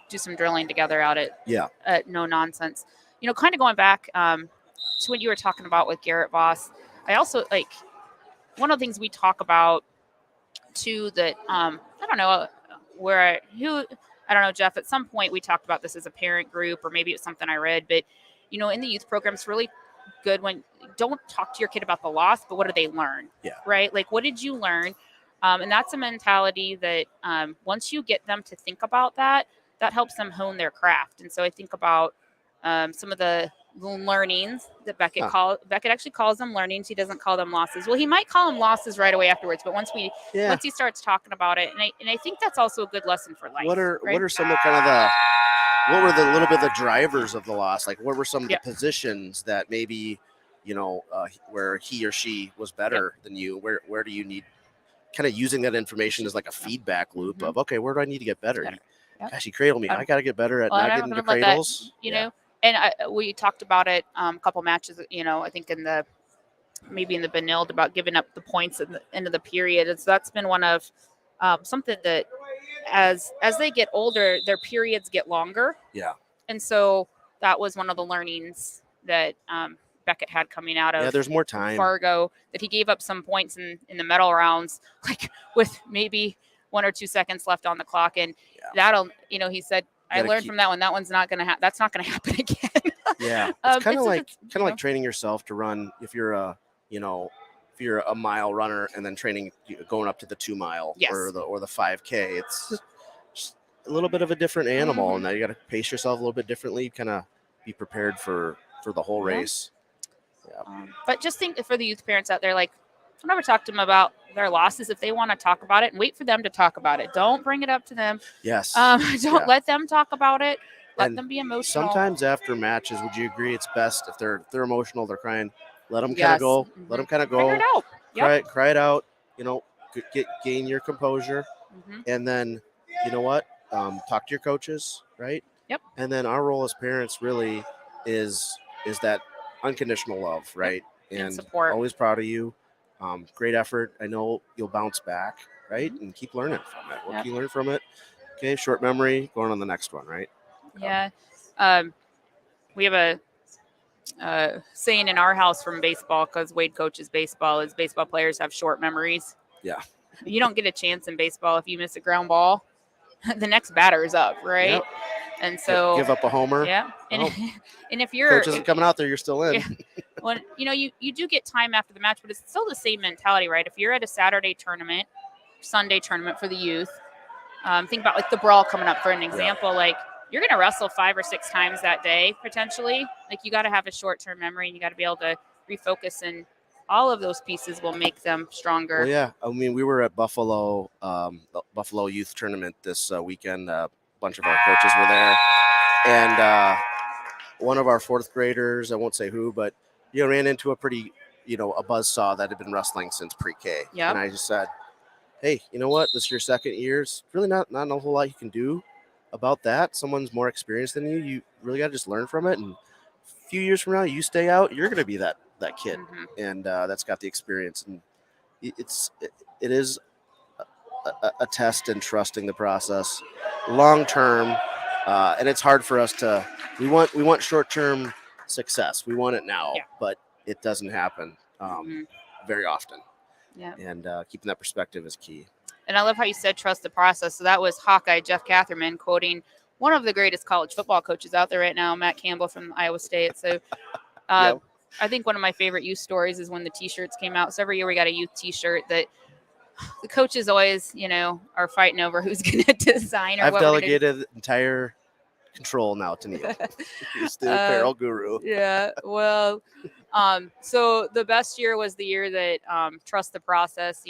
do some drilling together out at No Nonsense. Kind of going back to what you were talking about with Garrett Voss. I also one of the things we talk about too that I don't know I don't know, Jeff, at some point we talked about this as a parent group, or maybe it's something I read, but in the youth program, it's really good when don't talk to your kid about the loss, but what did they learn? Right? Like, what did you learn? And that's a mentality that once you get them to think about that helps them hone their craft. And so I think about some of the learnings that Beckett actually calls them learnings. He doesn't call them losses. Well, he might call them losses right away afterwards, but once he starts talking about it, and I think that's also a good lesson for life. What are some of what were the little bit of the drivers of the loss? Like, what were some of the positions that maybe, where he or she was better than you? Where do you need kind of using that information as like a feedback loop of, okay, where do I need to get better? Gosh, he cradled me. I got to get better at not getting the cradles. And we talked about it a couple matches, I think maybe in the Benilde about giving up the points at the end of the period. And so that's been one of something that as they get older, their periods get longer. Yeah. And so that was one of the learnings that Beckett had coming out of there's more time. Fargo, that he gave up some points in the medal rounds, like with maybe 1 or 2 seconds left on the clock. And that'll, he said, I learned from that one. That one's not going to that's not going to happen again. It's kind of like training yourself to run. If you're a mile runner and then training going up to the 2 mile or the 5K, it's just a little bit of a different animal. And now you got to pace yourself a little bit differently, kind of be prepared for the whole race. But just think for the youth parents out there, like, don't ever talk to them about their losses. If they want to talk about it, and wait for them to talk about it. Don't bring it up to them. Yes. Don't let them talk about it. Let them be emotional. Sometimes after matches, would you agree it's best if they're emotional, they're crying, Let them kind Yes. of go. Let them kind of Figure go. it out. Yep. Cry it out. Gain your composure, Mhm. and then you know what? Talk to your coaches, right? Yep. And then our role as parents really is that unconditional love, right? And support. Always proud of you. Great effort. I know you'll bounce back, right? Mhm. And keep learning from it. What Yep. can you learn from it? Okay, short memory, going on the next one, right? Yeah. We have a saying in our house from baseball, because Wade coaches baseball, is baseball players have short memories. Yeah. You don't get a chance in baseball if you miss a ground ball. The next batter is up, right? Yep. And so Give up a homer. yeah. And, Oh. and if you're Coach isn't coming out there, you're still in. Yeah. Well, you do get time after the match, but it's still the same mentality, right? If you're at a Saturday tournament, Sunday tournament for the youth, think about like the brawl coming up for an example. Like you're going to wrestle 5 or 6 times that day potentially. Like you got to have a short-term memory, and you got to be able to refocus, and all of those pieces will make them stronger. Well, yeah. I mean, we were at Buffalo Youth Tournament this weekend. A bunch of our coaches were there, and one of our 4th graders, I won't say who, but ran into a pretty, a buzzsaw that had been wrestling since pre-K. Yep. And I just said, hey, you know what? This is your 2nd year. It's really not a whole lot you can do about that. Someone's more experienced than you. You really got to just learn from it. And a few years from now, you stay out, you're going to be that kid, and that's got the experience. And it is a test in trusting the process long term, and it's hard for us to. We want short term success. We want it now, but it doesn't happen very often. Yeah. And keeping that perspective is key. And I love how you said trust the process. So that was Hawkeye Jeff Catherman quoting one of the greatest college football coaches out there right now, Matt Campbell from Iowa State. So Yep. I think one of my favorite youth stories is when the T-shirts came out. So every year we got a youth T-shirt that the coaches always, are fighting over who's going to design or I've what delegated entire control now to Neil. He's the apparel guru. Yeah. Well, so the best year was the year that Trust the Process,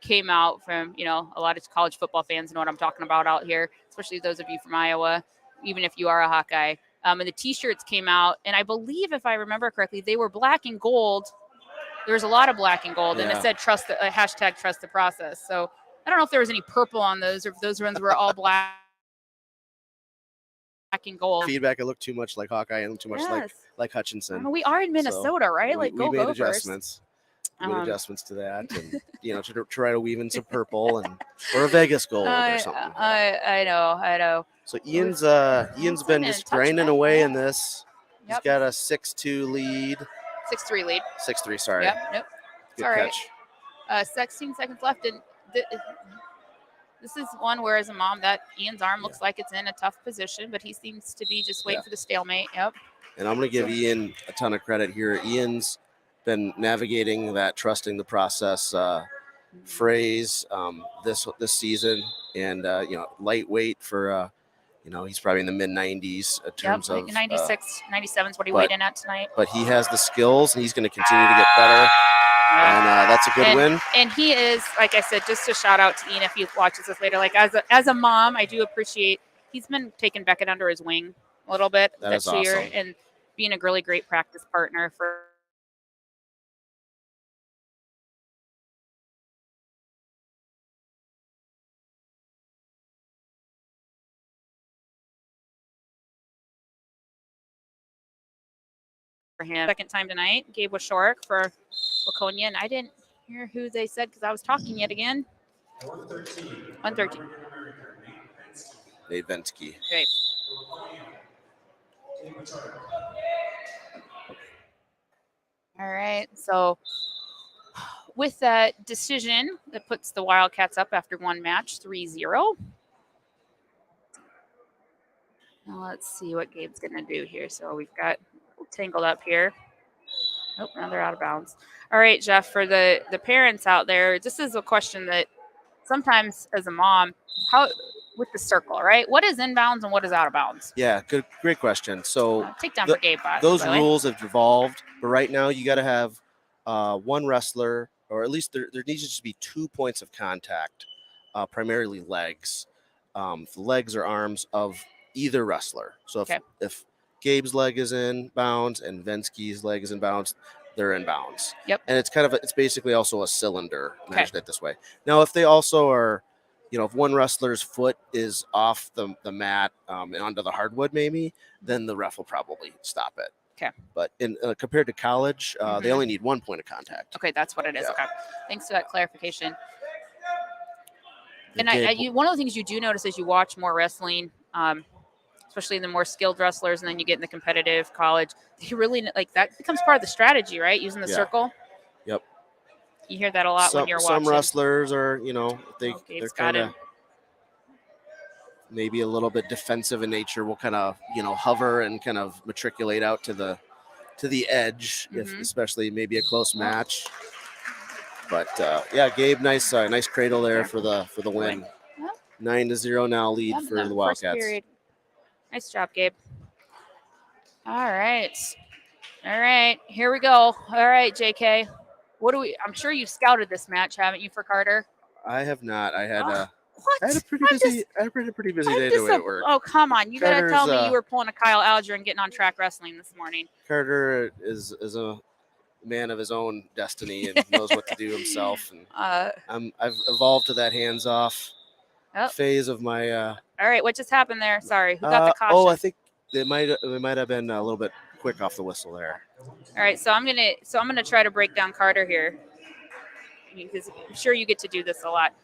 came out from, a lot of college football fans know what I'm talking about out here, especially those of you from Iowa, even if you are a Hawkeye. And the T-shirts came out, and I believe, if I remember correctly, they were black and gold. There was a lot of black and gold, and it said hashtag trust the process. So I don't know if there was any purple on those, or if those ones were all black and gold. Feedback, it looked too much like Hawkeye and too much like Hutchinson. We are in Minnesota, so right? We made adjustments. We made adjustments to that, and to try to weave in some purple or a Vegas gold or something. I know. So Ian's been just grinding away in this. He's got a 6-2 lead. 6-3 lead. 6-3, sorry. Yep. Good catch. 16 seconds left, and this is one where, as a mom, that Ian's arm looks like it's in a tough position, but he seems to be just waiting for the stalemate. Yep. And I'm going to give Ian a ton of credit here. Ian's been navigating that trusting the process phrase this season, and lightweight for he's probably in the mid 90s in terms of 96, 97 is what he weighed in at tonight. But he has the skills, and he's going to continue to get better. And that's a good win. And he is, like I said, just a shout out to Ian if he watches this later. Like as a mom, I do appreciate he's been taking Beckett under his wing a little bit this year, awesome. and being a really great practice partner for him. Second time tonight, Gabe was short for Waconia, and I didn't hear who they said because I was talking yet again. 113. Nate Vensky. Great. All right. So with that decision, that puts the Wildcats up after one match, 3-0. Now let's see what Gabe's going to do here. So we've got tangled up here. Oh, now they're out of bounds. All right, Jeff, for the parents out there, this is a question that sometimes as a mom, how with the circle, right? What is inbounds and what is out of bounds? Yeah, great question. So takedown for Gabe. Those rules have evolved, but right now you got to have one wrestler, or at least there needs to be 2 points of contact, primarily legs, legs or arms of either wrestler. So if Gabe's leg is in bounds and Vensky's leg is in bounds, they're in bounds. Yep. And it's basically also a cylinder measured it this way. Now, if they also are, if one wrestler's foot is off the mat and onto the hardwood, maybe, then the ref will probably stop it. Okay. But in compared to college, they only need 1 point of contact. Okay, that's what it is. Yeah. Okay. Thanks for that clarification. And Gabe, one of the things you do notice as you watch more wrestling, especially the more skilled wrestlers, and then you get in the competitive college, you really like that becomes part of the strategy, right? Using the circle. Yep. You hear that a lot when you're watching. Some wrestlers are, they're kind of maybe a little bit defensive in nature. Will kind of, hover and kind of matriculate out to the edge, if especially maybe a close match. But Gabe, nice cradle there for the win. Yep. 9-0 now lead for the Wildcats. Period. Nice job, Gabe. All right. Here we go. All right, JK. I'm sure you've scouted this match, haven't you, for Carter? I have not. I had what? I had a pretty busy day today at work. Oh, come on. You got to tell me you were pulling a Kyle Alger and getting on track wrestling this morning. Carter is a man of his own destiny and knows what to do himself. And I've evolved to that hands-off phase of my. All right, what just happened there? Sorry, who got the caution? Oh, I think they might have been a little bit quick off the whistle there. All right, so I'm gonna try to break down Carter here, because I'm sure you get to do this a lot.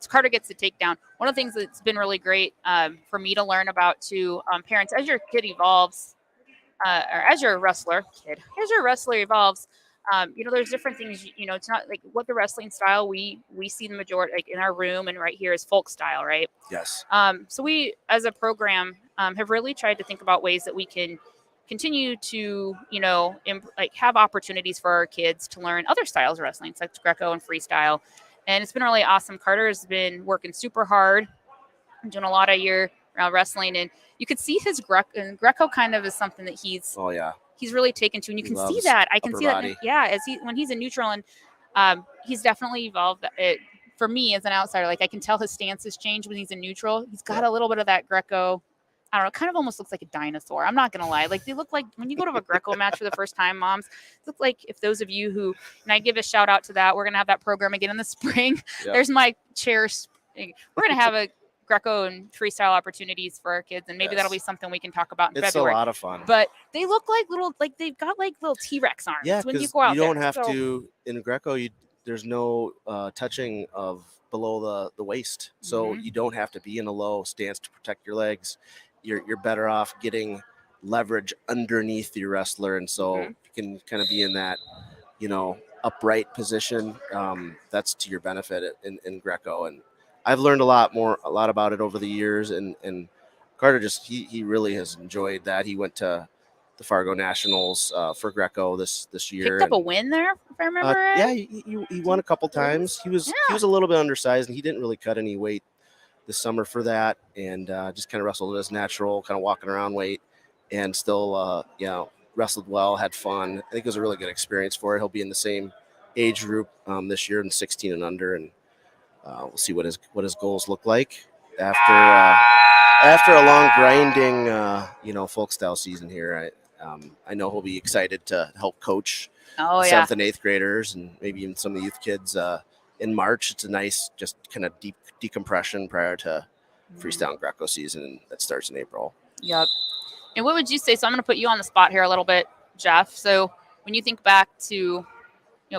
So Carter gets the takedown. One of the things that's been really great for me to learn about too, parents, as your kid evolves, or as your wrestler evolves, there's different things. It's not like what the wrestling style we see the majority, like in our room and right here, is folk style, right? Yes. So we, as a program, have really tried to think about ways that we can continue to, have opportunities for our kids to learn other styles of wrestling, such as Greco and freestyle. And it's been really awesome. Carter has been working super hard, doing a lot of year-round wrestling, and you could see his Greco kind of is something that he's really taken to, and you can see that. I can see that. When he's in neutral, and he's definitely evolved. For me as an outsider, like I can tell his stance has changed when he's in neutral. He's got a little bit of that Greco. I don't know, kind of almost looks like a dinosaur. I'm not going to lie. Like they look like when you go to a Greco match for the first time, moms, it look like if those of you who, and I give a shout out to that, we're going to have that program again in the spring. Yep. There's my chairs. We're going to have a Greco and freestyle opportunities for our kids. And maybe that'll be something we can talk about in February. It's a lot of fun. But they look like they've got like little T-Rex arms. Yeah, when you go out you don't have to, in Greco, there's no touching of below the waist. So you don't have to be in a low stance to protect your legs. You're better off getting leverage underneath your wrestler, and so you can kind of be in that, upright position. That's to your benefit in Greco, and I've learned a lot about it over the years. And Carter he really has enjoyed that. He went to the Fargo Nationals for Greco this year. Picked up a win there, if I remember right. Yeah, he won a couple times. He was a little bit undersized, and he didn't really cut any weight this summer for that, and just kind of wrestled as natural, kind of walking around weight, and still, wrestled well, had fun. I think it was a really good experience for it. He'll be in the same age group this year, in 16 and under, and we'll see what his goals look like after a long grinding, folk style season here. I know he'll be excited to help coach 7th and 8th graders, and maybe even some of the youth kids in March. It's a nice, just kind of deep decompression prior to freestyle and Greco season that starts in April. Yep. And what would you say? So I'm going to put you on the spot here a little bit, Jeff. So when you think back to,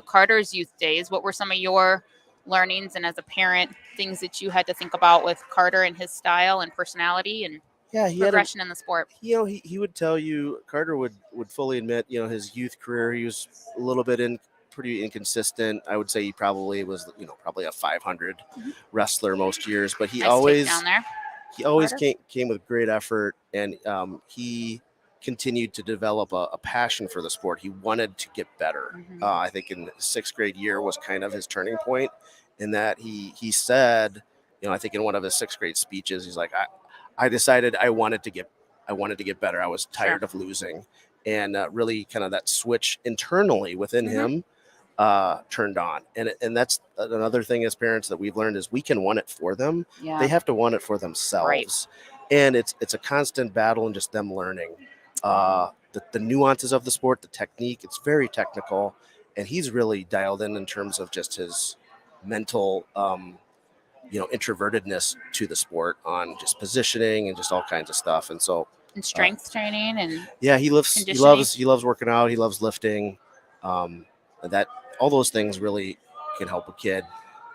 Carter's youth days, what were some of your learnings, and as a parent, things that you had to think about with Carter and his style and personality and progression in the sport? He would tell you, Carter would fully admit, his youth career, he was a little bit pretty inconsistent. I would say he probably was, probably a 500 wrestler most years, but he always came with great effort, and he continued to develop a passion for the sport. He wanted to get better. I think in the 6th grade year was kind of his turning point, in that he said, I think in one of his 6th grade speeches, he's like, I decided I wanted to get better. I was tired of losing, and really kind of that switch internally within him turned on. And that's another thing as parents that we've learned, is we can want it for them. Yeah. They have to want it for themselves. Right. and it's a constant battle and just them learning the nuances of the sport, the technique. It's very technical, and he's really dialed in terms of just his mental introvertedness to the sport on just positioning and just all kinds of stuff. And so And strength training and yeah, he loves working out. He loves lifting. That all those things really can help a kid.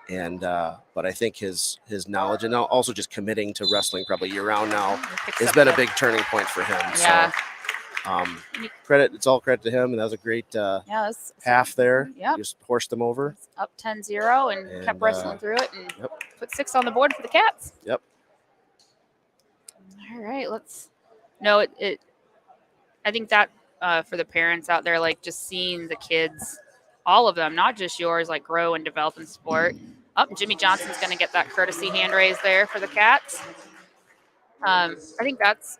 And but I think his knowledge and also just committing to wrestling probably year round now has been a big turning point for him. Yeah. So it's all credit to him, and that was a great half there. Yeah, Just horsed them over. Up 10-0 and kept wrestling through it and put 6 on the board for the Cats. Yep. All right, I think that for the parents out there, like just seeing the kids, all of them, not just yours, like grow and develop in sport. Jimmy Johnson's going to get that courtesy hand raise there for the Cats. I think that's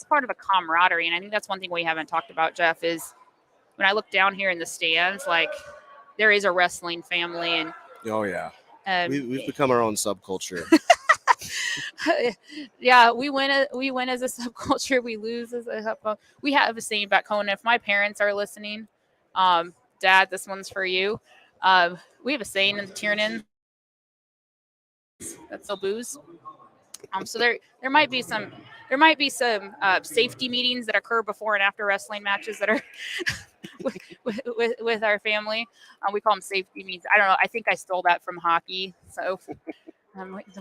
part of the camaraderie, and I think that's one thing we haven't talked about, Jeff, is when I look down here in the stands, like there is a wrestling family, and oh yeah, we've become our own subculture. Yeah, we win as a subculture, we lose as a subculture. We have a saying back home. If my parents are listening, Dad, this one's for you. We have a saying in the Tiernan that's no booze. So there might be some safety meetings that occur before and after wrestling matches that are with our family. We call them safety meetings. I don't know. I think I stole that from hockey. So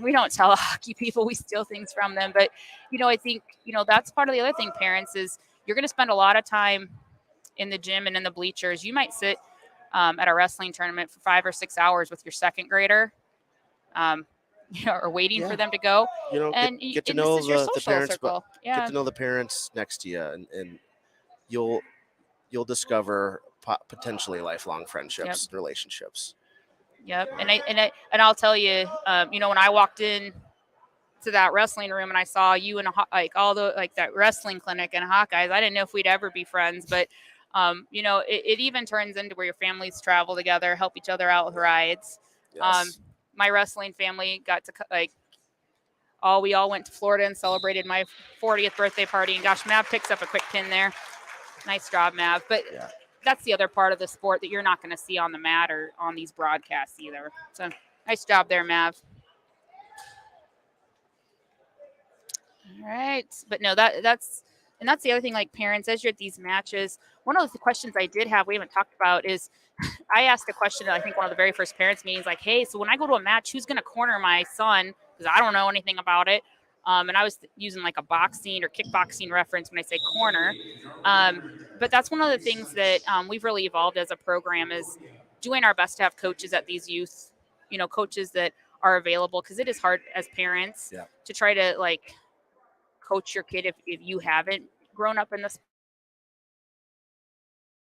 we don't tell hockey people we steal things from them. But I think that's part of the other thing. Parents is you're going to spend a lot of time in the gym and in the bleachers. You might sit at a wrestling tournament for 5 or 6 hours with your second grader. Or waiting for them to go. And get to know the parents, circle. Get to know the parents next to you, and you'll discover potentially lifelong friendships, and relationships. Yep. And I'll tell you, when I walked in to that wrestling room and I saw you and that wrestling clinic and Hawkeyes, I didn't know if we'd ever be friends, but it even turns into where your families travel together, help each other out with rides. Yes. My wrestling family got to we all went to Florida and celebrated my 40th birthday party. And gosh, Mav picks up a quick pin there. Nice job, Mav. But that's the other part of the sport that you're not going to see on the mat or on these broadcasts either. So nice job there, Mav. All right. But no, that's the other thing, like parents, as you're at these matches, one of the questions I did have, we haven't talked about, is I asked a question at I think one of the very first parents meetings, like, hey, so when I go to a match, who's going to corner my son? Because I don't know anything about it. And I was using like a boxing or kickboxing reference when I say corner. But that's one of the things that we've really evolved as a program is doing our best to have coaches at these youth, coaches that are available, because it is hard as parents to try to like coach your kid if you haven't grown up in the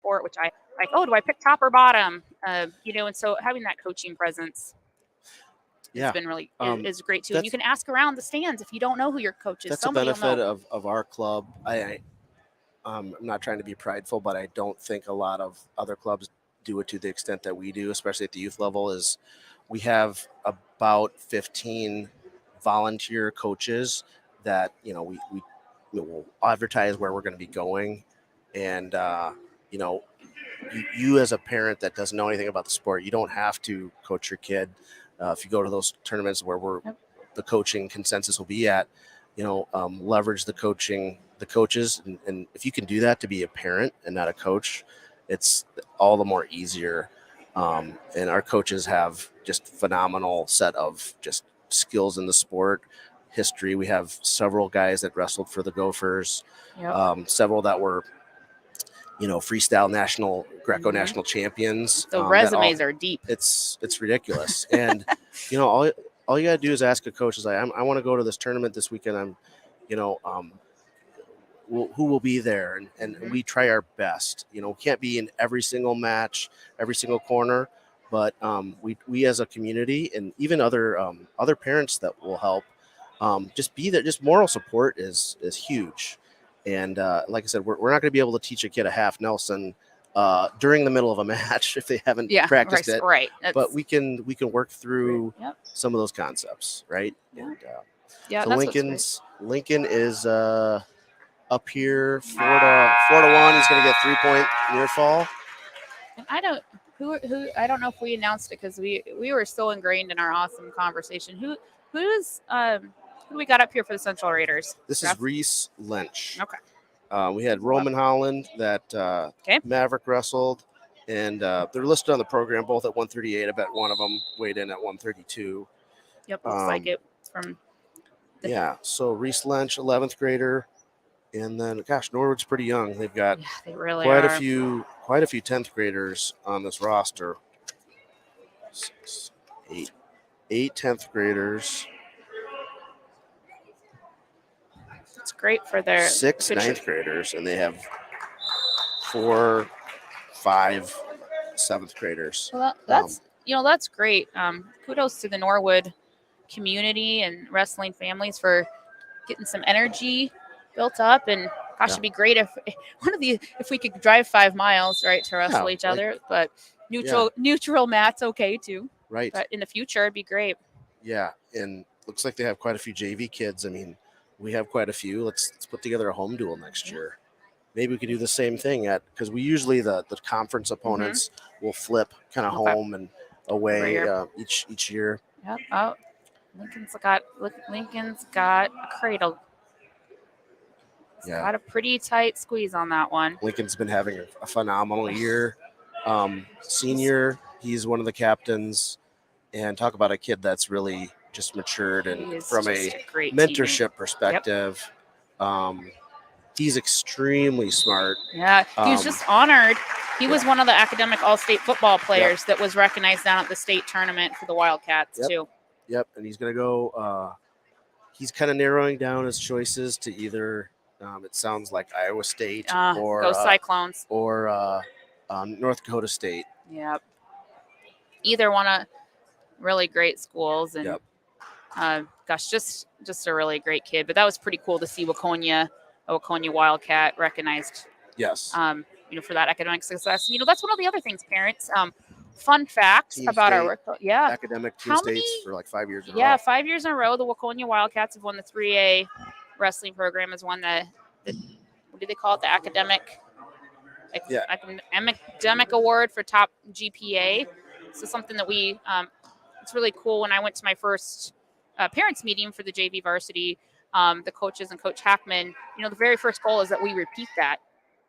sport, which I like, do I pick top or bottom? And so having that coaching presence has been really is great too. And you can ask around the stands if you don't know who your coach is. That's a benefit of our club. I'm not trying to be prideful, but I don't think a lot of other clubs do it to the extent that we do, especially at the youth level. Is we have about 15 volunteer coaches that we will advertise where we're going to be going, and you as a parent that doesn't know anything about the sport, you don't have to coach your kid. If you go to those tournaments where the coaching consensus will be at, leverage the coaches, and if you can do that to be a parent and not a coach, it's all the more easier. And our coaches have just phenomenal set of just skills in the sport. History. We have several guys that wrestled for the Gophers, several that were, freestyle national, Greco national champions. The resumes are deep. It's ridiculous. And, all you got to do is ask a coach, is like, I want to go to this tournament this weekend. Who will be there? And we try our best. We can't be in every single match, every single corner, but we as a community and even other parents that will help, just be there. Just moral support is huge. And like I said, we're not going to be able to teach a kid a half Nelson during the middle of a match if they haven't practiced it. Right. But we can work through some of those concepts, right? And Yeah, So that's what's great. Lincoln is up here 4-1. He's going to get 3-point near fall. And I don't I don't know if we announced it because we were so ingrained in our awesome conversation. Who do we got up here for the Central Raiders? This Jeff? is Reese Lynch. Okay. We had Roman Holland that Okay. Maverick wrestled, and they're listed on the program both at 138. I bet one of them weighed in at 132. Yep, looks like it from. Yeah, so Reese Lynch, 11th grader, and then gosh, Norwood's pretty young. They've got Yeah, they really quite are. a few 10th graders on this roster. 6, 8 10th graders. It's great for their 6 future. 9th graders, and they have 4, 5 7th graders. Well, that's great. Kudos to the Norwood community and wrestling families for getting some energy built up. And gosh, it'd be great if if we could drive 5 miles, right, to wrestle each other. But neutral mat's okay too. Right. But in the future, it'd be great. Yeah, and looks like they have quite a few JV kids. I mean, we have quite a few. Let's put together a home duel next year. Maybe we could do the same thing because we usually the conference opponents will flip kind of home and away each year. Yep. Oh, Lincoln's got a cradle. He's got a pretty tight squeeze on that one. Lincoln's been having a phenomenal year. Senior, he's one of the captains, and talk about a kid that's really just matured and from a mentorship perspective. He's extremely smart. Yeah, he was just honored. He was one of the academic all-state football players that was recognized down at the state tournament for the Wildcats too. Yep, and he's going to go he's kind of narrowing down his choices to either it sounds like Iowa State or go Cyclones or North Dakota State. Yep. Either one of really great schools, and gosh, just a really great kid. But that was pretty cool to see Waconia Wildcat recognized. Yes. For that academic success. That's one of the other things, parents. Fun facts Team about state, our work. Yeah. Academic team states for like 5 years in a row. Yeah, 5 years in a row. The Waconia Wildcats have won the 3A wrestling program, has won the what do they call it? The academic award for top GPA. So something that we it's really cool. When I went to my first parents meeting for the JV Varsity, the coaches and Coach Hackman, the very first goal is that we repeat that.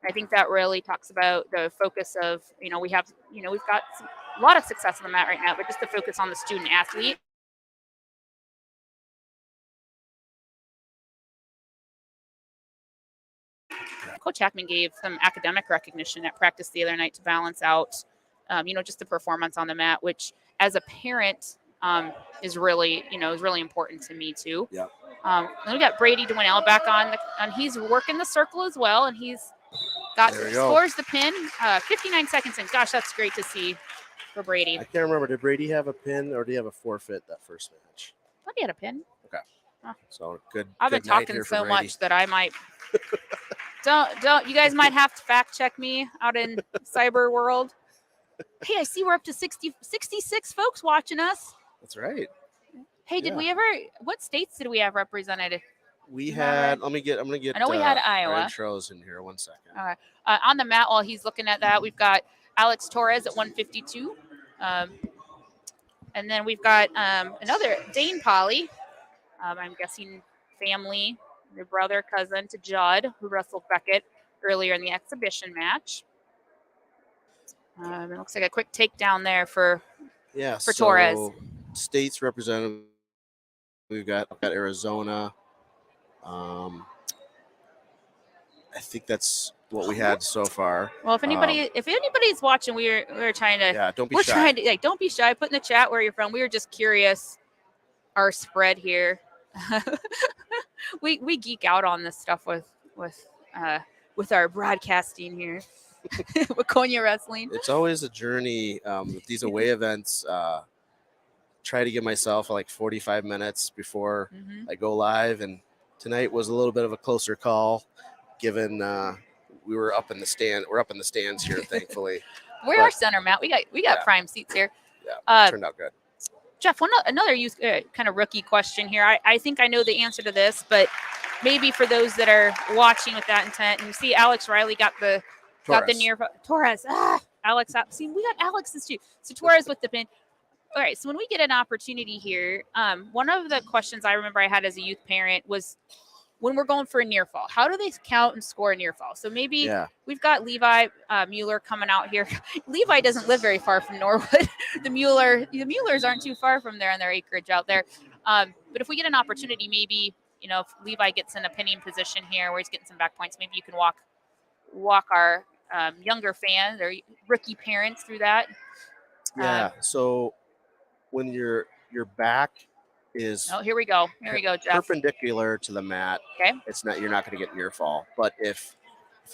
I think that really talks about the focus of, we've got a lot of success on the mat right now, but just the focus on the student athlete. Coach Hackman gave some academic recognition at practice the other night to balance out, just the performance on the mat, which as a parent is really important to me too. Yeah. Then we got Brady Dwinell back on, and he's working the circle as well, and he's scores the pin. 59 seconds in. Gosh, that's great to see for Brady. I can't remember. Did Brady have a pin or did he have a forfeit that first match? I thought he had a pin. Okay. So good. I've been talking so much that I might. Don't. You guys might have to fact check me out in cyber world. Hey, I see we're up to 66 folks watching us. That's right. Hey, did we ever? What states did we have represented? We had. I'm gonna get. I know we had Iowa. Intros in here. 1 second. All right. On the mat, while he's looking at that, we've got Alex Torres at 152, and then we've got another Dane Polly. I'm guessing family, their brother, cousin to Judd, who wrestled Beckett earlier in the exhibition match. It looks like a quick takedown there for Torres. States represented. We've got Arizona. I think that's what we had so far. Well, if anybody's watching, we're trying to. Yeah, don't be shy. Don't be shy. Put in the chat where you're from. We were just curious. Our spread here. we geek out on this stuff with our broadcasting here. Waconia wrestling. It's always a journey with these away events. Try to give myself like 45 minutes before I go live, and tonight was a little bit of a closer call, given we were up in the stand. We're up in the stands here, thankfully. We're our center, Matt. We got prime seats here. Yeah, turned out good. Jeff, another youth kind of rookie question here. I think I know the answer to this, but maybe for those that are watching with that intent, and you see Alex Riley got the near Torres. Alex, see, we got Alex's too. So Torres with the pin. All right, so when we get an opportunity here, one of the questions I remember I had as a youth parent was when we're going for a near fall, how do they count and score a near fall? So maybe we've got Levi Mueller coming out here. Levi doesn't live very far from Norwood. the Muellers aren't too far from there on their acreage out there. But if we get an opportunity, maybe, if Levi gets in a pinning position here where he's getting some back points, maybe you can walk our younger fans or rookie parents through that. Yeah. So when your back is here we go, Jeff. Perpendicular to the mat. Okay. You're not going to get near fall. But if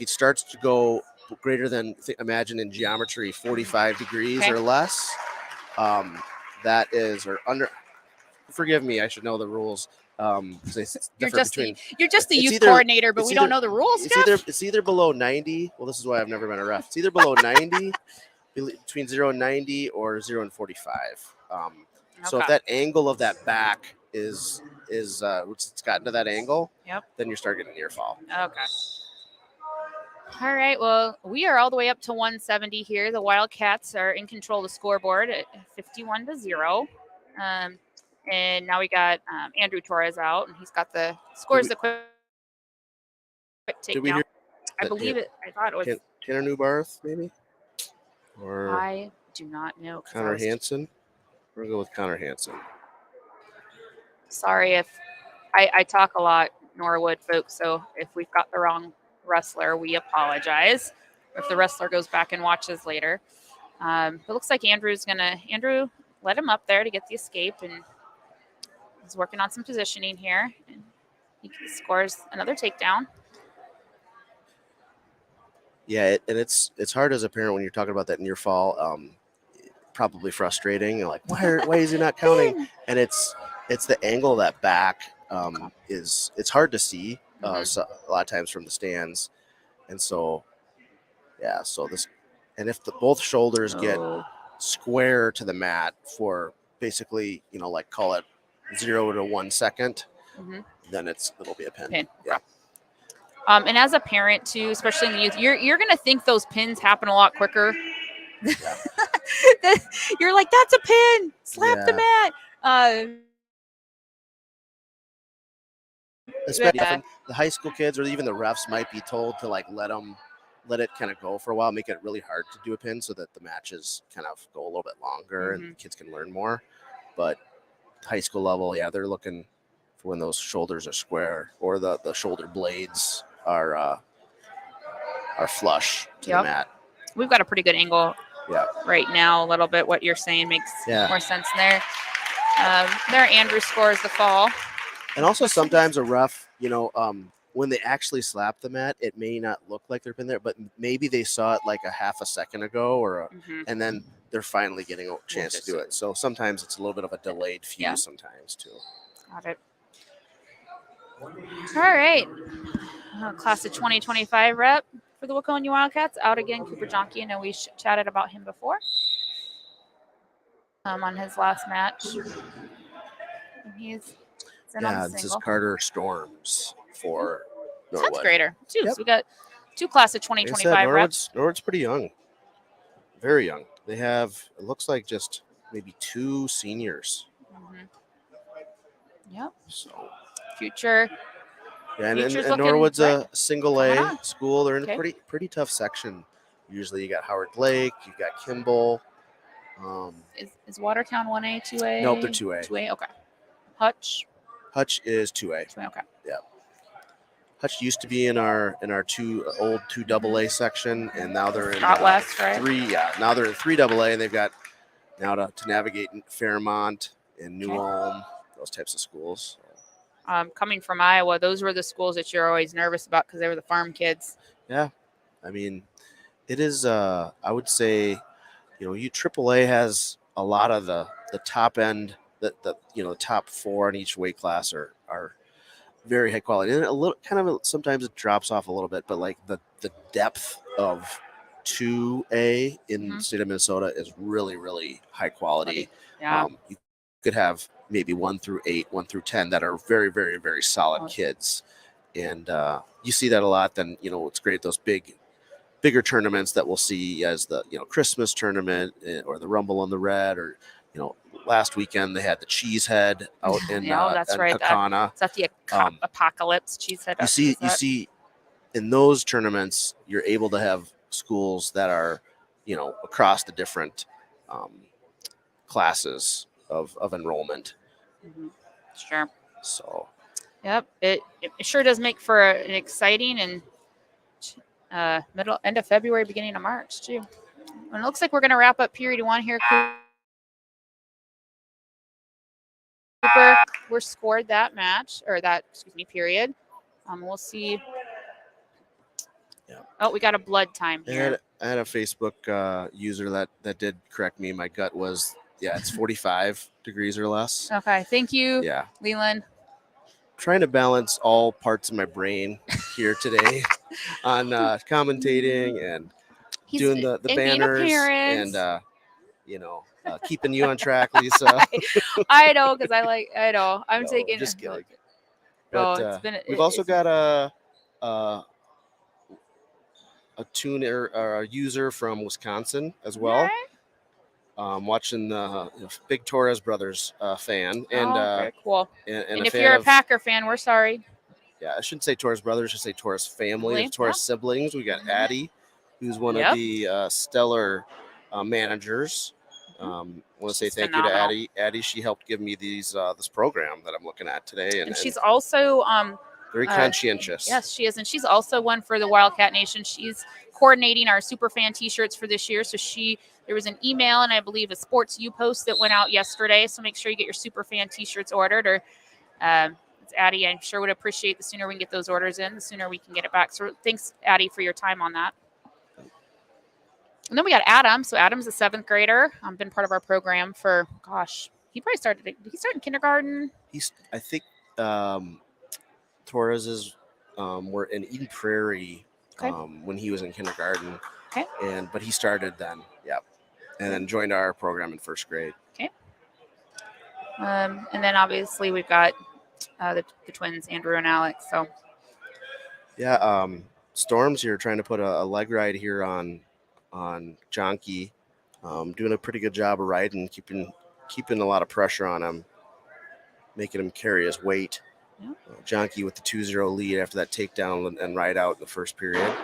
it starts to go greater than, imagine in geometry, 45 degrees or less, that is, or under. Forgive me, I should know the rules. You're just the youth coordinator, but we don't know the rules. It's either below 90. Well, this is why I've never been a ref. It's either below 90, between 0 and 90, or 0 and 45. So if that angle of that back is it's gotten to that angle, then you start getting near fall. Okay. All right. Well, we are all the way up to 170 here. The Wildcats are in control of the scoreboard at 51-0. And now we got Andrew Torres out, and he's got the scores. The quick takedown. I believe it. I thought it was Tanner Newbarth, maybe. Or I do not know. Connor Hansen. We're gonna go with Connor Hansen. Sorry if I talk a lot, Norwood folks. So if we've got the wrong wrestler, we apologize. If the wrestler goes back and watches later, it looks like Andrew let him up there to get the escape, and he's working on some positioning here. And he scores another takedown. Yeah, and it's hard as a parent when you're talking about that near fall. Probably frustrating. You're like, why is he not counting? And it's the angle of that back it's hard to see so a lot of times from the stands, and so if both shoulders get square to the mat for basically like call it 0 to 1 second, then it'll be a pin. Yeah. And as a parent too, especially in the youth, you're gonna think those pins happen a lot quicker. Yeah. You're like, that's a pin. Slap the mat. Especially the high school kids or even the refs might be told to let it kind of go for a while, make it really hard to do a pin so that the matches kind of go a little bit longer and the kids can learn more. But high school level, they're looking for when those shoulders are square or the shoulder blades are flush to the mat. We've got a pretty good angle right now. A little bit what you're saying makes more sense there. There Andrew scores the fall. And also sometimes a ref, when they actually slap the mat, it may not look like they're pinned there, but maybe they saw it like a half a second ago and then they're finally getting a chance to do it. So sometimes it's a little bit of a delayed fuse sometimes too. Got it. All right. Class of 2025 rep for the Waconia Wildcats. Out again, Cooper Jonke. I know we chatted about him before on his last match. And he's this is Carter Storms for Norwood. 10th grader, too. So we got two class of 2025 reps. Norwood's pretty young. Very young. They have, it looks like just maybe 2 seniors. Yep. So future. Yeah, and Norwood's a single A school. They're in a pretty tough section. Usually you got Howard Lake, you've got Kimball. Is Watertown 1A, 2A? Nope, they're 2A. 2A, okay. Hutch is 2A. 2A, okay. Yeah. Hutch used to be in our old 2AA section, and now they're in West, right? 3. Yeah, now they're in 3AA, and they've got now to navigate Fairmont and New Ulm, those types of schools. Coming from Iowa, those were the schools that you're always nervous about because they were the farm kids. Yeah, I mean, it is. I would say, AAA has a lot of the top end. The top 4 in each weight class are very high quality, and a little kind of sometimes it drops off a little bit, but like the depth of 2A in the state of Minnesota is really, really high quality. Yeah. You've could have maybe 1 through 8, 1 through 10 that are very, very, very solid Awesome. kids. And you see that a lot. Then, it's great, those bigger tournaments that we'll see as the, Christmas tournament or the Rumble on the Red, or, last weekend they had the Cheesehead out in, that's in right. Waconia. Is that the Apocalypse Cheesehead? You see in those tournaments, you're able to have schools that are, across the different classes of Mhm. enrollment. Sure. So, Yep. It sure does make for an exciting and end of February, beginning of March too. And it looks like we're going to wrap up period 1 here. Cooper, we're scored that match, or that, period. We'll see. Yeah. Oh, we got a blood time here. I had a Facebook user that did correct me. My gut was, it's 45 degrees or less. Okay. Thank you, Yeah. Leland. Trying to balance all parts of my brain here today on commentating and doing the banners and keeping you on track, Lisa. I know, because I know. I'm taking. Just kidding. But But we've also got a tuner or a user from Wisconsin as well. Right. Watching the big Torres brothers fan, and very cool. and if you're a Packer fan, we're sorry. Yeah, I shouldn't say Torres brothers, I should say Torres family, Torres siblings. We got Addie, who's one of the stellar managers. I want to say thank you to Addie. Addie, she helped give me this program that I'm looking at today, and she's also very conscientious. Yes, she is, and she's also one for the Wildcat Nation. She's coordinating our super fan T-shirts for this year. So there was an email and I believe a Sports U post that went out yesterday. So make sure you get your super fan T-shirts ordered. Or it's Addie. I'm sure would appreciate the sooner we can get those orders in, the sooner we can get it back. So thanks, Addie, for your time on that. And then we got Adam. So Adam's a 7th grader. Been part of our program for, he probably started. Did he start in kindergarten? I think Torres's were in Eden Prairie when he was in kindergarten. Okay. But he started then. Yep. And then joined our program in 1st grade. Okay. And then obviously we've got the twins, Andrew and Alex. So. Yeah. Storms here trying to put a leg ride here on Jonky. Doing a pretty good job of riding, keeping a lot of pressure on him, making him carry his weight. Yeah. Jonky with the 2-0 lead after that takedown and ride out in the 1st period.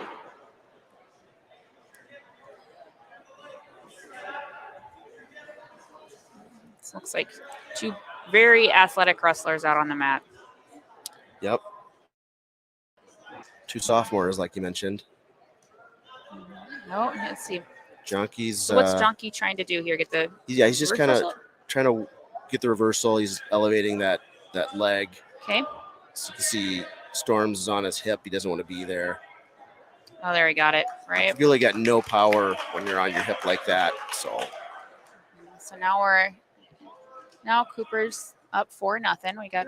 This looks like 2 very athletic wrestlers out on the mat. Yep. 2 sophomores, like you mentioned. No, let's see. Jonky's. So what's Jonky trying to do here? He's just kind of trying to get the reversal. He's elevating that leg. Okay. So you can see Storms is on his hip. He doesn't want to be there. Oh, there he got it. Right. You really got no power when you're on your hip like that. So now Cooper's up 4-0. We got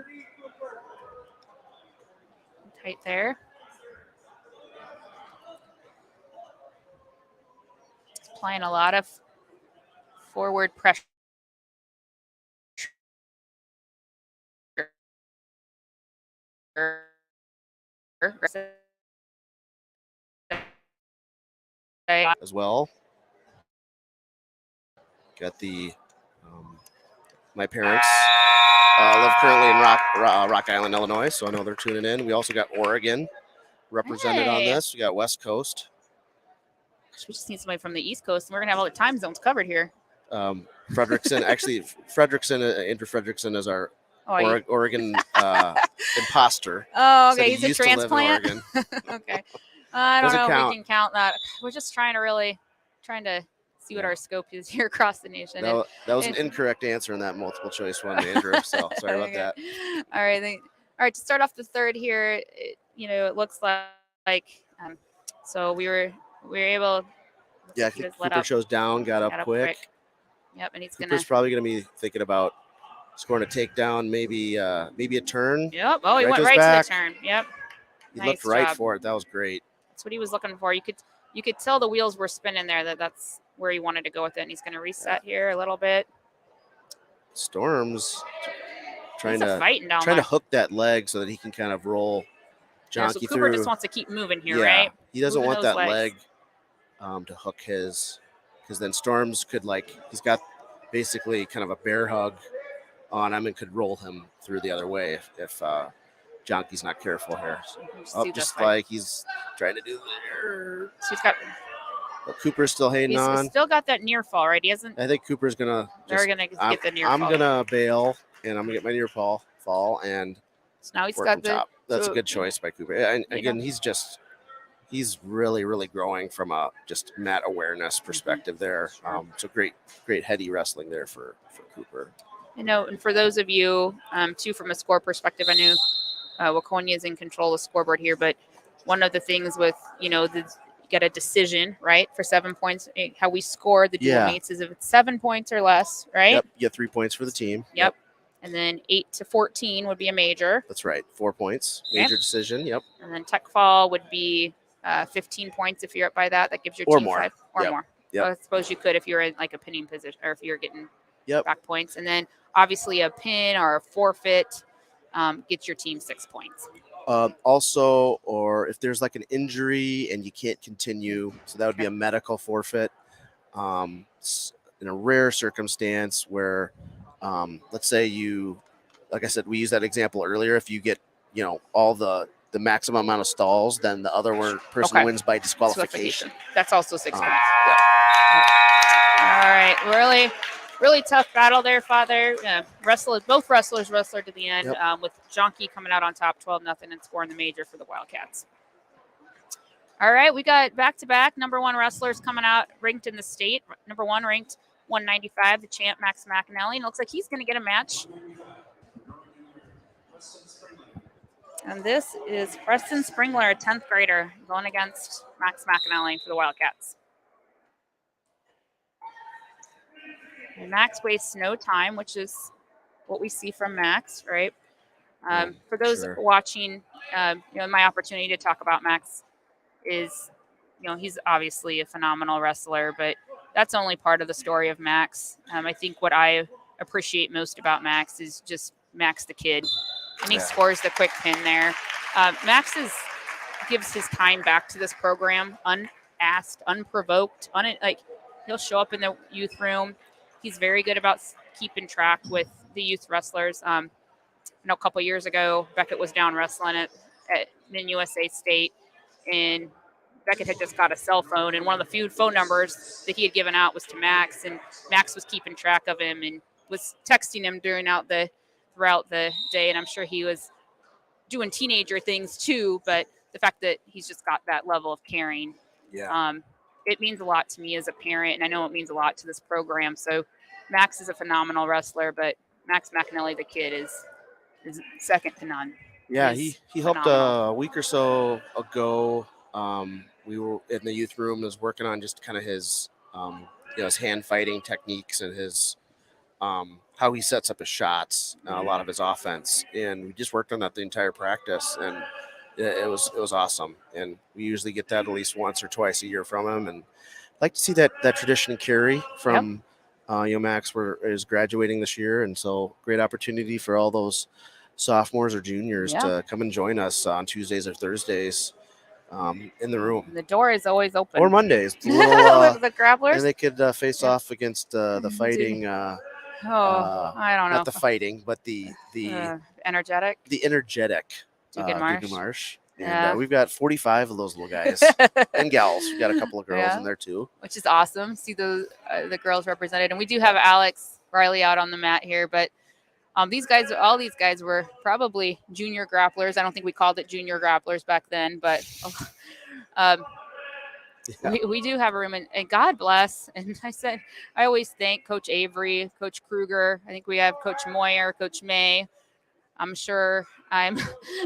tight there. Applying a lot of forward pressure. As well. Got the my parents live currently in Rock Island, Illinois, so I know they're tuning in. We also got Oregon represented on this. We got West Coast. We just need somebody from the East Coast, and we're gonna have all the time zones covered here. Frederickson, actually, Andrew Frederickson is our Oregon imposter. Oh, okay, he's a transplant. Okay, I don't know if we can count that. We're just trying to see what our scope is here across the nation. That was an incorrect answer in that multiple choice one, Andrew. So sorry about that. All right. To start off the 3rd here, it looks like so we were able. Yeah, Cooper chose down, got up quick. Yep, and Cooper's probably going to be thinking about scoring a takedown, maybe a turn. Yep. Oh, he went right to the turn. Yep. He looked right for it. That was great. That's what he was looking for. You could tell the wheels were spinning there. That's where he wanted to go with it. And he's going to reset here a little bit. Storm's trying He's to fighting down there. hook that leg so that he can kind of roll Yeah, so Jonky Cooper through. just wants to keep moving here, Yeah, right? he doesn't Moving want those that legs. leg to hook his, because then Storms could he's got basically kind of a bear hug on him and could roll him through the other way if Jonky's not careful here. See Just this fight. he's trying to do there. He's got. But Cooper's still hanging He's on. still got that near fall, right? He hasn't. I think Cooper's gonna. They're gonna get the near I'm fall. gonna bail and I'm gonna get my near fall and So now he's work got from the top. That's so- a good choice by Cooper. And You again, know. he's really, really growing from a just mat awareness perspective there. So great heady wrestling there for Cooper. And for those of you, too, from a score perspective, I knew Waconia is in control of the scoreboard here, but one of the things with, you get a decision, right, for 7 points, how we score the dual meets is if it's 7 points or less, right? Yep, you get 3 points for the team. Yep. And then 8 to 14 would be a major. That's right, 4 points, major decision, yep. And then tech fall would be 15 points if you're up by that. That gives your Or team more. 5 or Yep. more. Yep. So I suppose you could if you're in like a pinning position or if you're getting Yep. back points. And then obviously a pin or a forfeit gets your team 6 points. Also, or if there's like an injury and you can't continue, so that would be a medical forfeit. In a rare circumstance where, let's say you, like I said, we used that example earlier. If you get, all the maximum amount of stalls, then the other person wins by disqualification. That's also 6 points. Yeah. All right, really tough battle there, Father. Both wrestlers wrestled to the end, with Jonky coming out on top 12-0 and scoring the major for the Wildcats. All right, we got back-to-back number 1 wrestlers coming out ranked in the state. Number 1 ranked 195, the champ Max McAnally. And it looks like he's going to get a match. And this is Preston Springler, a 10th grader, going against Max McAnally for the Wildcats. And Max wastes no time, which is what we see from Max, right? For those watching, my opportunity to talk about Max is, he's obviously a phenomenal wrestler, but that's only part of the story of Max. I think what I appreciate most about Max is just Max the kid. And he scores the quick pin there. Max gives his time back to this program unasked, unprovoked. He'll show up in the youth room. He's very good about keeping track with the youth wrestlers. A couple years ago, Beckett was down wrestling at NYA State, and Beckett had just got a cell phone, and one of the few phone numbers that he had given out was to Max, and Max was keeping track of him and was texting him throughout the day, and I'm sure he was doing teenager things too, but the fact that he's just got that level of caring, it means a lot to me as a parent, and I know it means a lot to this program. So Max is a phenomenal wrestler, but Max McAnally, the kid, is second to none. Yeah, he helped a week or so ago. We were in the youth room, was working on just kind of his, his hand fighting techniques and his, how he sets up his shots, a lot of his offense, and we just worked on that the entire practice, and it was awesome. And we usually get that at least once or twice a year from him, and I'd like to see that tradition carry from, Max is graduating this year, and so great opportunity for all those sophomores or juniors to come and join us on Tuesdays or Thursdays in the room. The door is always open. Or Mondays. The grapplers. And they could face off against the fighting. I don't know. Not the fighting, but the energetic. The energetic Dugan Marsh. And we've got 45 of those little guys and gals. We've got a couple of girls in there too. Which is awesome. See the girls represented. And we do have Alex Riley out on the mat here, but all these guys were probably junior grapplers. I don't think we called it junior grapplers back then, but we do have a room, and God bless. And I always thank Coach Avery, Coach Kruger. I think we have Coach Moyer, Coach May. I'm sure I'm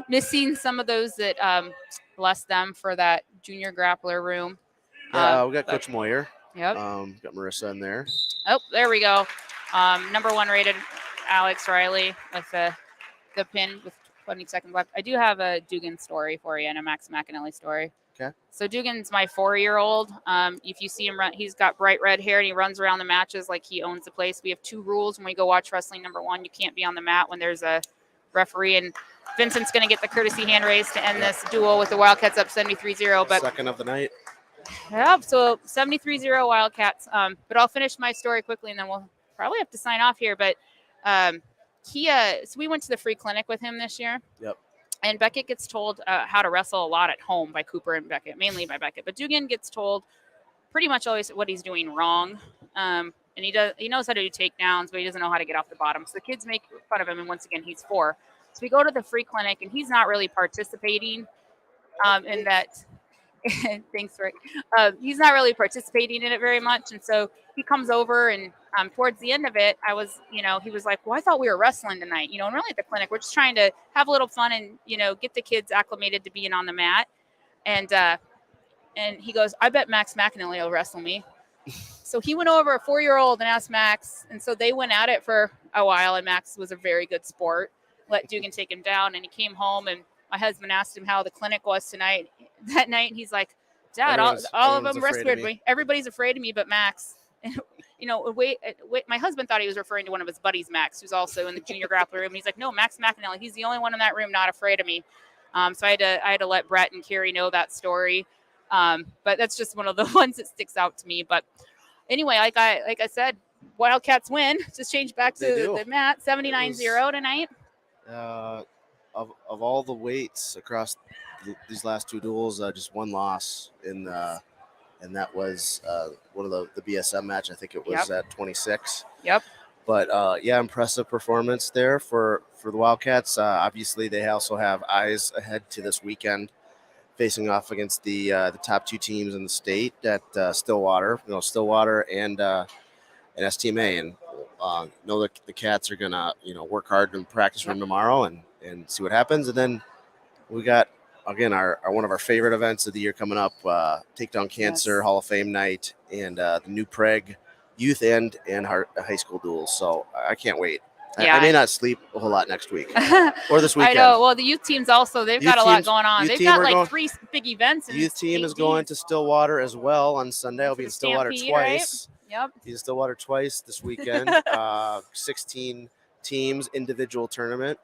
missing some of those that bless them for that junior grappler room. We got Coach Moyer. Yep. Got Marissa in there. Oh, there we go. Number 1 rated Alex Riley with the pin with 20 seconds left. I do have a Dugan story for you and a Max McAnally story. Okay. So Dugan's my 4-year-old. If you see him run, he's got bright red hair and he runs around the matches like he owns the place. We have 2 rules when we go watch wrestling. Number 1, you can't be on the mat when there's a referee. And Vincent's going to get the courtesy hand raised to end this duel with the Wildcats up 73-0. But second of the night. yeah, so 73-0 Wildcats. But I'll finish my story quickly and then we'll probably have to sign off here. But so we went to the free clinic with him this year. Yep. And Beckett gets told how to wrestle a lot at home by Cooper and Beckett, mainly by Beckett. But Dugan gets told pretty much always what he's doing wrong. And he knows how to do takedowns, but he doesn't know how to get off the bottom. So the kids make fun of him. And once again, he's 4. So we go to the free clinic, and he's not really participating in that. Thanks, Rick. He's not really participating in it very much. And so he comes over, and towards the end of it, he was like, well, I thought we were wrestling tonight, and really at the clinic, we're just trying to have a little fun and, get the kids acclimated to being on the mat. And he goes, I bet Max McAnally will wrestle me. So he went over a 4-year-old and asked Max. And so they went at it for a while, and Max was a very good sport, let Dugan take him down. And he came home, and my husband asked him how the clinic was that night. And he's like, Dad, all of them rescued me. Everybody's afraid of me but Max. And, wait, my husband thought he was referring to one of his buddies, Max, who's also in the junior grappler room. He's like, no, Max McAnally. He's the only one in that room not afraid of me. So I had to let Brett and Carrie know that story. But that's just one of the ones that sticks out to me. But anyway, like I said, Wildcats win. Just change back to the mat, 79-0 tonight. Of all the weights across these last 2 duels, just 1 loss and that was one of the BSM match. I think it was at 26. Yep. But impressive performance there for the Wildcats. Obviously, they also have eyes ahead to this weekend, facing off against the top 2 teams in the state at Stillwater. Stillwater and STMA, and know that the Cats are gonna work hard in practice room tomorrow and see what happens. And then we got again our one of our favorite events of the year coming up, Takedown Cancer Hall of Fame night, and the New Prague youth and high school duels. So I can't wait. Yeah. I may not sleep a whole lot next week or this weekend. I know. Well, the youth teams also, they've got a lot going on. They've got like 3 big events. Youth team is going to Stillwater as well on Sunday. I'll be in Stillwater twice. Right? Yep. Be in Stillwater twice this weekend. 16 teams, individual tournament.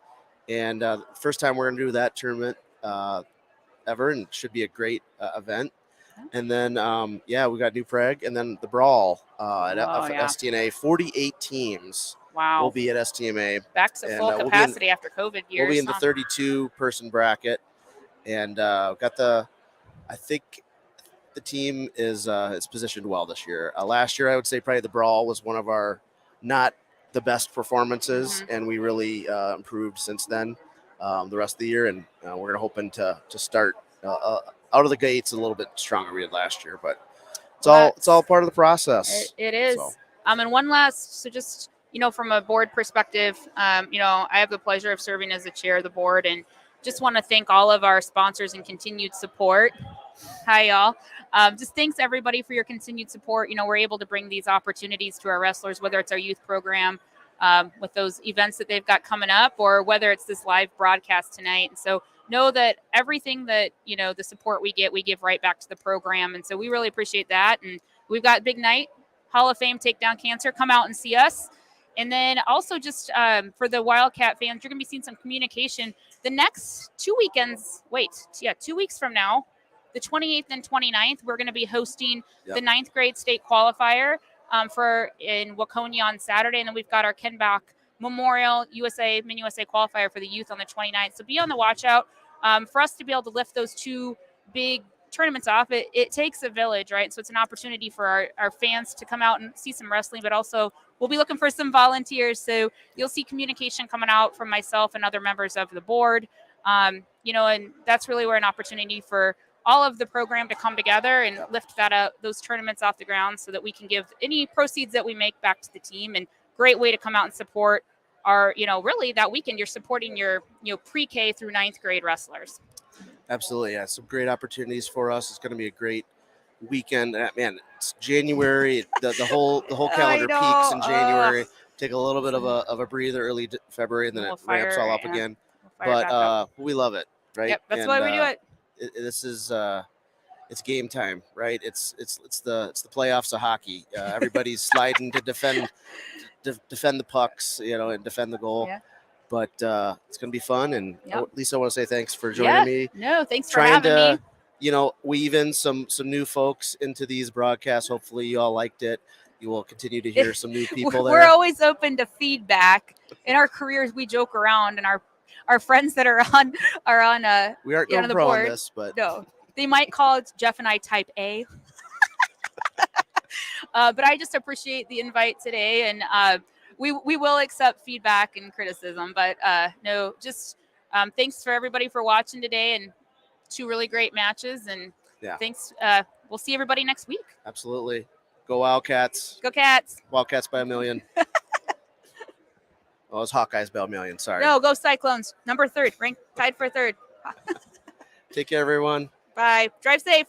And first time we're going to do that tournament ever, and should be a great event. And then, we got New Prague, and then the Brawl at STNA. 48 teams will be at STMA. Back to full capacity after COVID years. We'll be in the 32-person bracket. And I think the team is positioned well this year. Last year, I would say probably the Brawl was one of our not the best performances, and we really improved since then the rest of the year. And we're hoping to start out of the gates a little bit stronger we did last year, but it's all part of the process. It is. So. And one last, so just, from a board perspective, I have the pleasure of serving as the chair of the board, and just want to thank all of our sponsors and continued support. Hi, y'all. Just thanks everybody for your continued support. We're able to bring these opportunities to our wrestlers, whether it's our youth program with those events that they've got coming up, or whether it's this live broadcast tonight. And so know that everything that, the support we give right back to the program. And so we really appreciate that. And we've got big night, Hall of Fame, Takedown Cancer. Come out and see us. And then also just for the Wildcat fans, you're going to be seeing some communication. The next 2 weekends, 2 weeks from now, the 28th and 29th, we're going to be hosting the 9th grade state qualifier in Waconia on Saturday. And then we've got our Ken Bach Memorial Min USA qualifier for the youth on the 29th. So be on the watch out for us to be able to lift those 2 big tournaments off. It takes a village, right? So it's an opportunity for our fans to come out and see some wrestling, but also we'll be looking for some volunteers. So you'll see communication coming out from myself and other members of the board. And that's really where an opportunity for all of the program to come together and lift those tournaments off the ground so that we can give any proceeds that we make back to the team. And great way to come out and support our, really that weekend you're supporting your, pre-K through 9th grade wrestlers. Absolutely. Yeah. Some great opportunities for us. It's going to be a great weekend. Man, it's January. The whole calendar peaks in January. Take a little bit of a breather early February, and then it ramps all up again. But we love it, right? Yep, that's why we do it. This is it's game time, right? It's the playoffs of hockey. Everybody's sliding to defend the pucks, and defend the goal. Yeah. But it's going to be fun, and Yep. Lisa, I want to say thanks for joining me. No, thanks for Trying having to, me. weave in some new folks into these broadcasts. Hopefully, you all liked it. You will continue to hear some new people We're there. always open to feedback. In our careers, we joke around, and our friends that are on We aren't on going the pro on board. this, but No, they might call it Jeff and I type A. But I just appreciate the invite today, and we will accept feedback and criticism. But no, just thanks for everybody for watching today, and 2 really great matches. And thanks. We'll see everybody next week. Absolutely. Go Wildcats. Go Cats. Wildcats by a million. Oh, it's Hawkeyes by a million. Sorry. No, go Cyclones. Number 3rd, ranked tied for 3rd. Take care, everyone. Bye. Drive safe.